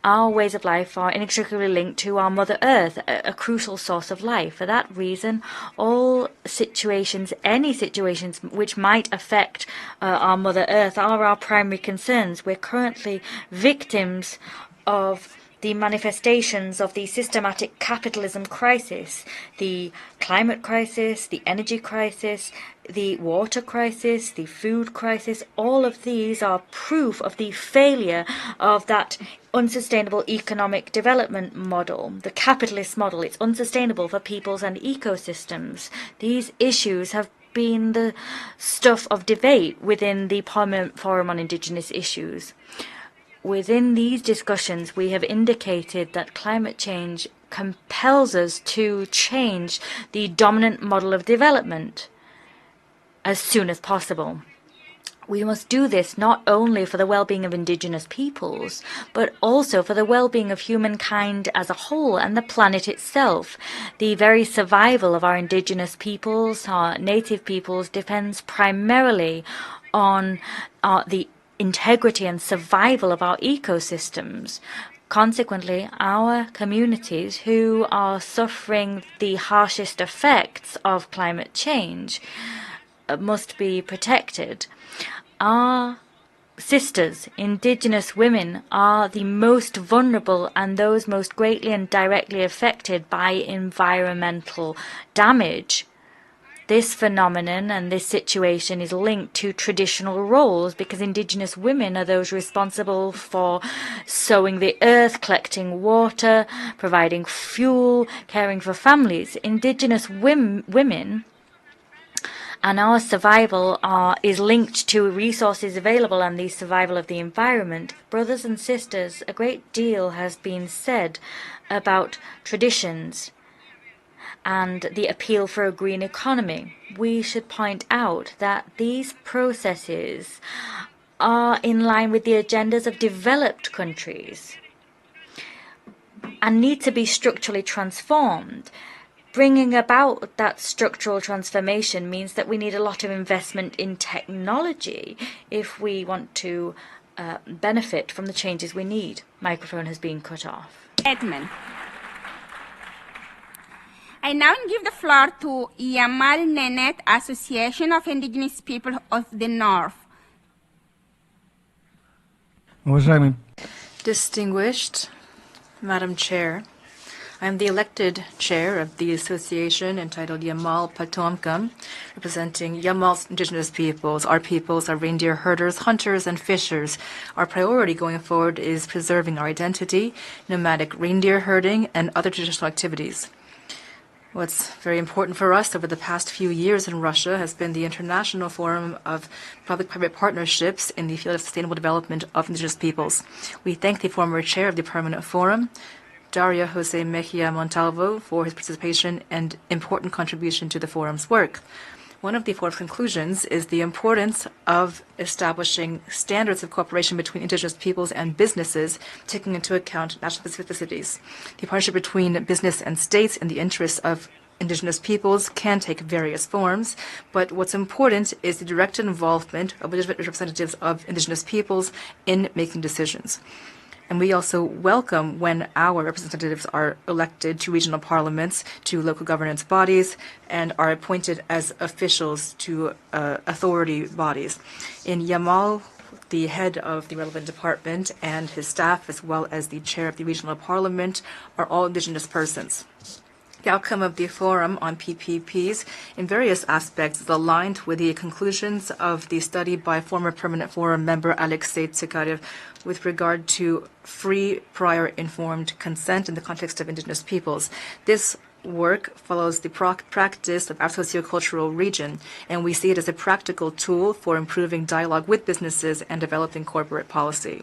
Our ways of life are inextricably linked to our Mother Earth, a crucial source of life. For that reason, all situations, any situations which might affect our Mother Earth are our primary concerns. We're currently victims of the manifestations of the systematic capitalism crisis, the climate crisis, the energy crisis, the water crisis, the food crisis. All of these are proof of the failure of that unsustainable economic development model, the capitalist model. It's unsustainable for peoples and ecosystems. These issues have been the stuff of debate within the Permanent Forum on Indigenous Issues. Within these discussions, we have indicated that climate change compels us to change the dominant model of development as soon as possible. We must do this not only for the well-being of indigenous peoples, but also for the well-being of humankind as a whole and the planet itself. The very survival of our indigenous peoples, our native peoples, depends primarily on the integrity and survival of our ecosystems. Consequently, our communities who are suffering the harshest effects of climate change must be protected. Our sisters, indigenous women, are the most vulnerable and those most greatly and directly affected by environmental damage. This phenomenon and this situation is linked to traditional roles because indigenous women are those responsible for sowing the earth, collecting water, providing fuel, caring for families. Indigenous women and our survival is linked to resources available and the survival of the environment. Brothers and sisters, a great deal has been said about traditions and the appeal for a green economy. We should point out that these processes are in line with the agendas of developed countries and need to be structurally transformed. Bringing about that structural transformation means that we need a lot of investment in technology if we want to benefit from the changes we need. Microphone has been cut off. Edmund. I now give the floor to Yamal Nenet, Association of Indigenous People of the North. Distinguished Madam Chair, I am the elected chair of the association entitled Yamal Patomkam, representing Yamal's indigenous peoples. Our peoples are reindeer herders, hunters, and fishers. Our priority going forward is preserving our identity, nomadic reindeer herding, and other traditional activities. What's very important for us over the past few years in Russia has been the International Forum of Public-Private Partnerships in the field of sustainable development of indigenous peoples. We thank the former chair of the Permanent Forum, Dario Jose Mejia Montalvo, for his participation and important contribution to the forum's work. One of the forum's conclusions is the importance of establishing standards of cooperation between indigenous peoples and businesses, taking into account national specificities. The partnership between business and states in the interests of indigenous peoples can take various forms, but what's important is the direct involvement of legitimate representatives of indigenous peoples in making decisions. And we also welcome when our representatives are elected to regional parliaments, to local governance bodies, and are appointed as officials to authority bodies. In Yamal, the head of the relevant department and his staff, as well as the chair of the regional parliament, are all indigenous persons. The outcome of the forum on PPPs in various aspects is aligned with the conclusions of the study by former Permanent Forum member Alexei Tsikharev with regard to free, prior informed consent in the context of indigenous peoples. This work follows the practice of our sociocultural region, and we see it as a practical tool for improving dialogue with businesses and developing corporate policy.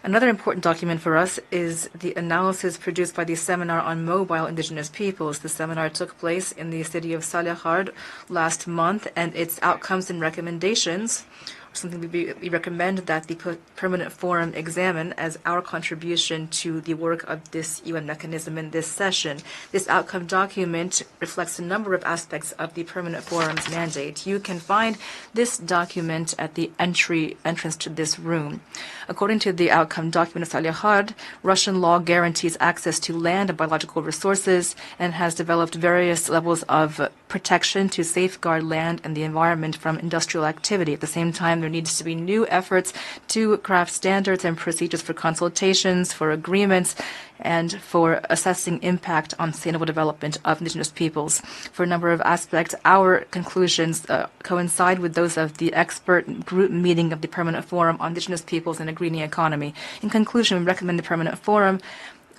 Another important document for us is the analysis produced by the Seminar on Mobile Indigenous Peoples. The seminar took place in the city of Salahard last month, and its outcomes and recommendations are something we recommend that the Permanent Forum examine as our contribution to the work of this UN mechanism in this session. This outcome document reflects a number of aspects of the Permanent Forum's mandate. You can find this document at the entrance to this room. According to the outcome document of Salahard, Russian law guarantees access to land and biological resources and has developed various levels of protection to safeguard land and the environment from industrial activity. At the same time, There needs to be new efforts to craft standards and procedures for consultations, for agreements, and for assessing impact on sustainable development of Indigenous peoples. For a number of aspects, our conclusions coincide with those of the expert group meeting of the Permanent Forum on Indigenous Peoples and a Greening Economy. In conclusion, we recommend the Permanent Forum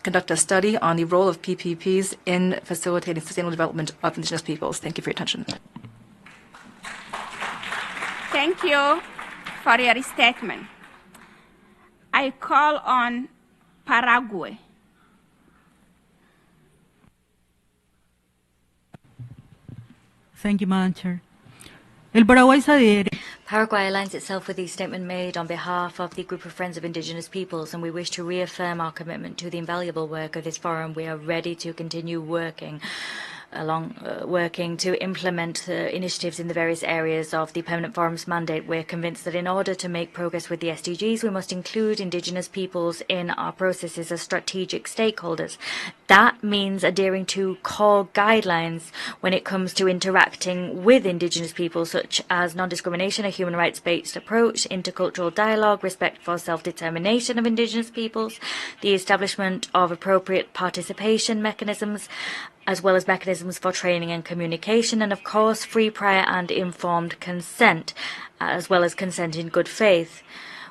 conduct a study on the role of PPPs in facilitating sustainable development of Indigenous peoples. Thank you for your attention. Thank you for your statement. I call on Paraguay. Thank you, Madam Chair. El Paraguay se adhiere. Paraguay aligns itself with the statement made on behalf of the Group of Friends of Indigenous Peoples, and we wish to reaffirm our commitment to the invaluable work of this forum. We are ready to continue working to implement initiatives in the various areas of the Permanent Forum's mandate. We're convinced that in order to make progress with the SDGs, we must include Indigenous peoples in our processes as strategic stakeholders. That means adhering to core guidelines when it comes to interacting with Indigenous people, such as non-discrimination, a human rights-based approach, intercultural dialogue, respect for self-determination of Indigenous peoples, the establishment of appropriate participation mechanisms, as well as mechanisms for training and communication, and of course free, prior and informed consent, as well as consent in good faith.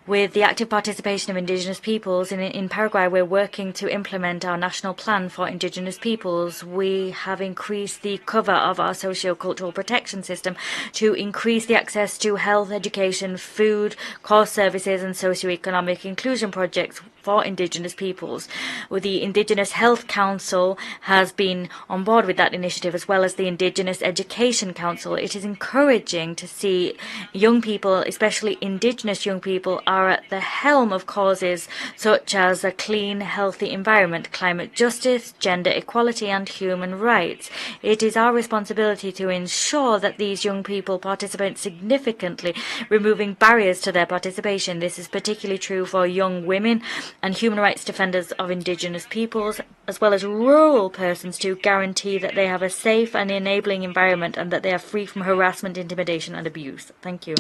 With the active participation of Indigenous peoples in Paraguay, we're working to implement our national plan for Indigenous peoples. We have increased the cover of our socio-cultural protection system to increase the access to health, education, food, core services and socio-economic inclusion projects for Indigenous peoples. The Indigenous Health Council has been on board with that initiative, as well as the Indigenous Education Council. It is encouraging to see young people, especially Indigenous young people, are at the helm of causes such as a clean, healthy environment, climate justice, gender equality and human rights. It is our responsibility to ensure that these young people participate significantly, removing barriers to their participation. This is particularly true for young women and human rights defenders of Indigenous peoples, as well as rural persons, to guarantee that they have a safe and enabling environment and that they are free from harassment, intimidation and abuse. Thank you.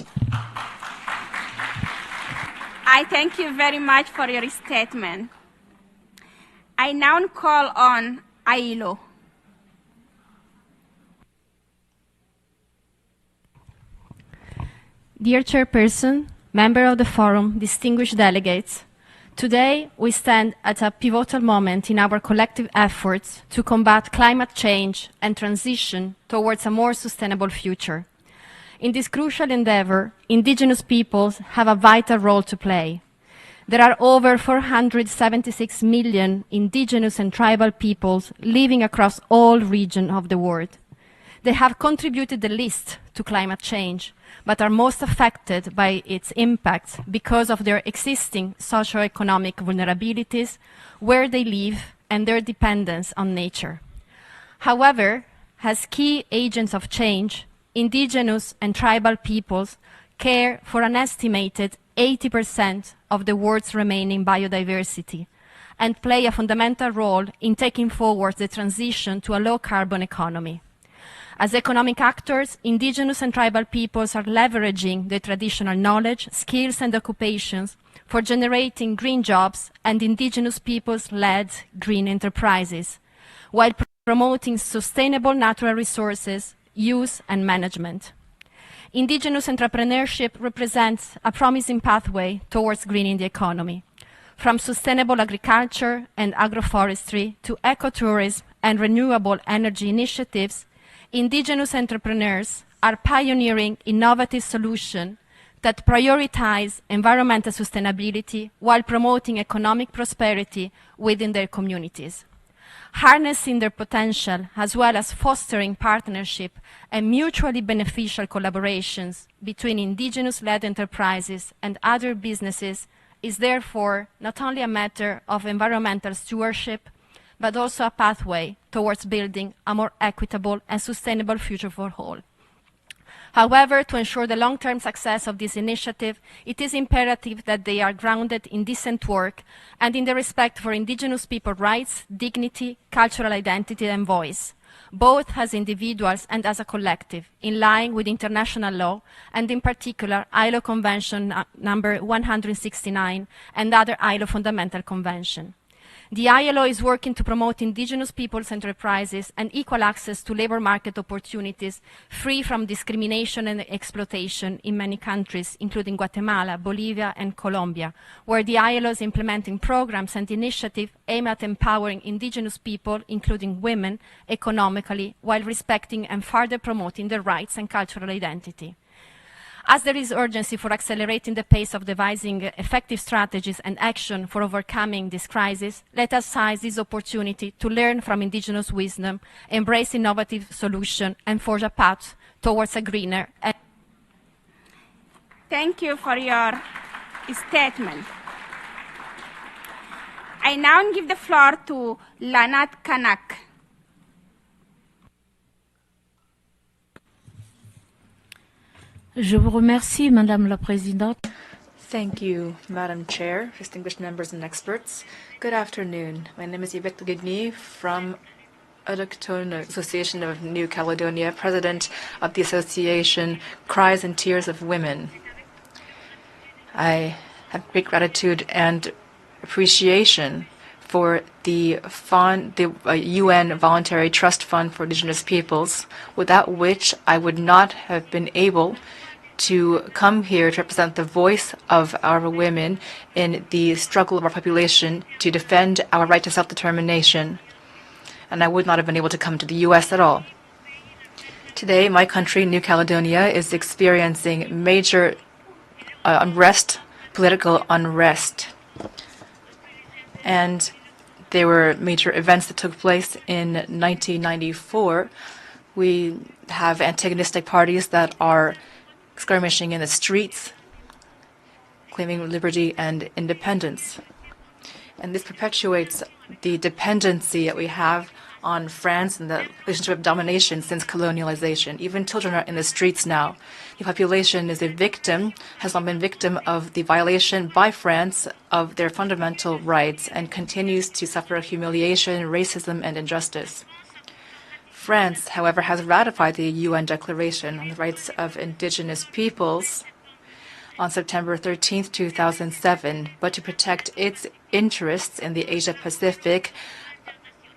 I thank you very much for your statement. I now call on Ailo. Dear Chairperson, member of the Forum, distinguished delegates, today we stand at a pivotal moment in our collective efforts to combat climate change and transition towards a more sustainable future. In this crucial endeavor, Indigenous peoples have a vital role to play. There are over 476 million Indigenous and tribal peoples living across all regions of the world. They have contributed the least to climate change, but are most affected by its impacts because of their existing socio-economic vulnerabilities, where they live, and their dependence on nature. However, as key agents of change, Indigenous and tribal peoples care for an estimated 80% of the world's remaining biodiversity and play a fundamental role in taking forward the transition to a low-carbon economy. As economic actors, Indigenous and tribal peoples are leveraging their traditional knowledge, skills and occupations for generating green jobs and Indigenous peoples-led green enterprises, while promoting sustainable natural resources use and management. Indigenous entrepreneurship represents a promising pathway towards greening the economy. From sustainable agriculture and agroforestry to ecotourism and renewable energy initiatives, Indigenous entrepreneurs are pioneering innovative solutions that prioritize environmental sustainability while promoting economic prosperity within their communities. Harnessing their potential, as well as fostering partnership and mutually beneficial collaborations between Indigenous-led enterprises and other businesses, is therefore not only a matter of environmental stewardship, but also a pathway towards building a more equitable and sustainable future for all. However, to ensure the long-term success of this initiative, it is imperative that they are grounded in decent work and in the respect for Indigenous people rights, dignity, cultural identity and voice. both as individuals and as a collective, in line with international law, and in particular ILO Convention number 169 and other ILO Fundamental Convention. The ILO is working to promote indigenous peoples' enterprises and equal access to labor market opportunities free from discrimination and exploitation in many countries, including Guatemala, Bolivia, and Colombia, where the ILO is implementing programs and initiatives aimed at empowering indigenous people, including women, economically, while respecting and further promoting their rights and cultural identity. As there is urgency for accelerating the pace of devising effective strategies and action for overcoming this crisis, let us seize this opportunity to learn from indigenous wisdom, embrace innovative solutions, and forge a path towards a greener. Thank you for your statement. I now give the floor to Lanat Kanak. Je vous remercie, Madame la Présidente. Thank you, Madam Chair, distinguished members and experts. Good afternoon. My name is Yvette Gugny from Autonomy Association of New Caledonia, President of the Association Cries and Tears of Women. I have great gratitude and appreciation for the UN Voluntary Trust Fund for Indigenous Peoples, without which I would not have been able to come here to represent the voice of our women in the struggle of our population to defend our right to self-determination. And I would not have been able to come to the U.S. at all. Today, my country, New Caledonia, is experiencing major unrest, political unrest. And there were major events that took place in 1994. We have antagonistic parties that are skirmishing in the streets, claiming liberty and independence. And this perpetuates the dependency that we have on France and the relationship of domination since colonialization. Even children are in the streets now. The population is a victim, has long been victim of the violation by France of their fundamental rights and continues to suffer humiliation, racism, and injustice. France, however, has ratified the UN Declaration on the Rights of Indigenous Peoples on September 13, 2007, but to protect its interests in the Asia-Pacific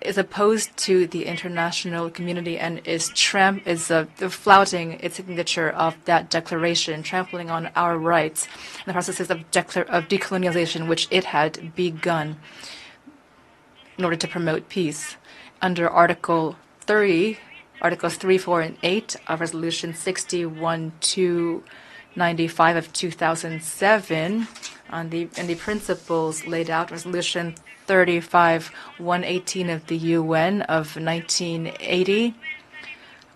is opposed to the international community and is flouting its signature of that declaration, trampling on our rights and the processes of decolonialization which it had begun in order to promote peace. Under Articles 3, 4, and 8 of Resolution 61-295 of 2007, and the principles laid out, Resolution 35-118 of the UN of 1980,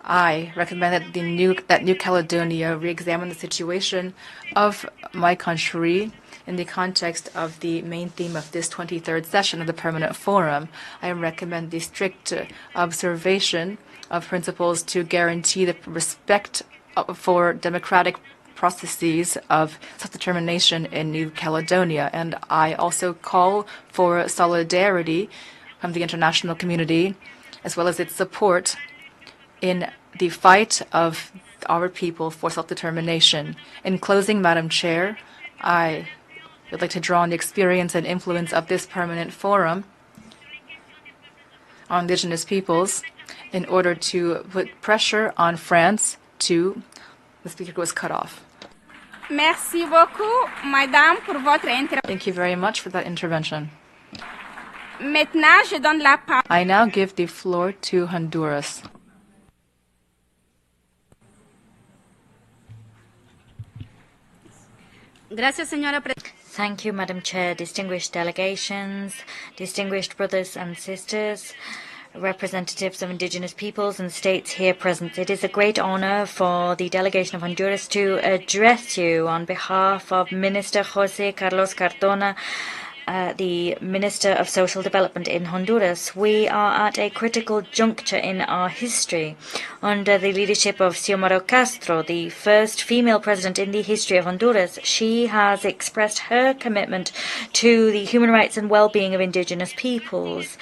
I recommend that New Caledonia re-examine the situation of my country in the context of the main theme of this 23rd session of the Permanent Forum. I recommend the strict observation of principles to guarantee the respect for democratic processes of self-determination in New Caledonia. And I also call for solidarity from the international community, as well as its support in the fight of our people for self-determination. In closing, Madam Chair, I would like to draw on the experience and influence of this permanent forum on Indigenous peoples in order to put pressure on France to... The speaker was cut off. Merci beaucoup, Madame, pour votre intervention. Thank you very much for that intervention. Maintenant, je donne la parole. I now give the floor to Honduras. Gracias, señora Thank you, Madam Chair, distinguished delegations, distinguished brothers and sisters, representatives of indigenous peoples and states here present. It is a great honor for the delegation of Honduras to address you on behalf of Minister José Carlos Cardona, the Minister of Social Development in Honduras. We are at a critical juncture in our history. Under the leadership of Xiomara Castro, the first female president in the history of Honduras, she has expressed her commitment to the human rights and well-being of indigenous peoples.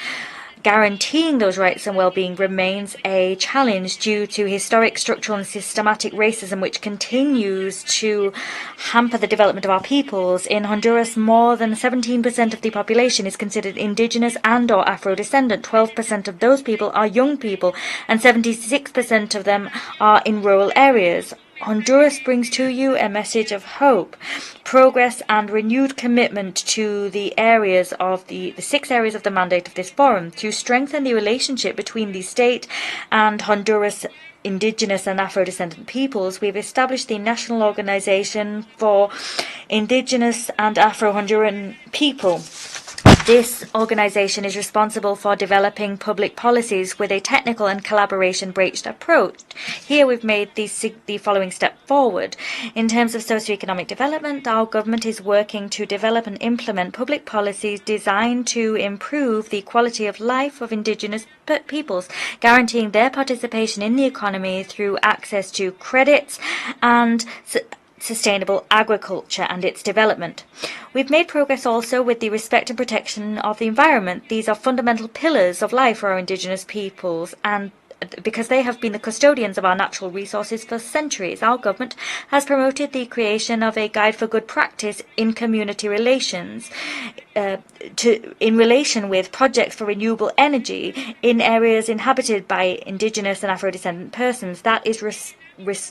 guaranteeing those rights and well-being remains a challenge due to historic, structural and systematic racism which continues to hamper the development of our peoples. In Honduras, more than 17% of the population is considered indigenous and or Afro-descendant. 12% of those people are young people and 76% of them are in rural areas. Honduras brings to you a message of hope, progress and renewed commitment to the areas of the 6 areas of the mandate of this forum to strengthen the relationship between the state and Honduras Indigenous and Afro-descendant peoples. We've established the National Organization for Indigenous and Afro-Honduran People. This organization is responsible for developing public policies with a technical and collaboration-based approach. Here we've made the following step forward. In terms of socioeconomic development, our government is working to develop and implement public policies designed to improve the quality of life of indigenous peoples, guaranteeing their participation in the economy through access to credits and sustainable agriculture and its development. We've made progress also with the respect and protection of the environment. These are fundamental pillars of life for our indigenous peoples, and because they have been the custodians of our natural resources for centuries, our government has promoted the creation of a guide for good practice in community relations in relation with projects for renewable energy in areas inhabited by indigenous and Afro-descendant persons. That is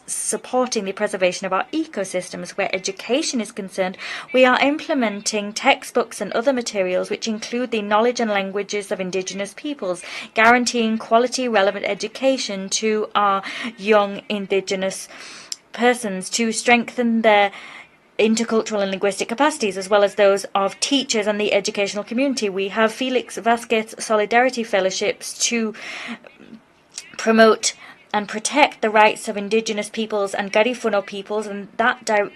supporting the preservation of our ecosystems. Where education is concerned, we are implementing textbooks and other materials which include the knowledge and languages of indigenous peoples, guaranteeing quality, relevant education to our young indigenous persons to strengthen their intercultural and linguistic capacities, as well as those of teachers and the educational community. We have Felix Vasquez Solidarity Fellowships to promote and protect the rights of indigenous peoples and Garifuno peoples, and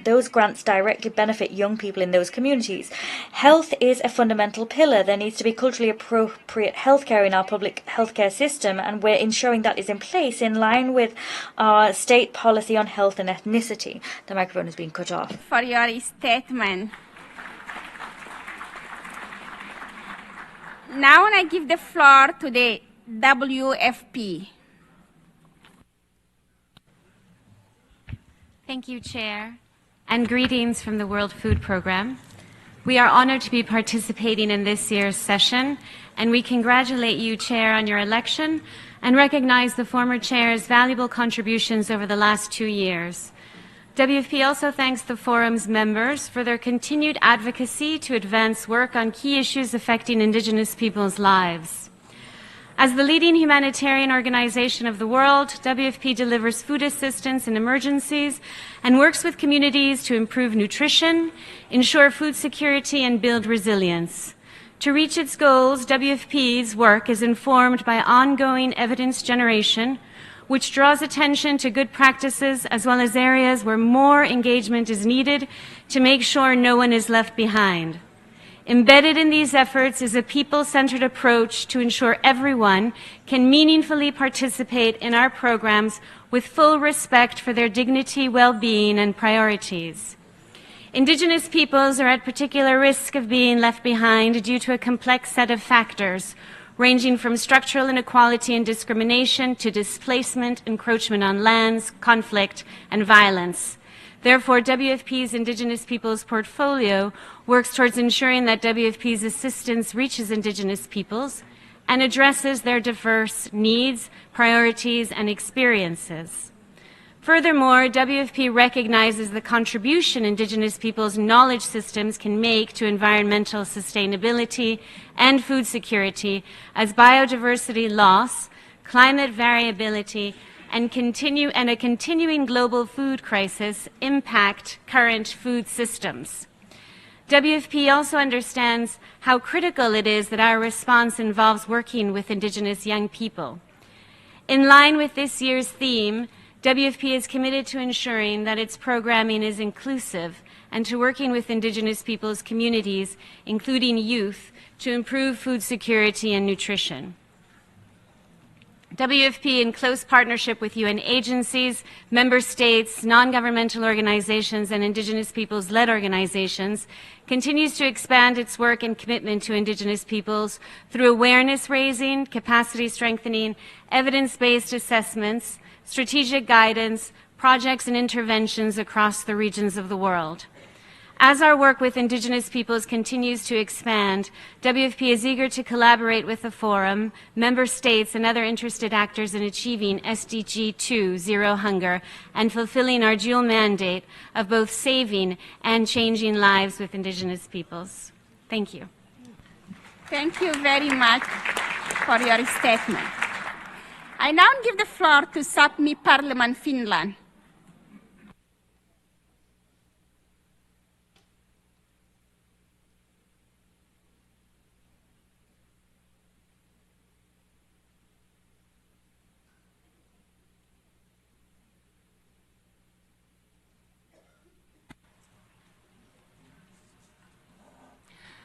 those grants directly benefit young people in those communities. Health is a fundamental pillar. There needs to be culturally appropriate healthcare in our public healthcare system, and we're ensuring that is in place in line with our state policy on health and ethnicity. The microphone is being cut off. For your statement. Now I give the floor to the WFP. Thank you, Chair, and greetings from the World Food Programme. We are honored to be participating in this year's session, and we congratulate you, Chair, on your election and recognize the former Chair's valuable contributions over the last 2 years. WFP also thanks the Forum's members for their continued advocacy to advance work on key issues affecting Indigenous peoples' lives. As the leading humanitarian organization of the world, WFP delivers food assistance in emergencies and works with communities to improve nutrition, ensure food security, and build resilience. To reach its goals, WFP's work is informed by ongoing evidence generation, which draws attention to good practices as well as areas where more engagement is needed to make sure no one is left behind. Embedded in these efforts is a people-centered approach to ensure everyone can meaningfully participate in our programs with full respect for their dignity, well-being, and priorities. Indigenous peoples are at particular risk of being left behind due to a complex set of factors, ranging from structural inequality and discrimination to displacement, encroachment on lands, conflict, and violence. Therefore, WFP's Indigenous Peoples portfolio works towards ensuring that WFP's assistance reaches Indigenous peoples and addresses their diverse needs, priorities, and experiences. Furthermore, WFP recognizes the contribution Indigenous peoples' knowledge systems can make to environmental sustainability and food security as biodiversity loss, climate variability, and a continuing global food crisis impact current food systems. WFP also understands how critical it is that our response involves working with Indigenous young people. In line with this year's theme, WFP is committed to ensuring that its programming is inclusive and to working with Indigenous peoples' communities, including youth, to improve food security and nutrition. WFP, in close partnership with UN agencies, member states, non-governmental organizations, and Indigenous peoples-led organizations, continues to expand its work and commitment to Indigenous peoples through awareness raising, capacity strengthening, evidence-based assessments, strategic guidance, projects and interventions across the regions of the world. As our work with Indigenous peoples continues to expand, WFP is eager to collaborate with the Forum, member states, and other interested actors in achieving SDG 2, Zero Hunger, and fulfilling our dual mandate of both saving and changing lives with Indigenous peoples. Thank you. Thank you very much for your statement. I now give the floor to Sami Parliament, Finland.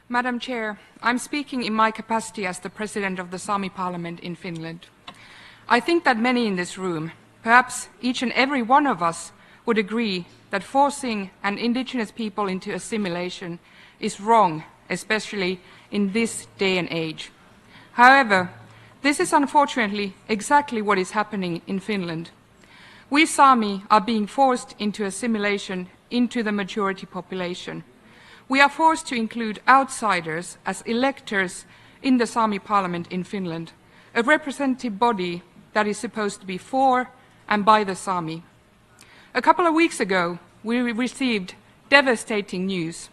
Madam Chair, I'm speaking in my capacity as the President of the Sami Parliament in Finland. I think that many in this room, perhaps each and every one of us, would agree that forcing an Indigenous people into assimilation is wrong, especially in this day and age. However, this is unfortunately exactly what is happening in Finland. We Sami are being forced into assimilation into the majority population. We are forced to include outsiders as electors in the Sami Parliament in Finland, a representative body that is supposed to be for and by the Sami. A couple of weeks ago, we received devastating news.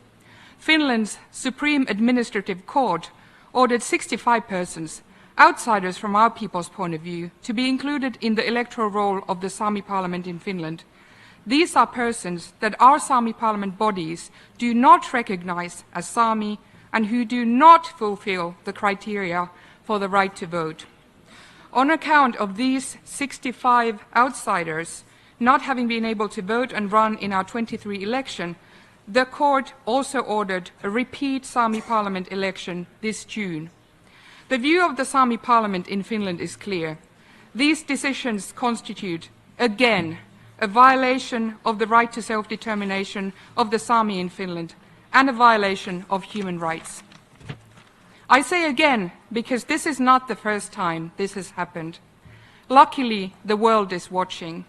Finland's Supreme Administrative Court ordered 65 persons, outsiders from our people's point of view, to be included in the electoral roll of the Sami Parliament in Finland. These are persons that our Sami Parliament bodies do not recognize as Sami and who do not fulfill the criteria for the right to vote. On account of these 65 outsiders not having been able to vote and run in our 23 election, the court also ordered a repeat Sami Parliament election this June. The view of the Sami Parliament in Finland is clear. These decisions constitute, again, a violation of the right to self-determination of the Sami in Finland and a violation of human rights. I say again because this is not the first time this has happened. Luckily, the world is watching.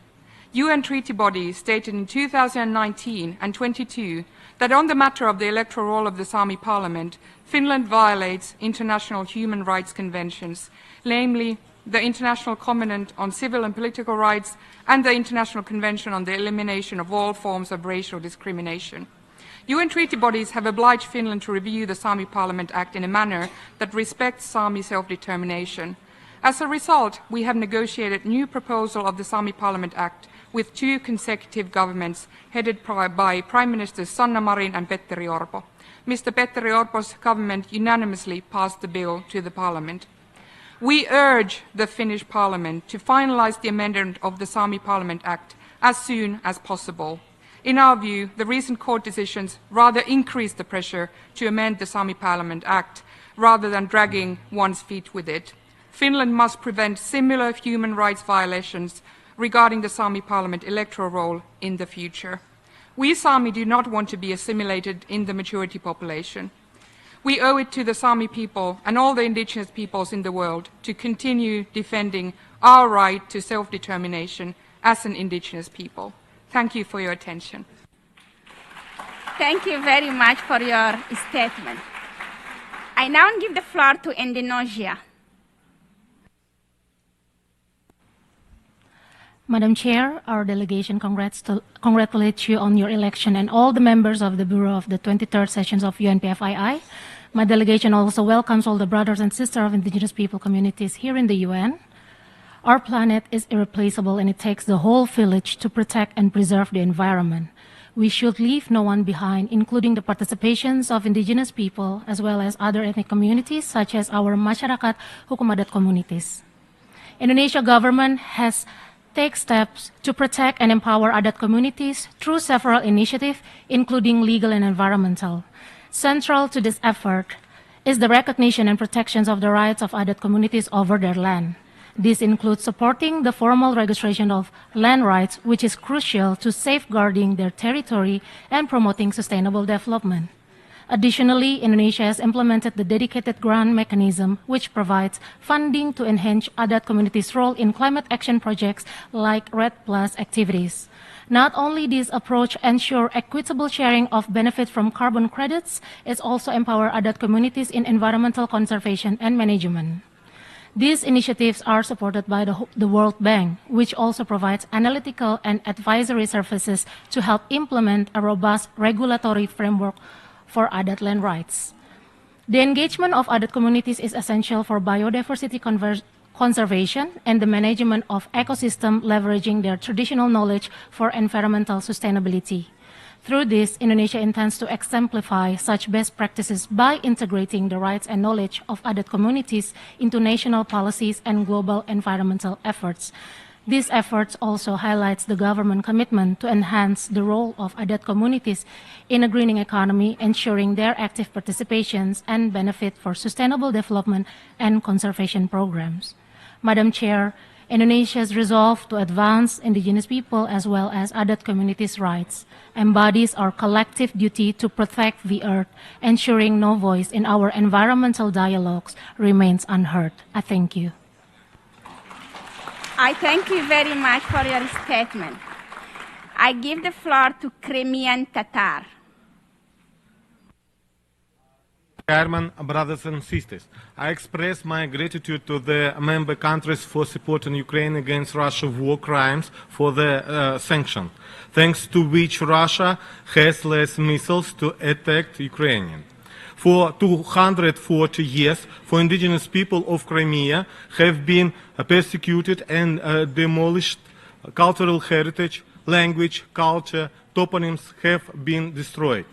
UN treaty bodies stated in 2019 and 22 that on the matter of the electoral roll of the Sami Parliament, Finland violates international human rights conventions, namely the International Covenant on Civil and Political Rights and the International Convention on the Elimination of All Forms of Racial Discrimination. UN treaty bodies have obliged Finland to review the Sami Parliament Act in a manner that respects Sami self-determination. As a result, we have negotiated new proposal of the Sami Parliament Act with 2 consecutive governments headed by Prime Ministers Sanna Marin and Petteri Orpo. Mr. Petteri Orpo's government unanimously passed the bill to the Parliament. We urge the Finnish Parliament to finalize the amendment of the Sami Parliament Act as soon as possible. In our view, the recent court decisions rather increase the pressure to amend the Sami Parliament Act rather than dragging one's feet with it. Finland must prevent similar human rights violations regarding the Sami Parliament electoral roll in the future. We Sami do not want to be assimilated in the majority population. We owe it to the Sami people and all the indigenous peoples in the world to continue defending our right to self-determination as an indigenous people. Thank you for your attention. Thank you very much for your statement. I now give the floor to Indonesia. Madam Chair, our delegation congratulates you on your election and all the members of the Bureau of the 23rd sessions of UNPFII. My delegation also welcomes all the brothers and sisters of indigenous people communities here in the UN. Our planet is irreplaceable and it takes the whole village to protect and preserve the environment. We should leave no one behind, including the participations of indigenous people as well as other ethnic communities such as our masyarakat hukum adat communities. Indonesia government has taken steps to protect and empower adat communities through several initiatives, including legal and environmental. Central to this effort is the recognition and protections of the rights of adat communities over their land. This includes supporting the formal registration of land rights, which is crucial to safeguarding their territory and promoting sustainable development. Additionally, Indonesia has implemented the dedicated grant mechanism, which provides funding to enhance Adat communities' role in climate action projects like REDD+ activities. Not only this approach ensures equitable sharing of benefit from carbon credits, it also empowers Adat communities in environmental conservation and management. These initiatives are supported by the World Bank, which also provides analytical and advisory services to help implement a robust regulatory framework for Adat land rights. The engagement of Adat communities is essential for biodiversity conservation and the management of ecosystem, leveraging their traditional knowledge for environmental sustainability. Through this, Indonesia intends to exemplify such best practices by integrating the rights and knowledge of Adat communities into national policies and global environmental efforts. These efforts also highlights the government commitment to enhance the role of Adat communities in a greening economy, ensuring their active participations and benefit for sustainable development and conservation programs. Madam Chair, Indonesia's resolve to advance indigenous people as well as Adat communities' rights embodies our collective duty to protect the earth, ensuring no voice in our environmental dialogues remains unheard. I thank you. I thank you very much for your statement. I give the floor to Crimean Tatar. Chairman, brothers and sisters, I express my gratitude to the member countries for supporting Ukraine against Russia's war crimes for the sanctions, thanks to which Russia has less missiles to attack Ukraine. For 240 years, for indigenous people of Crimea have been persecuted and demolished. Cultural heritage, language, culture, toponyms have been destroyed.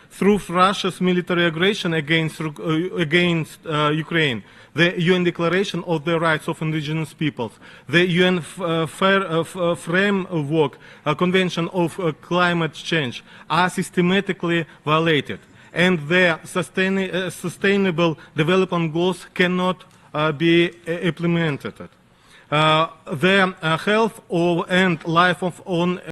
Through Russia's military aggression against Ukraine, the UN Declaration of the Rights of Indigenous Peoples, the UN Framework Convention of Climate Change are systematically violated, and their sustainable development goals cannot be implemented. The health and life of